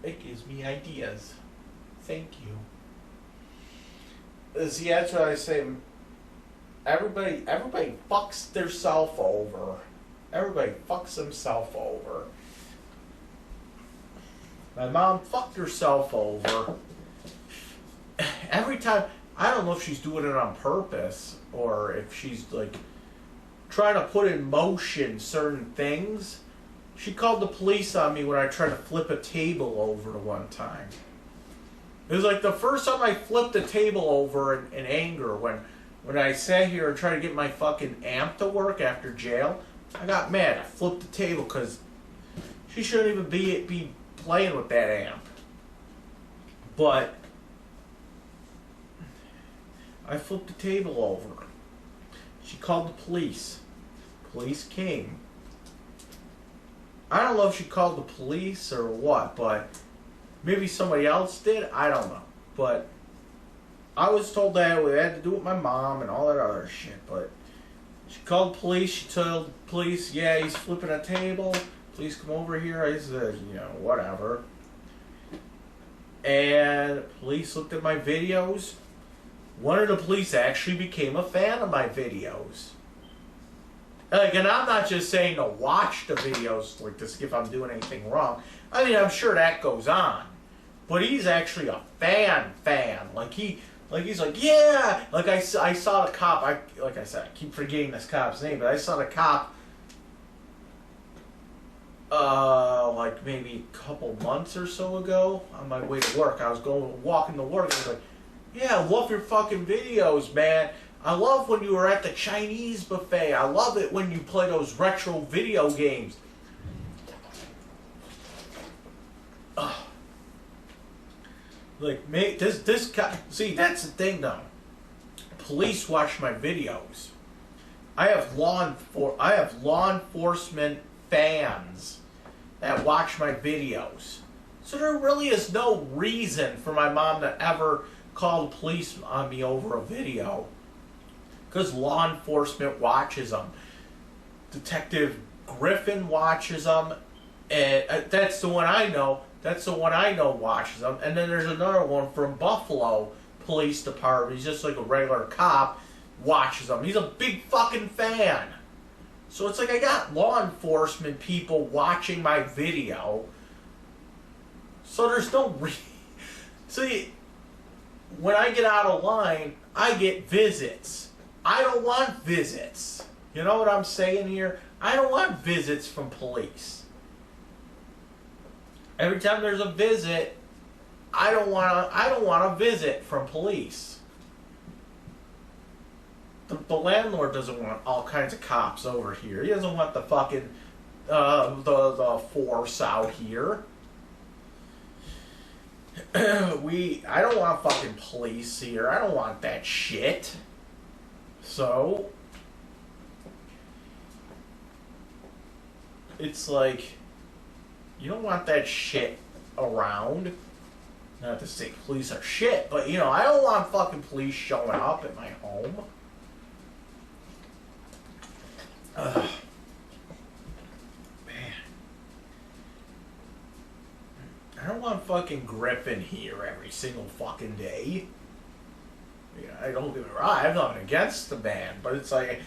It gives me ideas. Thank you. See, that's what I say. Everybody fucks theirself over. Everybody fucks themselves over. My mom fucked herself over. Every time, I don't know if she's doing it on purpose or if she's like trying to put in motion certain things. She called the police on me when I tried to flip a table over one time. It was like the first time I flipped a table over in anger when I sat here and tried to get my fucking amp to work after jail. I got mad. I flipped the table because she shouldn't even be playing with that amp. But I flipped the table over. She called the police. Police came. I don't know if she called the police or what, but maybe somebody else did. I don't know. But I was told that we had to do it with my mom and all that other shit. But she called the police. She told the police, yeah, he's flipping a table. Please come over here. I said, whatever. And police looked at my videos. One of the police actually became a fan of my videos. And I'm not just saying to watch the videos like to see if I'm doing anything wrong. I mean, I'm sure that goes on. But he's actually a fan. He's like, yeah. Like I saw the cop. Like I said, I keep forgetting this cop's name, but I saw the cop. Like maybe a couple months or so ago, on my way to work. I was walking to work. I was like, yeah, I love your fucking videos, man. I love when you were at the Chinese buffet. I love it when you play those retro video games. Like, mate, this guy. See, that's the thing, though. Police watch my videos. I have law enforcement fans that watch my videos. So there really is no reason for my mom to ever call the police on me over a video. Because law enforcement watches them. Detective Griffin watches them. And that's the one I know. That's the one I know watches them. And then there's another one from Buffalo Police Department. He's just like a regular cop. Watches them. He's a big fucking fan. So it's like I got law enforcement people watching my video. So there's no reason. See, when I get out of line, I get visits. I don't want visits. You know what I'm saying here? I don't want visits from police. Every time there's a visit, I don't want a visit from police. The landlord doesn't want all kinds of cops over here. He doesn't want the fucking the force out here. I don't want fucking police here. I don't want that shit. So it's like you don't want that shit around. Not to say police are shit, but I don't want fucking police showing up at my home. Ugh. Man. I don't want fucking Griffin here every single fucking day. I don't get me wrong, I have nothing against the man, but it's like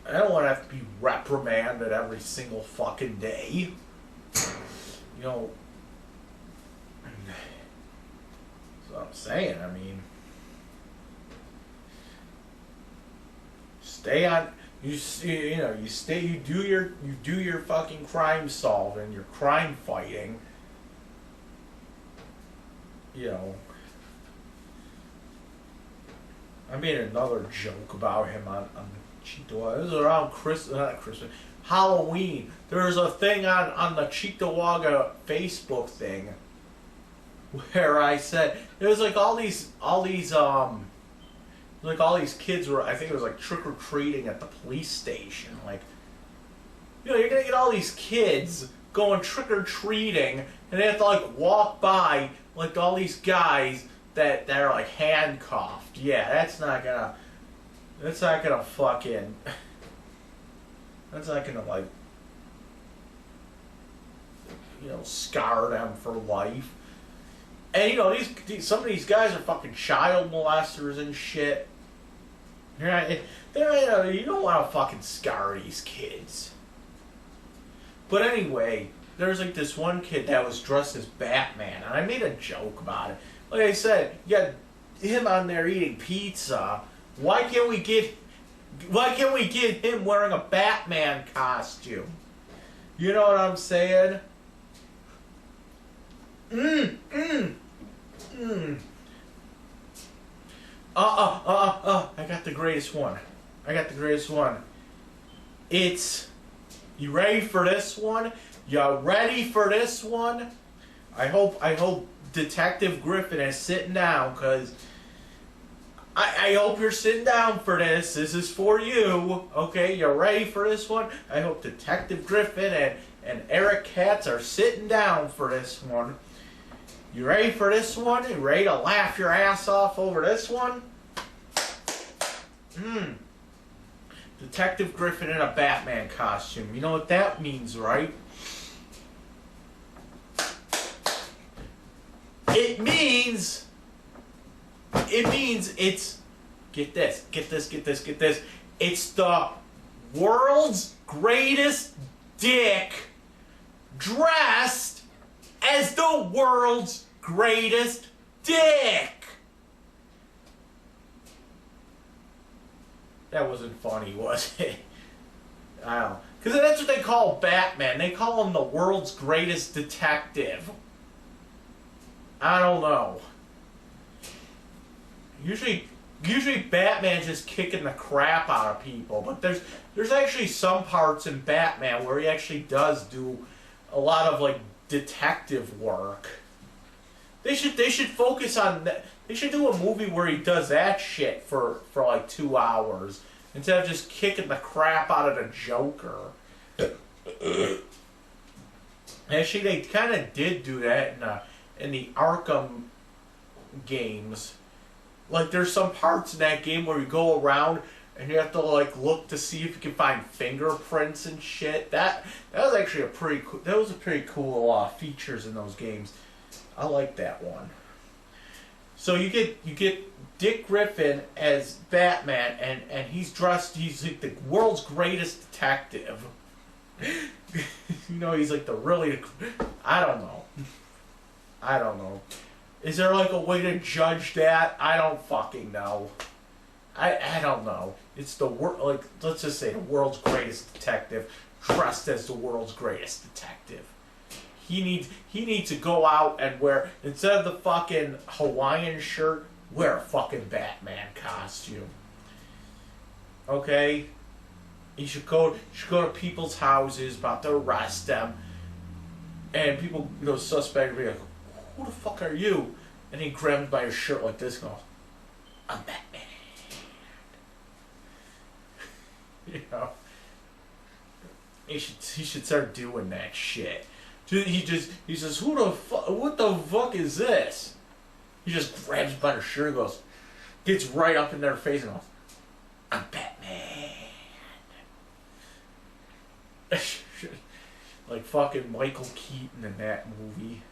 I don't want to have to be reprimanded every single fucking day. That's what I'm saying. I mean, stay on. you do your fucking crime solving, your crime fighting. You know, I made another joke about him on Cheetah. It was around not Christmas, Halloween. There was a thing on the Cheetah Facebook thing where I said it was like all these kids were, I think it was like trick or treating at the police station. Like, you're gonna get all these kids going trick or treating, and they have to like walk by like all these guys that are like handcuffed. Yeah, that's not gonna like, scar them for life. And some of these guys are fucking child molesters and shit. You don't want to fucking scar these kids. But anyway, there's like this one kid that was dressed as Batman, and I made a joke about it. Like I said, you got him on there eating pizza. Why can't we get him wearing a Batman costume? You know what I'm saying? I got the greatest one. You ready for this one? You ready for this one? I hope Detective Griffin is sitting down, because I hope you're sitting down for this. This is for you. Okay, you ready for this one? I hope Detective Griffin and Eric Katz are sitting down for this one. You ready for this one? You ready to laugh your ass off over this one? Detective Griffin in a Batman costume. You know what that means, right? It means it's, get this. It's the world's greatest dick dressed as the world's greatest dick. That wasn't funny, was it? I don't know. Because that's what they call Batman. They call him the world's greatest detective. I don't know. Usually Batman's just kicking the crap out of people. But there's actually some parts in Batman where he actually does do a lot of, like, detective work. They should focus on that. They should do a movie where he does that shit for like 2 hours instead of just kicking the crap out of the Joker. Actually, they kind of did do that in the Arkham games. Like, there's some parts in that game where you go around and you have to like look to see if you can find fingerprints and shit. That was actually a pretty cool features in those games. I like that one. So you get Dick Griffin as Batman, and he's like the world's greatest detective. He's like I don't know. Is there like a way to judge that? I don't fucking know. I don't know. It's let's just say the world's greatest detective dressed as the world's greatest detective. He needs to go out and wear, instead of the fucking Hawaiian shirt, wear a fucking Batman costume. Okay? He should go to people's houses, about to arrest them, and people, suspect, be like, who the fuck are you? And he grabs by his shirt like this and goes, I'm Batman. He should start doing that shit. He says, what the fuck is this? He just grabs by their shirt and goes, gets right up in their face and goes, I'm Batman. Like fucking Michael Keaton in that movie.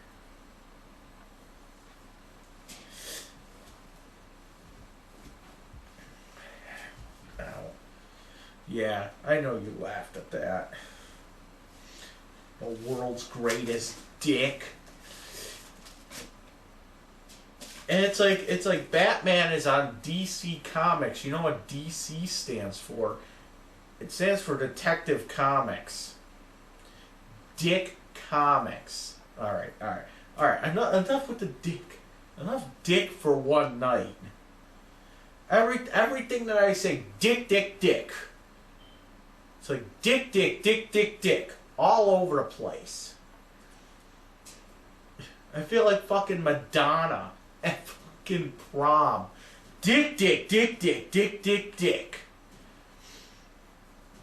Ow. Yeah, I know you laughed at that. The world's greatest dick. And it's like Batman is on DC Comics. You know what DC stands for? It stands for Detective Comics. Dick Comics. Alright. Enough with the dick. Enough dick for one night. Everything that I say, dick. It's like dick. All over the place. I feel like fucking Madonna at fucking prom. Dick.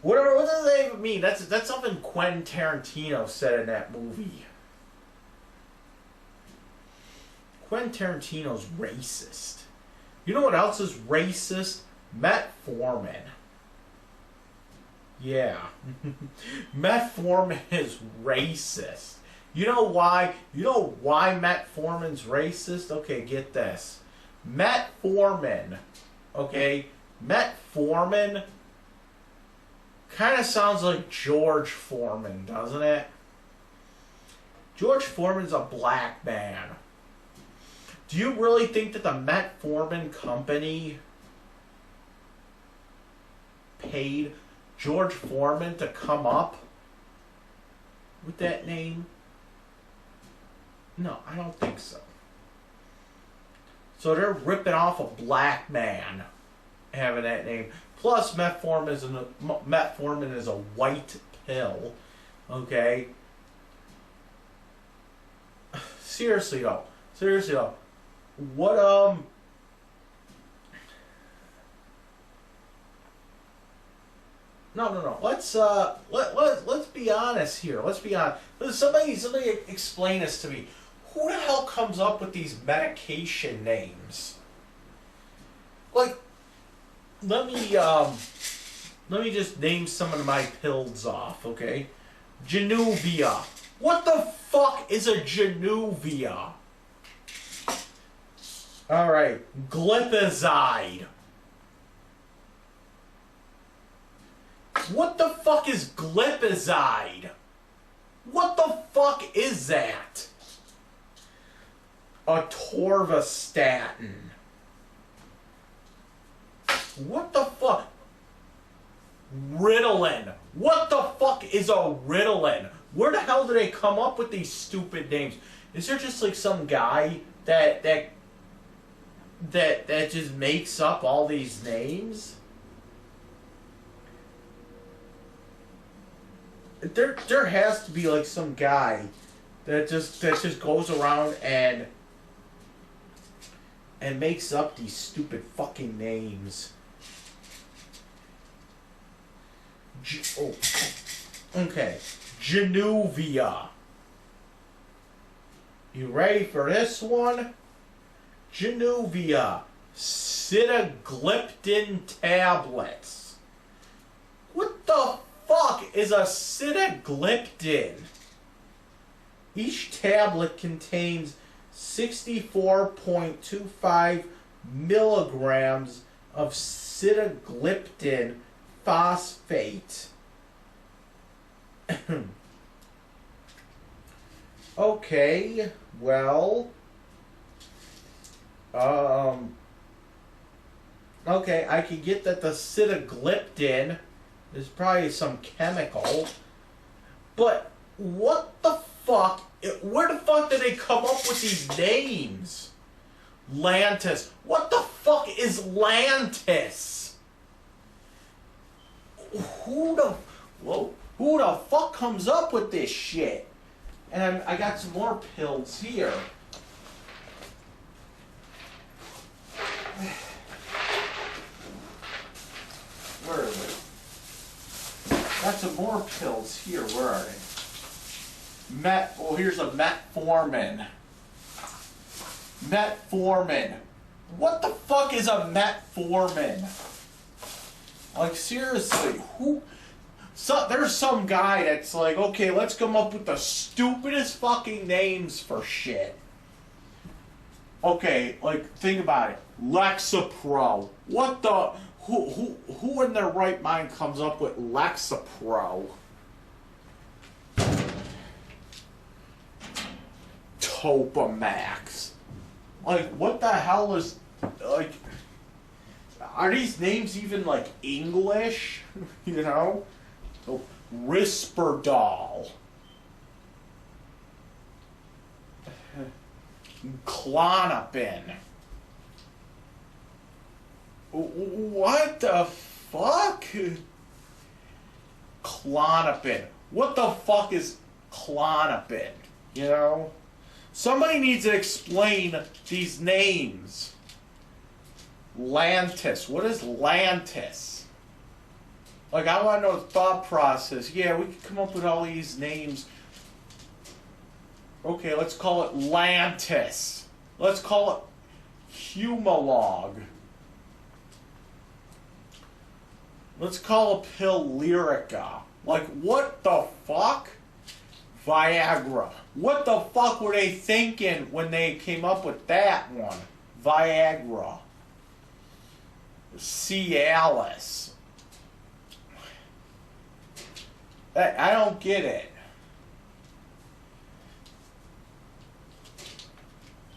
What does that even mean? That's something Quentin Tarantino said in that movie. Quentin Tarantino's racist. You know what else is racist? Metformin. Yeah. Metformin is racist. You know why? You know why metformin's racist? Okay, get this. Metformin. Okay? Metformin kind of sounds like George Foreman, doesn't it? George Foreman's a black man. Do you really think that the Metformin company paid George Foreman to come up with that name? No, I don't think so. So they're ripping off a black man having that name. Plus, metformin is a white pill. Okay? Seriously though. What No. Let's be honest here. Let's be honest. Somebody explain this to me. Who the hell comes up with these medication names? Like, let me just name some of my pills off, okay? Januvia. What the fuck is a Januvia? Alright, glipizide. What the fuck is glipizide? What the fuck is that? Atorvastatin. What the fuck? Ritalin. What the fuck is a Ritalin? Where the hell do they come up with these stupid names? Is there just like some guy that just makes up all these names? There has to be like some guy that just goes around and makes up these stupid fucking names. Okay. Januvia. You ready for this one? Januvia. Sitagliptin tablets. What the fuck is a sitagliptin? Each tablet contains 64.25 milligrams of sitagliptin phosphate. Okay, well, okay, I can get that the sitagliptin is probably some chemical, but what the fuck? Where the fuck did they come up with these names? Lantus. What the fuck is Lantus? Who the fuck comes up with this shit? And I got some more pills here. Where are they? Got some more pills here. Where are they? Here's a metformin. Metformin. What the fuck is a metformin? Like, seriously, there's some guy that's like, okay, let's come up with the stupidest fucking names for shit. Okay, like, think about it. Lexapro. What the... Who in their right mind comes up with Lexapro? Topamax. Like, what the hell is... Like... Are these names even like English? You know? So, Risperdal. Clonopin. What the fuck? Clonopin. What the fuck is Clonopin? You know? Somebody needs to explain these names. Lantis. What is Lantis? Like, I want to know the thought process. Yeah, we could come up with all these names. Okay, let's call it Lantis. Let's call it Humalog. Let's call a pill Lyrica. Like, what the fuck? Viagra. What the fuck were they thinking when they came up with that one? Viagra. Cialis. I don't get it.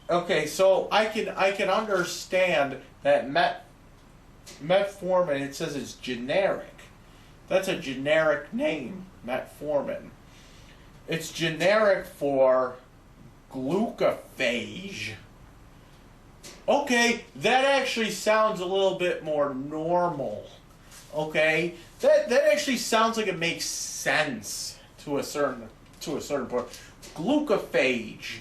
Okay, so I can understand that metformin, it says it's generic. That's a generic name, metformin. It's generic for glucophage. Okay, that actually sounds a little bit more normal. Okay, that actually sounds like it makes sense to a certain point. Glucophage.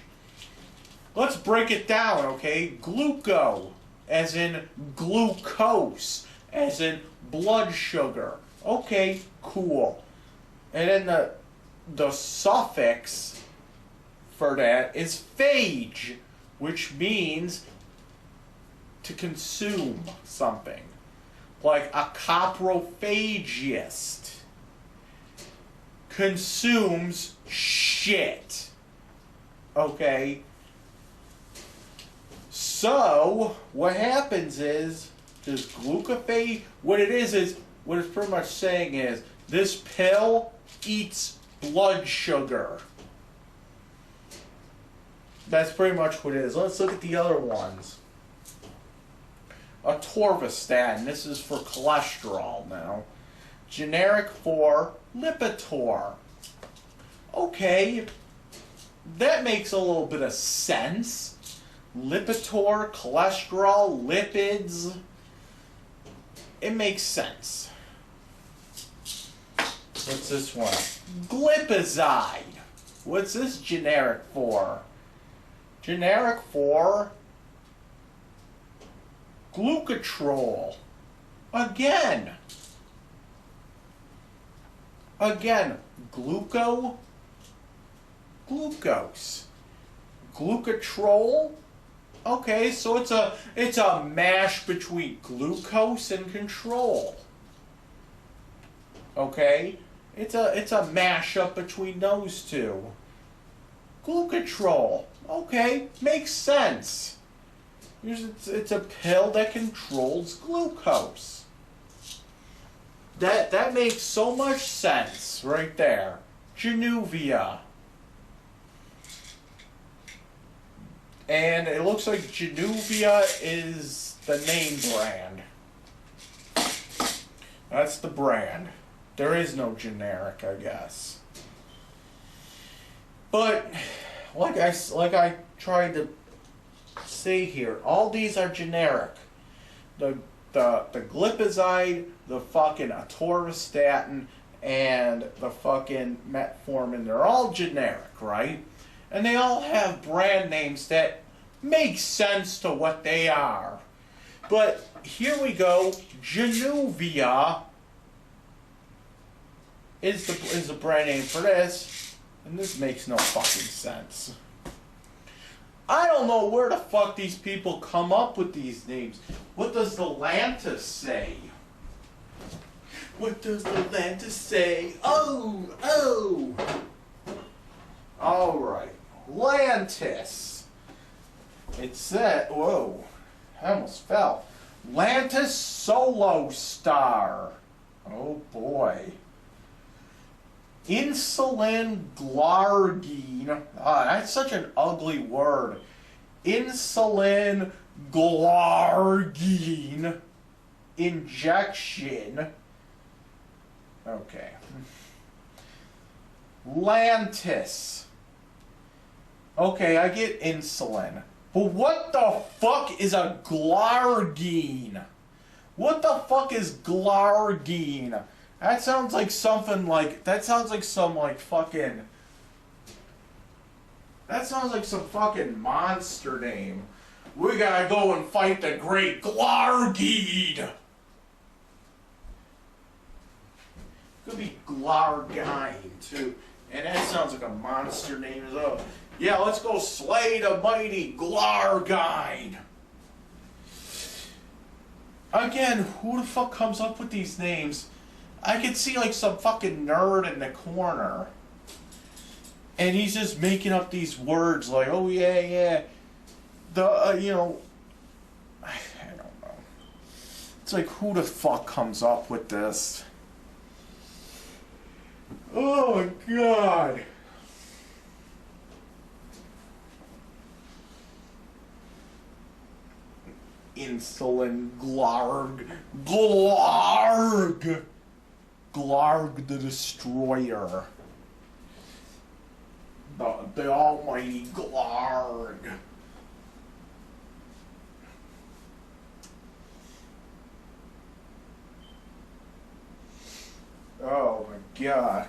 Let's break it down, okay? Gluco, as in glucose, as in blood sugar. Okay, cool. And then the suffix for that is phage, which means to consume something. Like a coprophagist consumes shit. Okay? So, what happens is, this glucophage, what it's pretty much saying is, this pill eats blood sugar. That's pretty much what it is. Let's look at the other ones. Atorvastatin, this is for cholesterol now. Generic for Lipitor. Okay, that makes a little bit of sense. Lipitor, cholesterol, lipids. It makes sense. What's this one? Glipizide. What's this generic for? Generic for glucotrol. Again, glucose. Glucotrol. Okay, so it's a mash between glucose and control. Okay, it's a mash up between those two. Glucotrol. Okay, makes sense. It's a pill that controls glucose. That makes so much sense right there. Januvia. And it looks like Januvia is the name brand. That's the brand. There is no generic, I guess. But like I tried to say here, all these are generic. The glipizide, the fucking atorvastatin, and the fucking metformin, they're all generic, right? And they all have brand names that make sense to what they are. But here we go, Januvia is the brand name for this, and this makes no fucking sense. I don't know where the fuck these people come up with these names. What does the Lantis say? What does the Lantis say? Oh! Alright. Lantis. It said, whoa, I almost fell. Lantis Solo Star. Oh boy. Insulin glargine. That's such an ugly word. Insulin glargine injection. Okay. Lantis. Okay, I get insulin. But what the fuck is a glargine? What the fuck is glargine? That sounds like something like... That sounds like some fucking... That sounds like some fucking monster name. We gotta go and fight the great Glargine. Could be Glargine too. And that sounds like a monster name as well. Yeah, let's go slay the mighty Glargine. Again, who the fuck comes up with these names? I could see like some fucking nerd in the corner. And he's just making up these words like, oh yeah. The, you know, I don't know. It's like, who the fuck comes up with this? Oh my god. Insulin Glarg. Glarg the Destroyer. The almighty Glarg. Oh my god.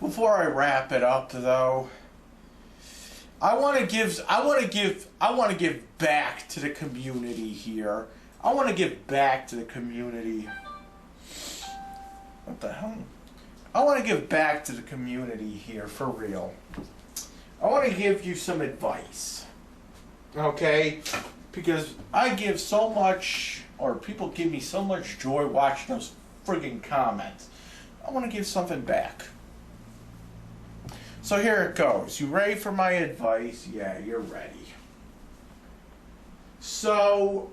Before I wrap it up though, I want to give back to the community here. I want to give back to the community. What the hell? I want to give back to the community here, for real. I want to give you some advice. Okay? Because I give so much, or people give me so much joy watching those friggin' comments. I want to give something back. So here it goes. You ready for my advice? Yeah, you're ready. So,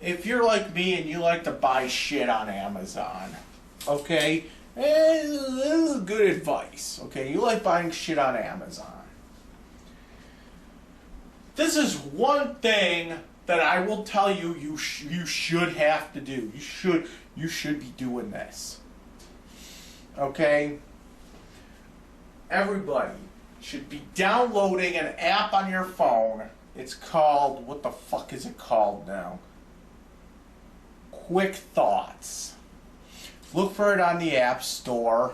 if you're like me and you like to buy shit on Amazon, okay, this is good advice, okay? You like buying shit on Amazon. This is one thing that I will tell you you should have to do. You should be doing this, okay? Everybody should be downloading an app on your phone. It's called, what the fuck is it called now? Quick Thoughts. Look for it on the App Store.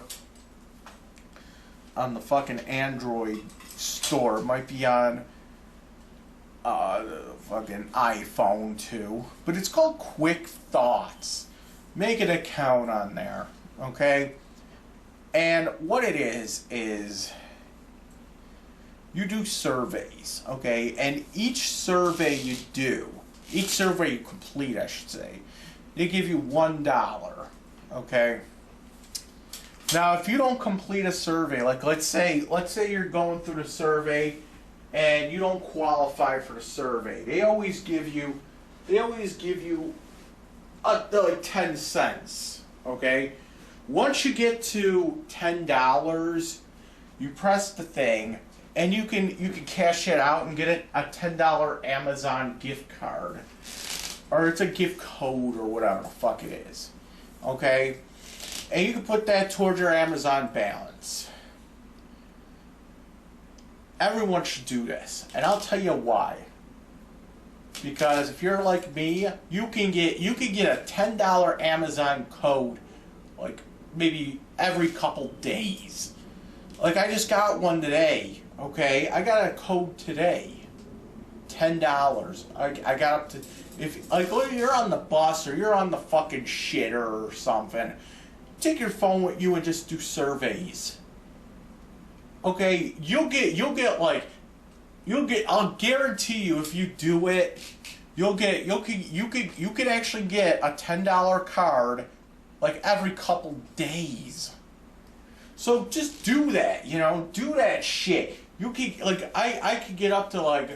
On the fucking Android store. It might be on the fucking iPhone too. But it's called Quick Thoughts. Make an account on there. Okay? And what it is you do surveys, okay? And each survey you complete, I should say, they give you $1, okay? Now, if you don't complete a survey, like let's say you're going through the survey and you don't qualify for the survey, they always give you like 10 cents, okay? Once you get to $10, you press the thing, and you can cash it out and get a $10 Amazon gift card, or it's a gift code or whatever the fuck it is, okay? And you can put that towards your Amazon balance. Everyone should do this, and I'll tell you why. Because if you're like me, you can get a $10 Amazon code, like maybe every couple days. Like I just got one today, okay? I got a code today. $10. I got up to, if like you're on the bus or you're on the fucking shitter or something, take your phone with you and just do surveys. Okay, I'll guarantee you if you do it, you could actually get a $10 card like every couple days. So just do that, you know, do that shit. You could, like, I could get up to like,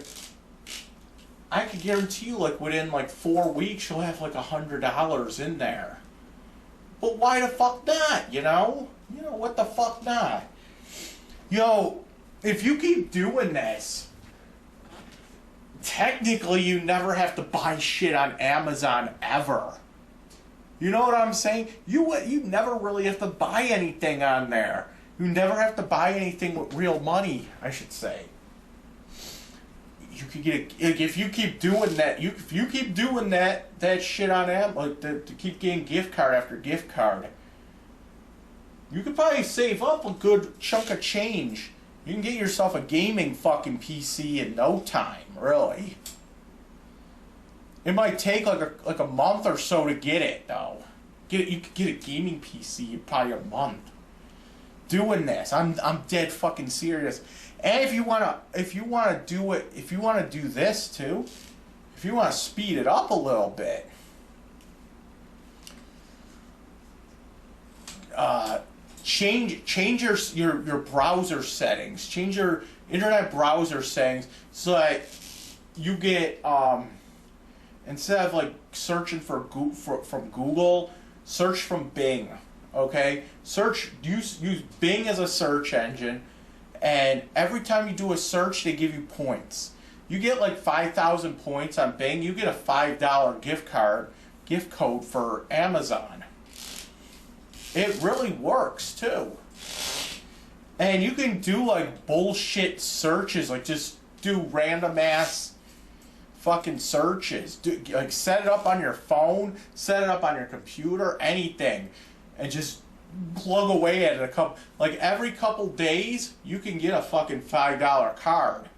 I could guarantee you like within like 4 weeks you'll have like $100 in there. But why the fuck not, you know? You know, what the fuck not? Yo, if you keep doing this, technically you never have to buy shit on Amazon ever. You know what I'm saying? You never really have to buy anything on there. You never have to buy anything with real money, I should say. You could get if you keep doing that. If you keep doing that shit on Amazon, to keep getting gift card after gift card, you could probably save up a good chunk of change. You can get yourself a gaming fucking PC in no time, really. It might take like a month or so to get it though. You could get a gaming PC in probably a month. Doing this, I'm dead fucking serious. And if you wanna do it, if you wanna do this too, if you wanna speed it up a little bit, change your browser settings. Change your internet browser settings so that you get instead of like searching from Google, search from Bing. Okay, use Bing as a search engine, and every time you do a search, they give you points. You get like 5,000 points on Bing. You get a $5 gift code for Amazon. It really works too. And you can do like bullshit searches, like just do random ass fucking searches. Like set it up on your phone, set it up on your computer, anything, and just plug away at it like every couple days you can get a fucking $5 card.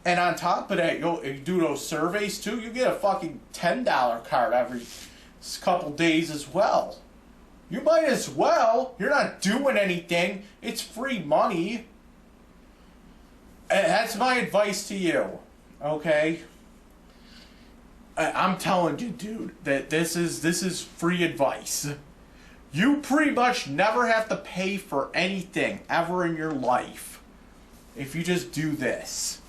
And on top of that, if you do those surveys too, you get a fucking $10 card every couple days as well. You might as well. You're not doing anything. It's free money. And that's my advice to you. Okay? I'm telling you, dude, that this is free advice. You pretty much never have to pay for anything ever in your life if you just do this.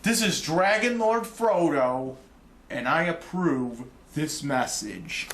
This is Dragonlordfrodo, and I approve this message.